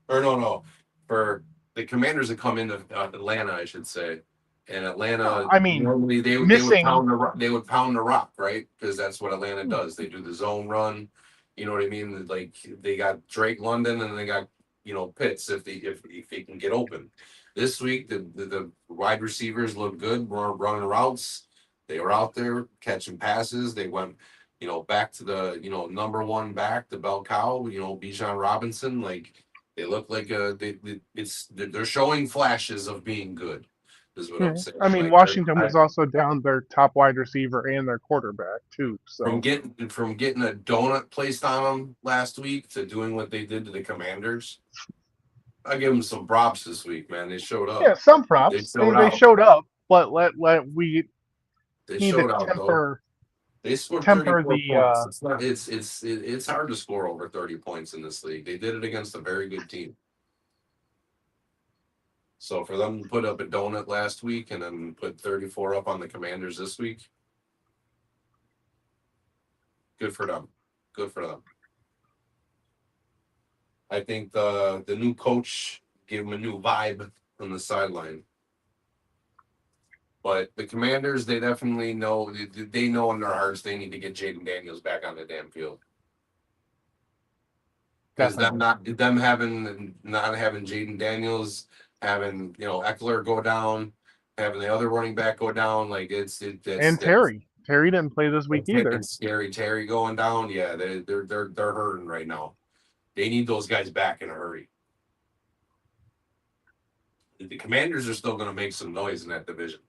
Or no. For the Commanders to come into Atlanta, I should say. And Atlanta I mean, normally they would missing. pound the rock, right? Because that's what Atlanta does. They do the zone run. You know what I mean? Like they got Drake London and they got Pitts if they can get open. This week the wide receivers look good. We're running routes. They were out there catching passes. They went back to the number one back, the bell cow. Bijan Robinson. Like they look like they're showing flashes of being good. Is what I'm saying. I mean, Like Washington was also down their top wide receiver and their quarterback too. from So getting a donut placed on them last week to doing what they did to the Commanders. I give them some props this week, man. They showed up. yeah, some They props. showed They out. showed up, but we They need to showed out though. They scored temper 34 points. the. It's not. It's hard to score over 30 points in this league. They did it against a very good team. So for them to put up a donut last week and then put 34 up on the Commanders this week, good for them. Good for them. I think the new coach gave them a new vibe on the sideline. But the Commanders, they definitely know. They know in their hearts they need to get Jaden Daniels back on the damn field. Because them not having Jaden Daniels, having Eckler go down, having the other running back go down, like And Terry didn't play this week either. And Scary Terry going down, yeah, they're hurting right now. They need those guys back in a hurry. The Commanders are still going to make some noise in that division.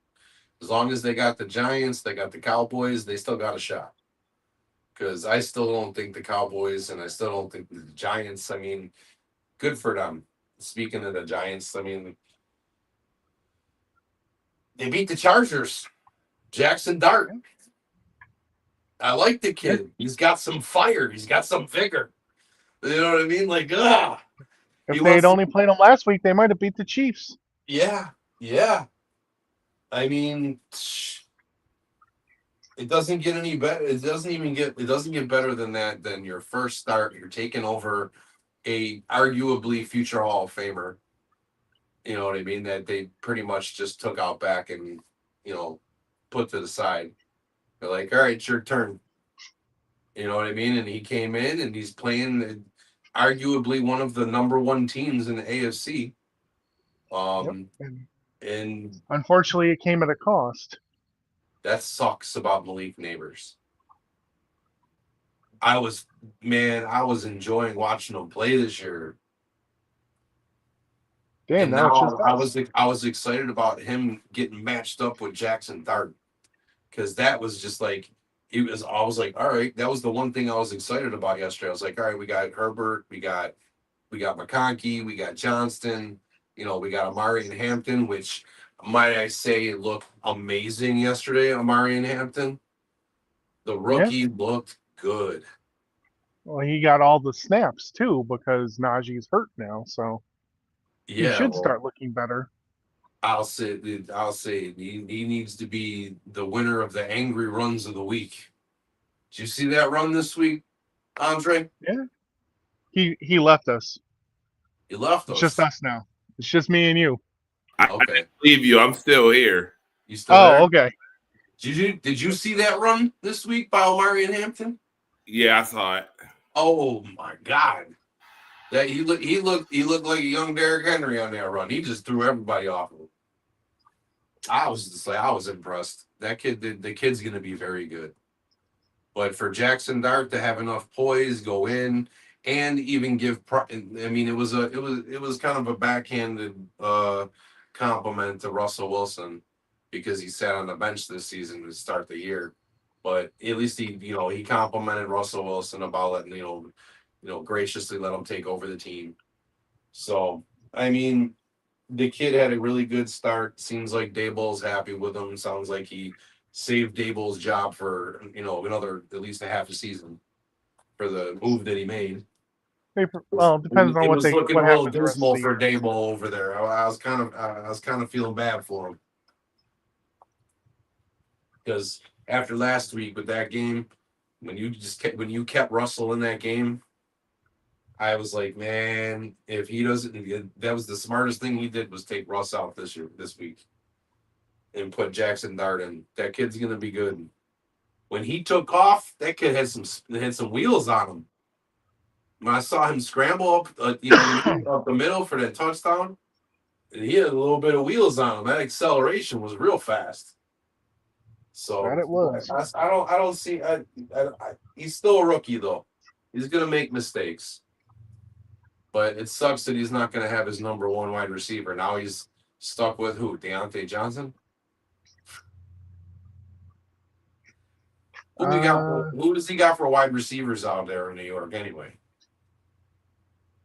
As long as they got the Giants, they got the Cowboys, they still got a shot. Because I still don't think the Cowboys and I still don't think the Giants, I mean, good for them. Speaking of the Giants, I mean, they beat the Chargers. Jackson Dart. I like the kid. He's got some fire. He's got some vigor. You know what I mean? Like, If they had only played them last week, they might have beat the Chiefs. Yeah. I mean, it doesn't get any better. It doesn't get better than that. Than your first start, you're taking over a arguably future Hall of Famer. You know what I mean? That they pretty much just took out back and put to the side. They're like, all right, it's your turn. You know what I mean? And he came in and he's playing arguably one of the number one teams in the AFC. And unfortunately, it came at a cost. That sucks about Malik Neighbors. I was enjoying watching him play this year. Damn, and now I was excited about him getting matched up with Jackson Dart because that was just like I was like, all right, that was the one thing I was excited about yesterday. I was like, all right, we got Herbert, we got McConkey, we got Johnston, we got Amari and Hampton, which might I say looked amazing yesterday. Amari and Hampton, the rookie looked good. Well, he got all the snaps too because Najee's hurt now, so he should start looking better. I'll say he needs to be the winner of the angry runs of the week. Did you see that run this week, Andre? Yeah. He left us. He left us. It's just us now. It's just me and you. I didn't leave you. I'm still here. You still there? Okay. Did you see that run this week by Omari and Hampton? Yeah, I saw it. Oh my God. That he looked like a young Derrick Henry on that run. He just threw everybody off of him. I was impressed. That kid, the kid's gonna be very good. But for Jackson Dart to have enough poise, go in, and even give, it was kind of a backhanded compliment to Russell Wilson because he sat on the bench this season to start the year. But at least he complimented Russell Wilson about letting graciously let him take over the team. So I mean, the kid had a really good start. Seems like Daboll's happy with him. Sounds like he saved Daboll's job for another at least a half a season for the move that he made. Well, it depends on what happens. Looking a little dismal for Daboll over there. I was kind of feeling bad for him because after last week with that game, when you kept Russell in that game, I was like, man, if he doesn't, that was the smartest thing he did was take Russ out this week, and put Jackson Dart in. That kid's gonna be good. When he took off, that kid had some wheels on him. When I saw him scramble up, up the middle for that touchdown, and he had a little bit of wheels on him. That acceleration was real fast. So That it was. I don't see. He's still a rookie though. He's gonna make mistakes, but it sucks that he's not gonna have his number one wide receiver. Now he's stuck with who? Deontay Johnson. Who does he got for wide receivers out there in New York anyway?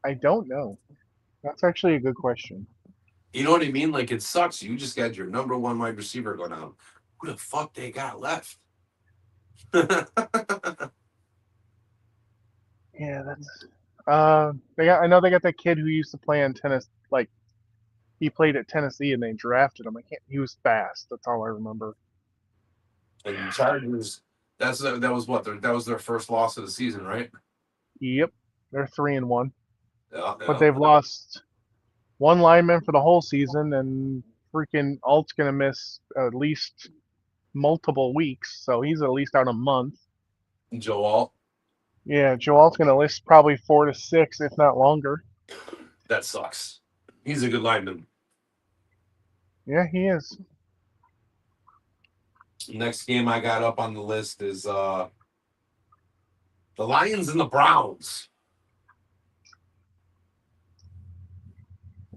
I don't know. That's actually a good question. You know what I mean? Like, it sucks. You just got your number one wide receiver going out. Who the fuck they got left? Yeah, that's. I know they got that kid who used to play in tennis. Like, he played at Tennessee and they drafted him. He was fast. That's all I remember. And the Chargers. That was their first loss of the season, right? Yep, they're 3-1, Yeah. but they've lost one lineman for the whole season, and freaking Alt's gonna miss at least multiple weeks, so he's at least out a month. Joe Alt. Yeah, Joe Alt's gonna list probably 4 to 6, if not longer. That sucks. He's a good lineman. Yeah, he is. Next game I got up on the list is the Lions and the Browns.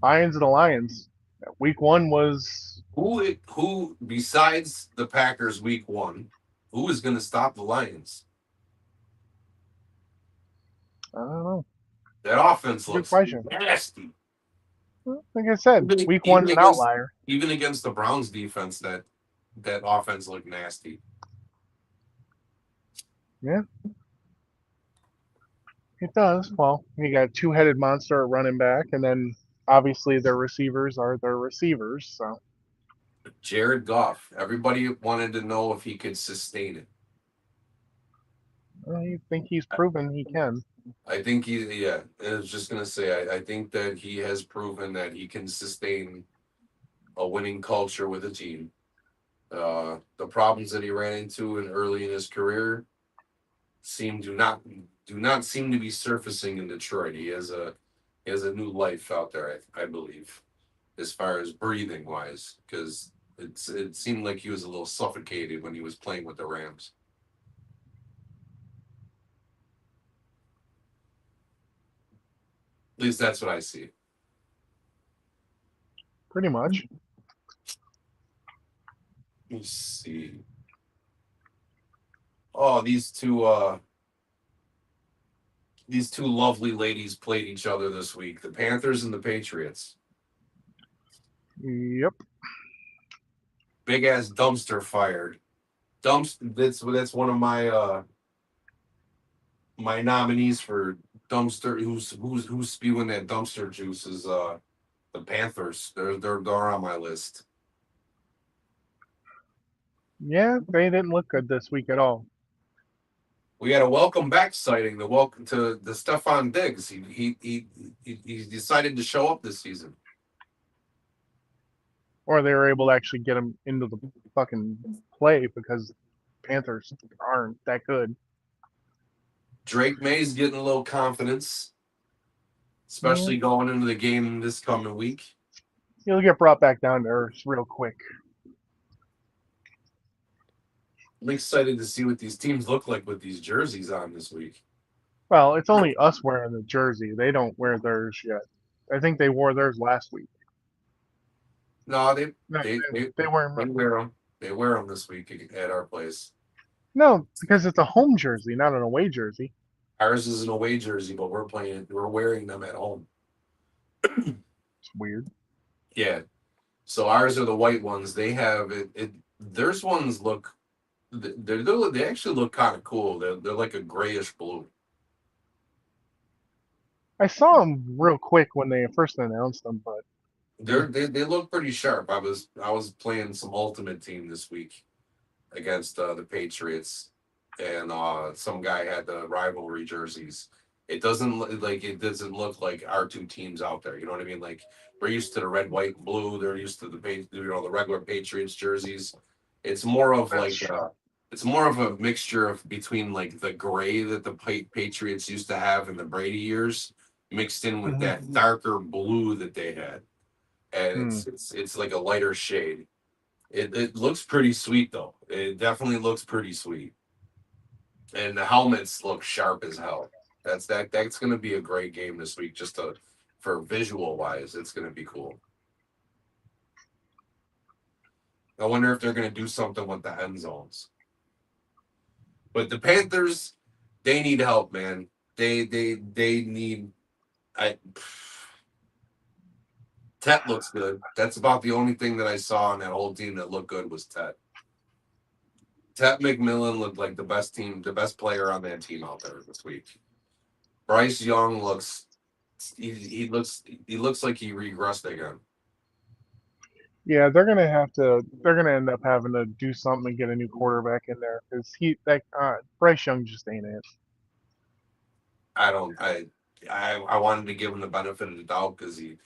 Lions and the Lions. Week 1 was Who besides the Packers week 1, who is going to stop the Lions? I don't know. That offense Good looks question. nasty. Like I said, week 1's an outlier. Even against the Browns defense, that offense looked nasty. Yeah. It does. Well, you got a two-headed monster at running back, and then obviously their receivers are their receivers. So Jared Goff. Everybody wanted to know if he could sustain it. I think he's proven he can. I think I was just going to say, I think that he has proven that he can sustain a winning culture with a team. The problems that he ran into early in his career do not seem to be surfacing in Detroit. He has a new life out there, I believe, as far as breathing wise, because it seemed like he was a little suffocated when he was playing with the Rams. At least that's what I see. Pretty much. Let me see. Oh, these two lovely ladies played each other this week. The Panthers and the Patriots. Yep. Big ass dumpster fired. That's one of my my nominees for dumpster. Who's spewing that dumpster juice is the Panthers. They're on my list. Yeah, they didn't look good this week at all. We had a welcome back sighting. The welcome to the Stephon Diggs. He decided to show up this season. Or they were able to actually get him into the fucking play because Panthers aren't that good. Drake May's getting a little confidence, especially going into the game this coming week. He'll get brought back down to earth real quick. I'm excited to see what these teams look like with these jerseys on this week. Well, it's only us wearing the jersey. They don't wear theirs yet. I think they wore theirs last week. No, they wear them. They wear them this week at our place. No, because it's a home jersey, not an away jersey. Ours is an away jersey, but we're wearing them at home. It's weird. Yeah. So ours are the white ones. They have it. Theirs ones look. They actually look kind of cool. They're like a grayish blue. I saw them real quick when they first announced them, but they look pretty sharp. I was playing some Ultimate Team this week against the Patriots, and some guy had the rivalry jerseys, It doesn't look like our two teams out there. You know what I mean? Like we're used to the red, white, and blue. They're used to the regular Patriots jerseys. It's more of That's like true. it's more of a mixture of between like the gray that the Patriots used to have in the Brady years, mixed in with Mhm. that darker blue that they had, and Hmm. it's like a lighter shade. It looks pretty sweet though. It definitely looks pretty sweet, and the helmets look sharp as hell. That's going to be a great game this week. For visual wise, it's going to be cool. I wonder if they're going to do something with the end zones. But the Panthers, they need help, man. They need. I Tet looks good. That's about the only thing that I saw on that whole team that looked good was Tet. Tet McMillan looked like the best player on that team out there this week. Bryce Young looks. He looks like he regressed again. Yeah, they're gonna have to. They're gonna end up having to do something and get a new quarterback in there because Bryce Young just ain't it. I don't. I wanted to give him the benefit of the doubt because he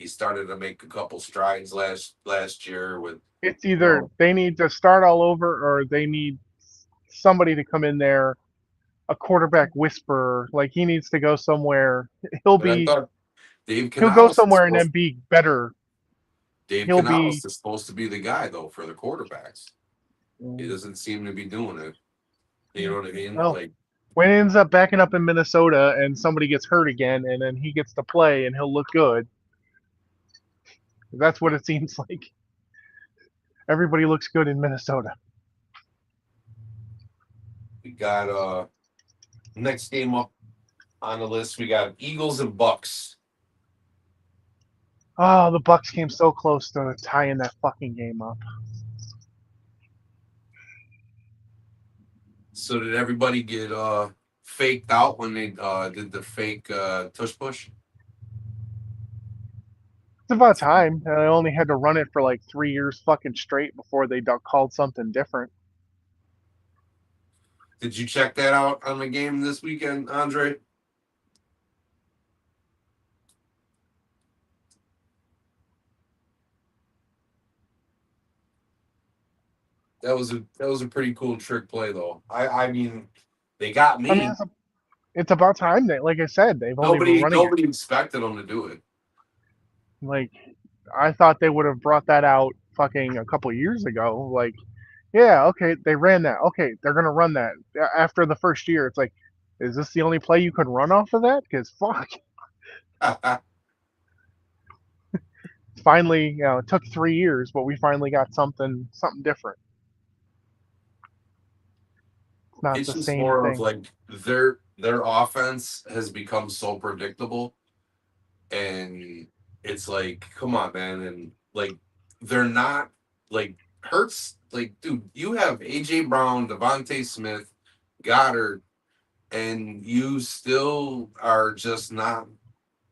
started to make a couple strides last year with It's you either know. they need to start all over or they need somebody to come in there, a quarterback whisperer. Like he needs to go somewhere. He'll But I be thought Dave he'll go Canales is somewhere and then supposed be better. Dave He'll Canales be is supposed to be the guy though for the quarterbacks. He well. doesn't seem to be doing it. You know what I mean? Like When it ends up backing up in Minnesota and somebody gets hurt again, and then he gets to play and he'll look good. That's what it seems like. Everybody looks good in Minnesota. we got next game up on the list. We got Eagles and Bucks. Oh, the Bucks came so close to tying that fucking game up. So did everybody get faked out when they did the fake tush push? It's about time. I only had to run it for like 3 years fucking straight before they called something different. Did you check that out on the game this weekend, Andre? That was a pretty cool trick play though. I mean, they got I mean, me. it's about time that, like I said, they've only been running it. Nobody expected them to do it. Like, I thought they would have brought that out fucking a couple years ago. Like, yeah, okay, they ran that. Okay, they're gonna run that after the first year. It's like, is this the only play you can run off of that? Because fuck, finally, it took 3 years, but we finally got something different. It's not It's the just same more of thing. like their offense has become so predictable, and it's like, come on, man, and like they're not like Hurts. Like, dude, you have AJ Brown, Devontae Smith, Goddard, and you still are just not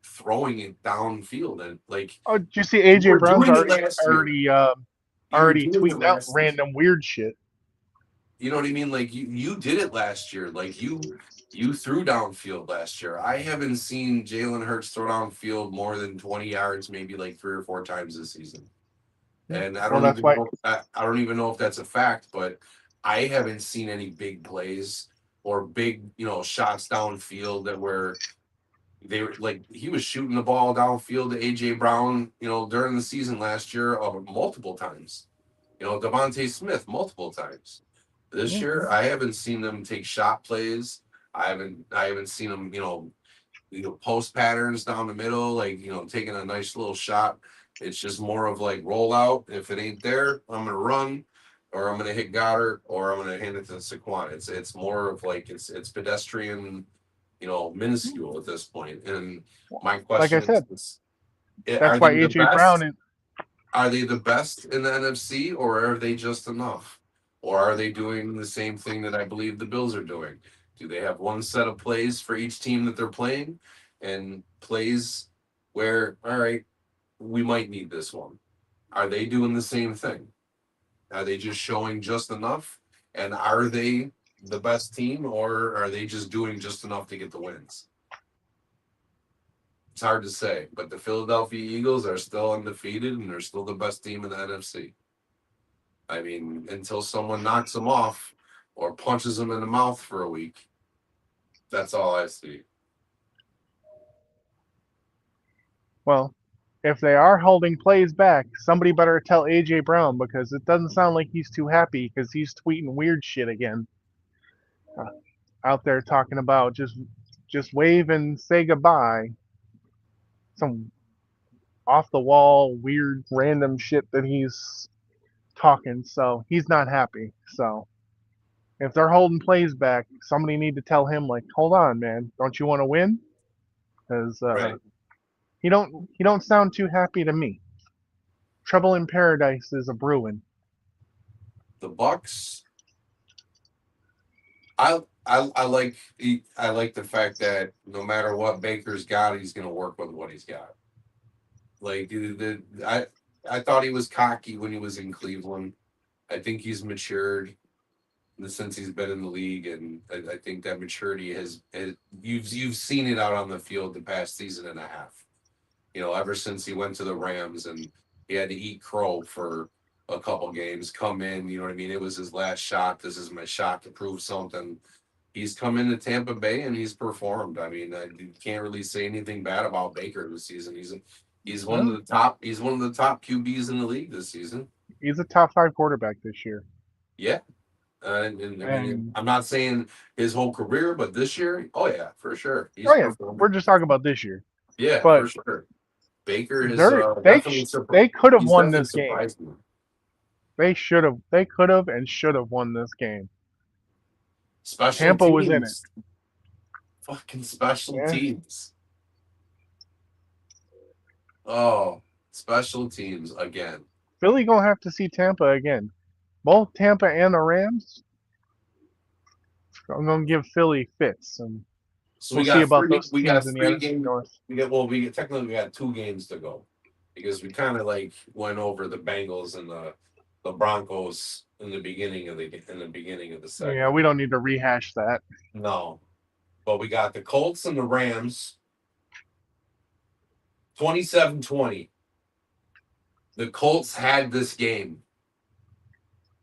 throwing it downfield. And like Oh, did you see you AJ were Brown's doing it last year. already You were already doing it tweeting out last. random weird shit? You know what I mean? Like you did it last year. Like you threw downfield last year. I haven't seen Jalen Hurts throw downfield more than 20 yards, maybe like 3 or 4 times this season. And Well, that's why. I don't even know if that's a fact, but I haven't seen any big plays or big, shots downfield that were they were like he was shooting the ball downfield to AJ Brown, during the season last year multiple times. Devontae Smith multiple times. This year, I haven't seen them take shot plays. I haven't seen them, post patterns down the middle, like taking a nice little shot. It's just more of like rollout. If it ain't there, I'm gonna run, or I'm gonna hit Goddard, or I'm gonna hand it to Saquon. It's more of like it's pedestrian, minuscule at this point. And my Like I question said, is, that's why AJ Brown is. are they the best in the NFC, or are they just enough? Or are they doing the same thing that I believe the Bills are doing? Do they have one set of plays for each team that they're playing, and plays where, all right, we might need this one? Are they doing the same thing? Are they just showing just enough? And are they the best team, or are they just doing just enough to get the wins? It's hard to say, but the Philadelphia Eagles are still undefeated and they're still the best team in the NFC. I mean, until someone knocks them off or punches them in the mouth for a week, that's all I see. Well, if they are holding plays back, somebody better tell AJ Brown because it doesn't sound like he's too happy because he's tweeting weird shit again. Out there talking about just wave and say goodbye. Some off the wall, weird, random shit that he's talking. So he's not happy. So if they're holding plays back, somebody need to tell him like, hold on, man, don't you want to win? Because Right. he don't sound too happy to me. Trouble in paradise is a brewing. The Bucks. I like the fact that no matter what Baker's got, he's going to work with what he's got. Like I thought he was cocky when he was in Cleveland. I think he's matured since he's been in the league, and I think that maturity has you've seen it out on the field the past season and a half. You know, ever since he went to the Rams and he had to eat crow for a couple games, come in, you know what I mean? It was his last shot. This is my shot to prove something. He's come into Tampa Bay and he's performed. I mean, you can't really say anything bad about Baker this season. He's one of the top QBs in the league this season. He's a top 5 quarterback this year. Yeah. I mean, I'm not saying his whole career, but this year, oh yeah, for sure. We're just talking about this year. Yeah, but for sure. Baker is they could have won this game. Me. They could have and should have won this game. Special Tampa teams. was in it. Fucking special teams. Oh, special teams again. Philly gonna have to see Tampa again. Both Tampa and the Rams. I'm gonna give Philly fits, and So we'll see about those we got teams in the 3 NFC games. North. We got 2 games to go because we kind of like went over the Bengals and the Broncos in the beginning of the second. Yeah, we don't need to rehash that. No, but we got the Colts and the Rams. 27-20. The Colts had this game.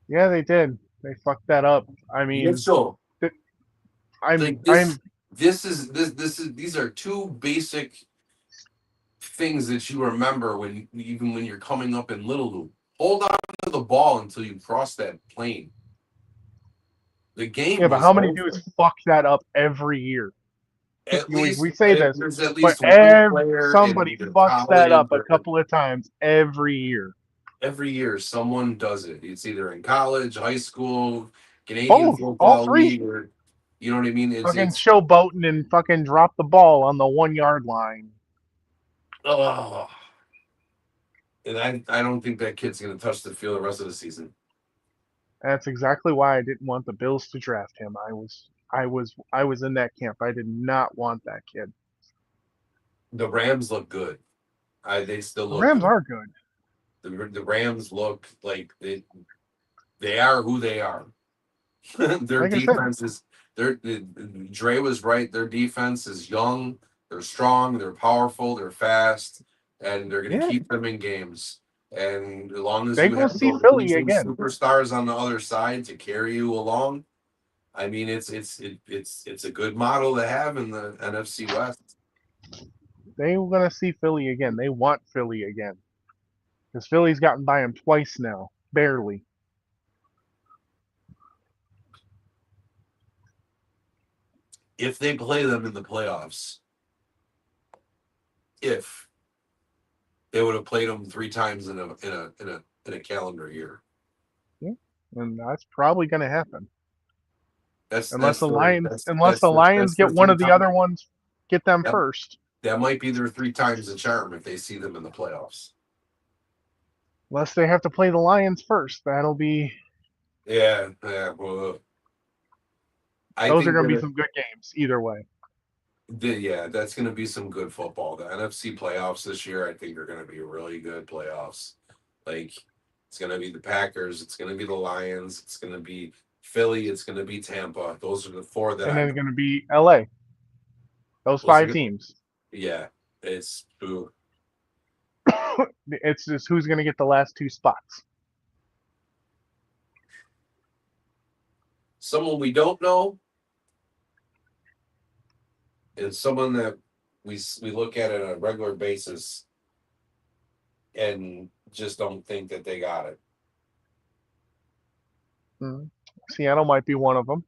Yeah, they did. They fucked that up. I mean, Mitchell, these are 2 basic things that you remember when you're coming up in Little Loop. Hold on to the ball until you cross that plane. The game. Yeah, but how many dudes fuck that up every year? At least we say this, there's at but least one player somebody in fucks that up a college couple of times every year. Every year, someone does it. It's either in college, high school, Canadian Both, football all 3. league, or you know what I mean. Fucking showboating and fucking drop the ball on the 1-yard line. Oh, and I don't think that kid's gonna touch the field the rest of the season. That's exactly why I didn't want the Bills to draft him. I was in that camp. I did not want that kid. The Rams look good. They still look. The Rams good. are good. The Rams look like they are who they are. Their Like defense is. Dre was right. Their defense is young. They're strong. They're powerful. They're fast, and they're going to keep them in games. And as long as they you will have see those Philly amazing again. superstars on the other side to carry you along, I mean, it's a good model to have in the NFC West. They were going to see Philly again. They want Philly again. Because Philly's gotten by them twice now. Barely. If they play them in the playoffs, if they would have played them 3 times in a calendar year. Yeah. And that's probably going to happen. Unless the Lions get one of the other ones, get them first. That might be their 3 times the charm if they see them in the playoffs. Unless they have to play the Lions first. That'll be... Yeah. Well, those are going to be some good games either way. That's going to be some good football. The NFC playoffs this year, I think, are going to be really good playoffs. Like, it's going to be the Packers. It's going to be the Lions. It's going to be Philly. It's going to be Tampa. Those are the 4 that. And then it's going to be LA. Those 5 teams. Yeah, It's boo. It's just who's going to get the last two spots. Someone we don't know, and someone that we look at it on a regular basis and just don't think that they got it. Mhm. Seattle might be one of them.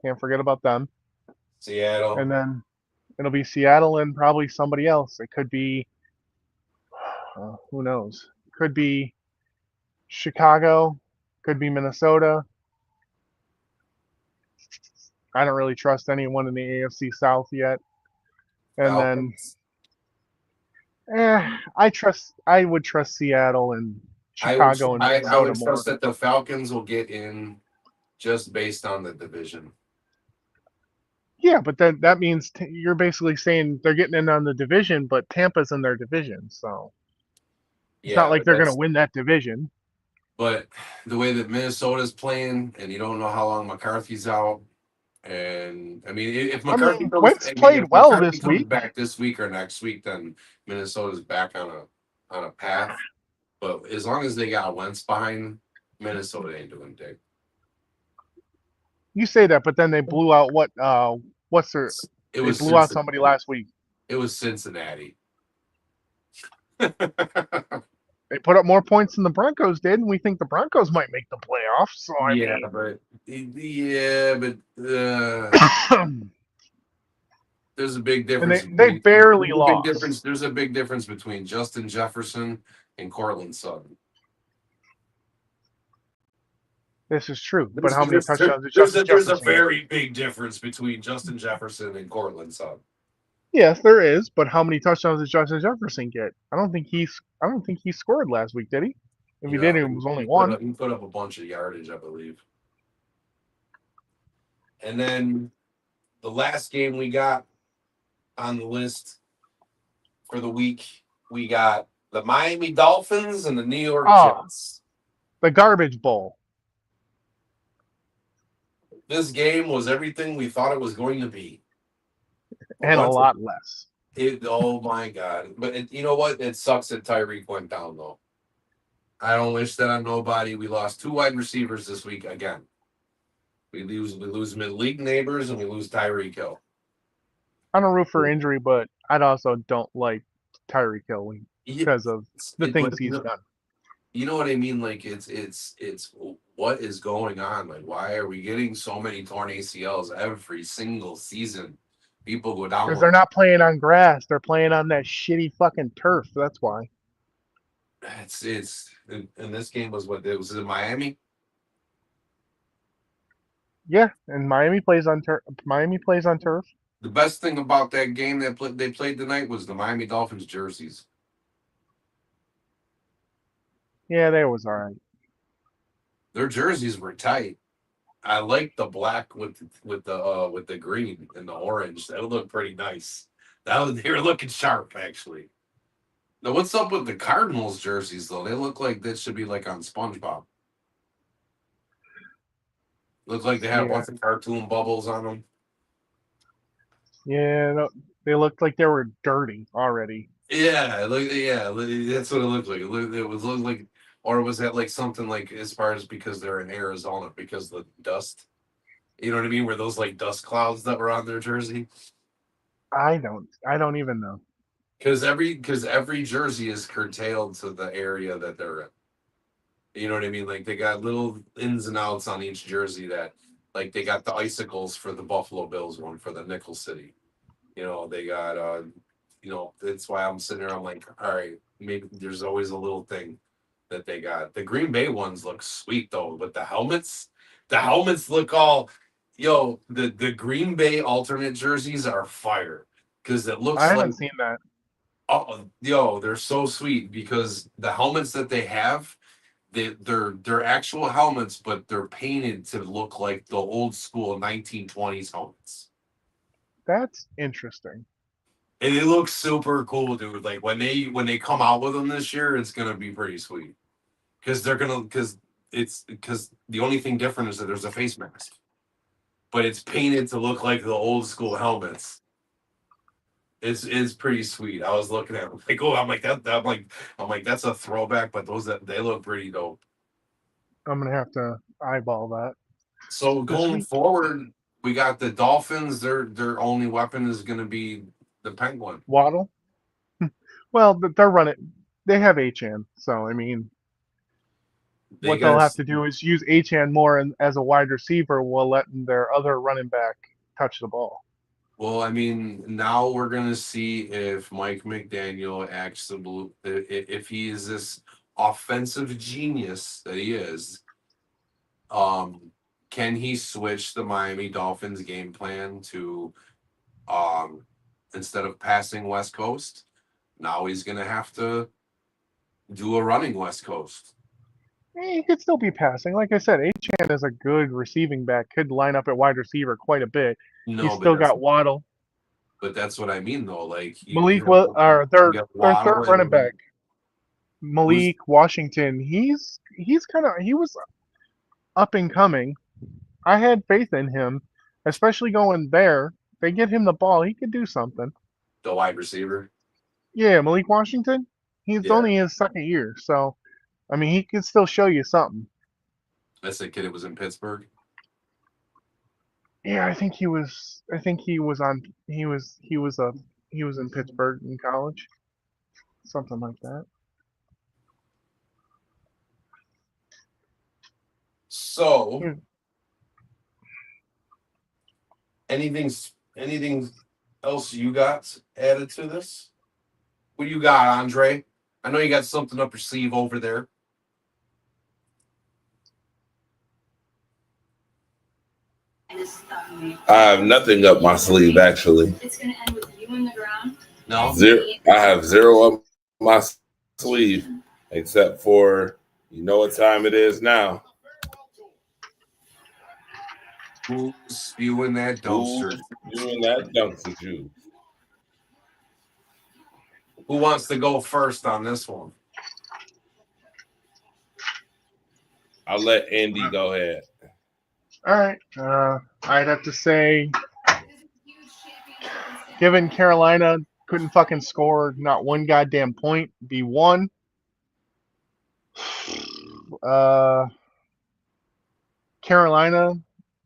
Can't forget about them. Seattle. And then it'll be Seattle and probably somebody else. It could be, who knows? Could be Chicago. Could be Minnesota. I don't really trust anyone in the AFC South yet. And Falcons. then, I would trust Seattle and Chicago and I Minnesota would more. trust that the Falcons will get in just based on the division. Yeah, but then that means you're basically saying they're getting in on the division, but Tampa's in their division, so it's not like but they're going to that's- win that division. But the way that Minnesota's playing, and you don't know how long McCarthy's out, and I mean, if McCarthy Wentz played well McCarthy this comes week. back this week or next week, then Minnesota's back on a path. But as long as they got Wentz behind, Minnesota ain't doing dick. You say that, but then they blew out what's their? It They was blew out somebody last week. It was Cincinnati. They put up more points than the Broncos did, and we think the Broncos might make the playoffs. So I mean, there's a big difference. they barely there's a lost. big difference. There's a big difference between Justin Jefferson and Cortland Sutton. This is true, but how many touchdowns did There's Justin a Jefferson very big difference between Justin Jefferson and Cortland Sutton. Yes, there is, but how many touchdowns did Justin Jefferson get? I don't think he scored last week, did he? If he did, it was only one. He put up a bunch of yardage, I believe. And then the last game we got on the list for the week, we got the Miami Dolphins and the New York Jets. The garbage bowl. This game was everything we thought it was going to be. And a lot less. Oh my God. But you know what? It sucks that Tyreek went down, though. I don't wish that on nobody. We lost 2 wide receivers this week again. We lose mid-league neighbors, and we lose Tyreek Hill. I don't root for injury, but I also don't like Tyreek Hill because of the things he's done. You know what I mean? Like it's what is going on? Like, why are we getting so many torn ACLs every single season? People go down because they're not playing on grass; they're playing on that shitty fucking turf. That's why. And this game was what it was in Miami. Yeah, and Miami plays on turf. Miami plays on turf. The best thing about that game that they played tonight was the Miami Dolphins jerseys. Yeah, they was all right. Their jerseys were tight. I like the black with the green and the orange. That looked pretty nice. They were looking sharp, actually. Now, what's up with the Cardinals jerseys though? They look like that should be like on SpongeBob. Looks like they had a bunch of cartoon bubbles on them. Yeah, they looked like they were dirty already. Yeah, that's what it looked like. It looked like, or was that like something like as far as because they're in Arizona because the dust? You know what I mean? Were those like dust clouds that were on their jersey? I don't even know. Because every jersey is curtailed to the area that they're in. You know what I mean? Like they got little ins and outs on each jersey that, like they got the icicles for the Buffalo Bills one for the Nickel City. You know, they got that's why I'm sitting there. I'm like, all right, maybe there's always a little thing that they got. The Green Bay ones look sweet though, but the helmets look all, the Green Bay alternate jerseys are fire because it looks. I haven't seen that. Oh, they're so sweet because the helmets that they have, they're actual helmets, but they're painted to look like the old school 1920s helmets. That's interesting. And it looks super cool, dude. Like when they come out with them this year, it's gonna be pretty sweet. Because the only thing different is that there's a face mask, but it's painted to look like the old school helmets. It's pretty sweet. I was looking at them like, oh, I'm like that's a throwback, but they look pretty dope. I'm gonna have to eyeball that. So going week- forward, we got the Dolphins. Their only weapon is going to be the Penguin. Waddle. Well, they're running. They have Achan, so I mean, what they'll have to do is use Achan more as a wide receiver while letting their other running back touch the ball. Well, I mean, now we're gonna see if Mike McDaniel acts the blue. If he is this offensive genius that he is, can he switch the Miami Dolphins game plan to, instead of passing West Coast, now he's gonna have to do a running West Coast. He could still be passing. Like I said, Achan is a good receiving back. Could line up at wide receiver quite a bit. No, He's still got Waddle. But that's what I mean, though. Like Malik, their third running back, Malik Washington. He was up and coming. I had faith in him, especially going there. They get him the ball, he could do something. The wide receiver. Yeah, Malik Washington. He's only his second year, so I mean he can still show you something. That's the kid that was in Pittsburgh. Yeah, I think he was in Pittsburgh in college. Something like that. So anything else you got added to this? What do you got, Andre? I know you got something up your sleeve over there. I have nothing up my sleeve, actually. It's going to end with you on the ground. No. I have zero up my sleeve, except for, you know what time it is now. Who's spewing that dumpster? Spewing that dumpster juice. Who wants to go first on this one? I'll let Andy go ahead. All right. I'd have to say, given Carolina couldn't fucking score not one goddamn point, be one. Carolina,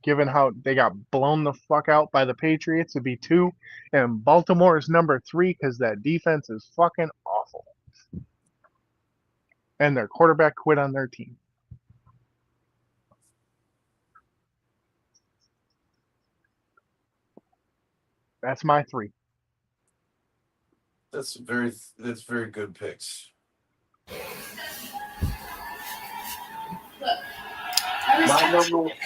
given how they got blown the fuck out by the Patriots, would be two. And Baltimore is number three because that defense is fucking awful. And their quarterback quit on their team. That's my three. That's very good picks.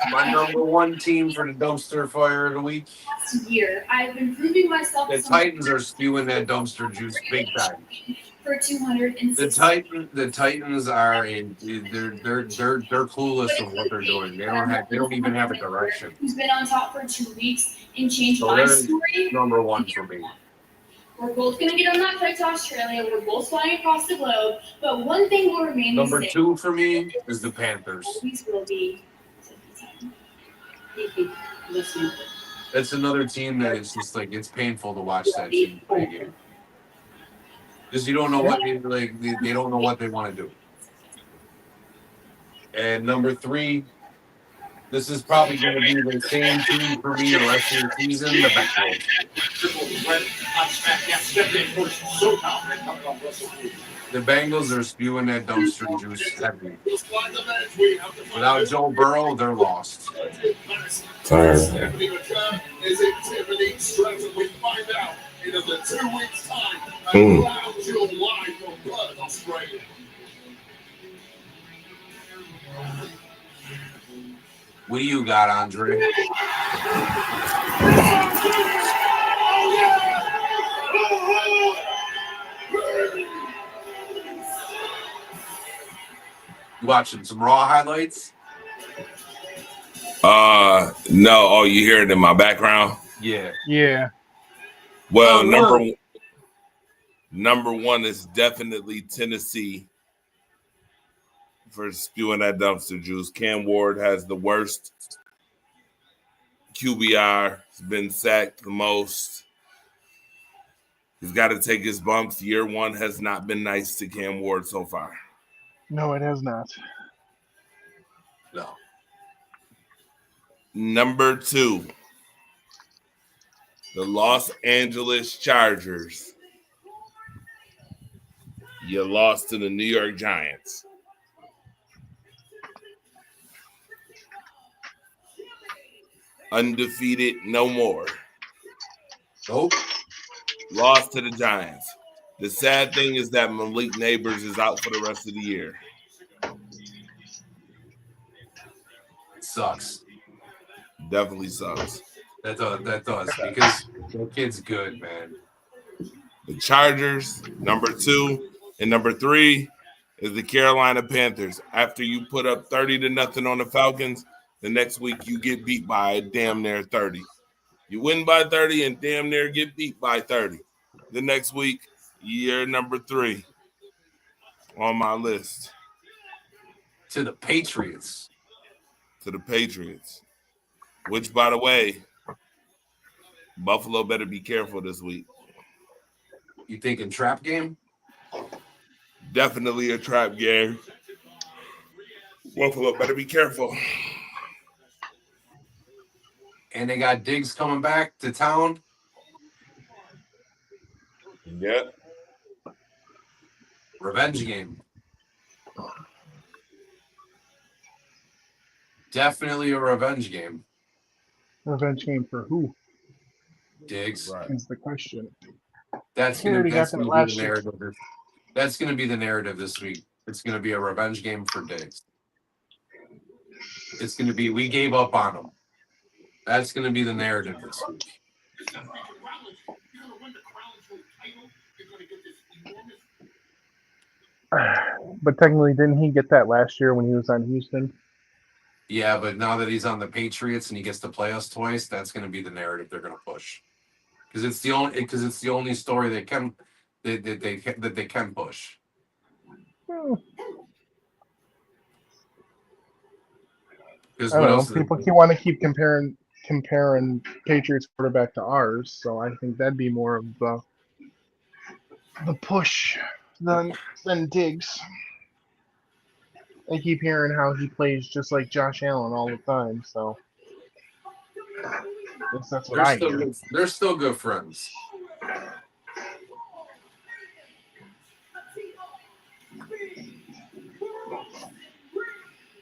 My number one team for the dumpster fire of the week. Last year, I've been proving myself. The Titans are spewing that dumpster juice big time. For 260. The Titans are they're clueless of what they're doing. They don't even have a direction. Who's been on top for 2 weeks and changed So my they're story? number one for me. We're both going to get on that flight to Australia. We're both flying across the globe. But one thing will remain Number the same. 2 for me is the Panthers. Always will be. It's another team that it's just like it's painful to watch that team play a game. Because you don't know what they don't know what they want to do. And number 3, this is probably going to be the same team for me the rest of the season, the Bengals. The Bengals are spewing that dumpster juice heavy. Without Joe Burrow, they're lost. Sorry. What do you got, Andre? You watching some Raw highlights? No. Oh, you hear it in my background? Yeah. Yeah. Well, number one is definitely Tennessee for spewing that dumpster juice. Cam Ward has the worst QBR. Has been sacked the most. He's got to take his bumps. Year one has not been nice to Cam Ward so far. No, it has not. No. Number 2, the Los Angeles Chargers. You lost to the New York Giants. Undefeated, no more. Nope. Lost to the Giants. The sad thing is that Malik Neighbors is out for the rest of the year. It sucks. Definitely sucks. That does because the kid's good, man. The Chargers, number 2, and number 3 is the Carolina Panthers. After you put up 30-0 on the Falcons, the next week you get beat by damn near 30. You win by 30 and damn near get beat by 30. The next week, year number 3 on my list. To the Patriots. To the Patriots. Which, by the way, Buffalo better be careful this week. You thinking trap game? Definitely a trap game. Buffalo better be careful. And they got Diggs coming back to town. Yep. Revenge game. Definitely a revenge game. Revenge game for who? Diggs. Right. Is the question. That's He gonna already be got that the last year. narrative. That's gonna be the narrative this week. It's gonna be a revenge game for Diggs. It's gonna be we gave up on him. That's gonna be the narrative this week. But technically, didn't he get that last year when he was on Houston? Yeah, but now that he's on the Patriots and he gets to play us twice, that's gonna be the narrative they're gonna push. Because it's the only story they can they can push. Because I what don't else? know. People want to keep comparing Patriots quarterback to ours, so I think that'd be more of the push than Diggs. I keep hearing how he plays just like Josh Allen all the time, so I guess that's what I hear. They're still good friends.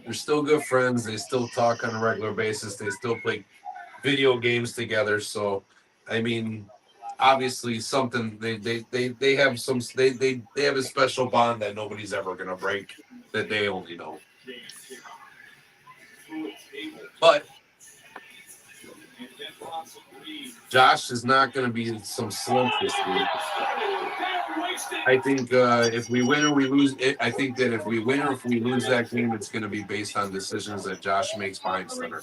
They're still good friends. They still talk on a regular basis. They still play video games together. So, I mean, obviously, something they have some they have a special bond that nobody's ever gonna break. That they only know. But Josh is not going to be some slump this week. I think if we win or we lose, I think that if we win or if we lose that game, it's going to be based on decisions that Josh makes behind center.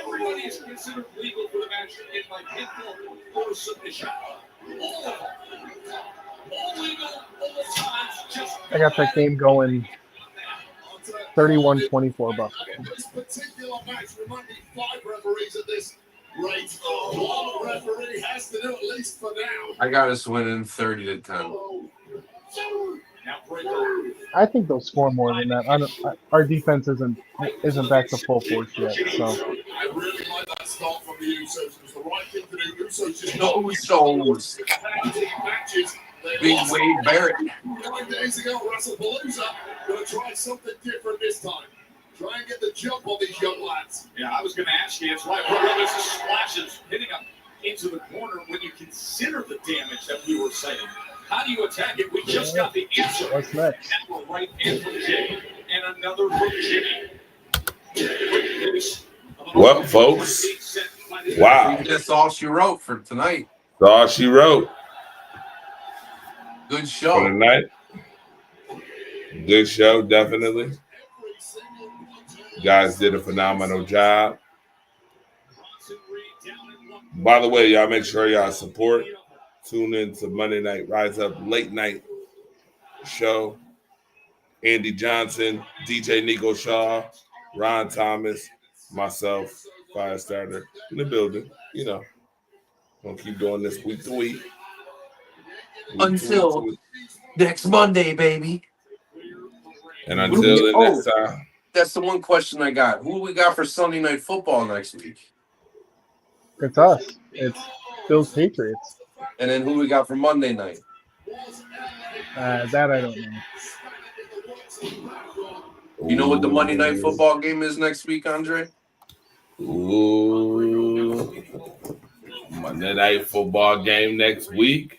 Everybody is considered legal for the match in like pinfall or submission. All legal, all times. I got that game going 31-24 Bucks. This particular match reminded 5 referees at this rate. One referee has to do at least for now. I got us winning 30-10. I think they'll score more than that. Our defense isn't back to full force yet. So I really like that start from the Usos. It was the right thing to do. Usos just No Usos. matches. Big Wade Barrett. 9 days ago, WrestlePalooza. Gonna try something different this time. Try and get the jump on these young lads. Yeah, I was going to ask you. It's why there's the splashes hitting up into the corner when you consider the damage that we were saying. How do you attack it? We just got the answer. what's next? And a right hand from Jay and another from Jimmy. Well, folks, wow. That's all she wrote for tonight. That's all she wrote Good for show. tonight. Good show, definitely. You guys did a phenomenal job. By the way, y'all make sure y'all support. Tune in to Monday Night Rise Up late night show. Andy Johnson, DJ Nico Shaw, Ron Thomas, myself, Firestarter in the building. You know, gonna keep doing this week to week. Until next Monday, baby. And until the next time. That's the one question I got. Who we got for Sunday Night Football next week? It's us. It's Bills Patriots. And then who we got for Monday night? That I don't know. You know what the Monday Night Football game is next week, Andre? Ooh. Monday Night Football game next week.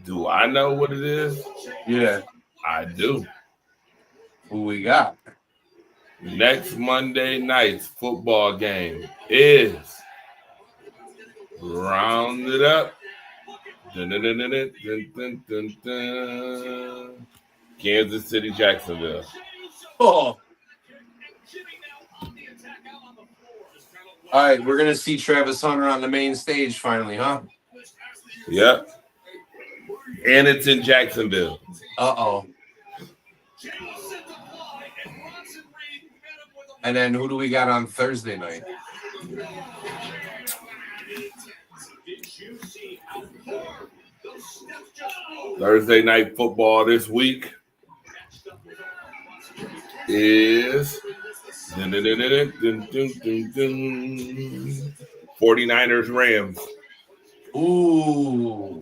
Do I know what it is? Yeah. I do. Who we got? Next Monday night's football game is round it up. Dun, dun, dun, dun, dun, dun, dun, dun. Kansas City, Jacksonville. Oh. All right, we're going to see Travis Hunter on the main stage finally, huh? Yep. And it's in Jacksonville. Uh-oh. And then who do we got on Thursday night? Thursday night football this week is 49ers Rams. Ooh.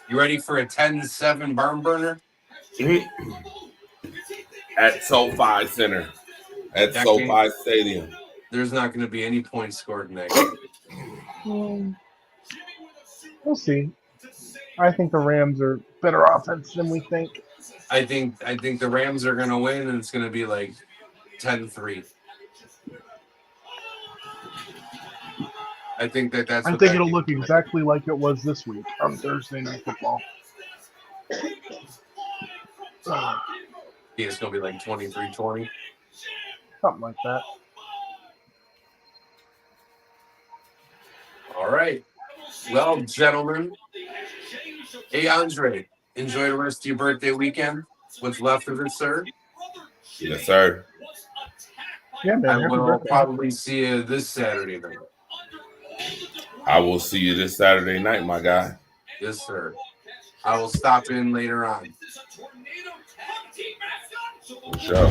You ready for a 10-7 barn burner? At SoFi Center. At SoFi Stadium. There's not going to be any points scored in that game. We'll see. I think the Rams are better offense than we think. I think the Rams are going to win, and it's going to be like 10-3. I think that's. I think it'll look exactly like it was this week on Thursday Night Football. Yeah, it's going to be like 23-20. Something like that. All right. Well, gentlemen. Hey, Andre, enjoy the rest of your birthday weekend. What's left of it, sir? Yes, sir. Yeah, man. I happy will birthday. probably see you this Saturday night. I will see you this Saturday night, my guy. Yes, sir. I will stop in later on. For sure.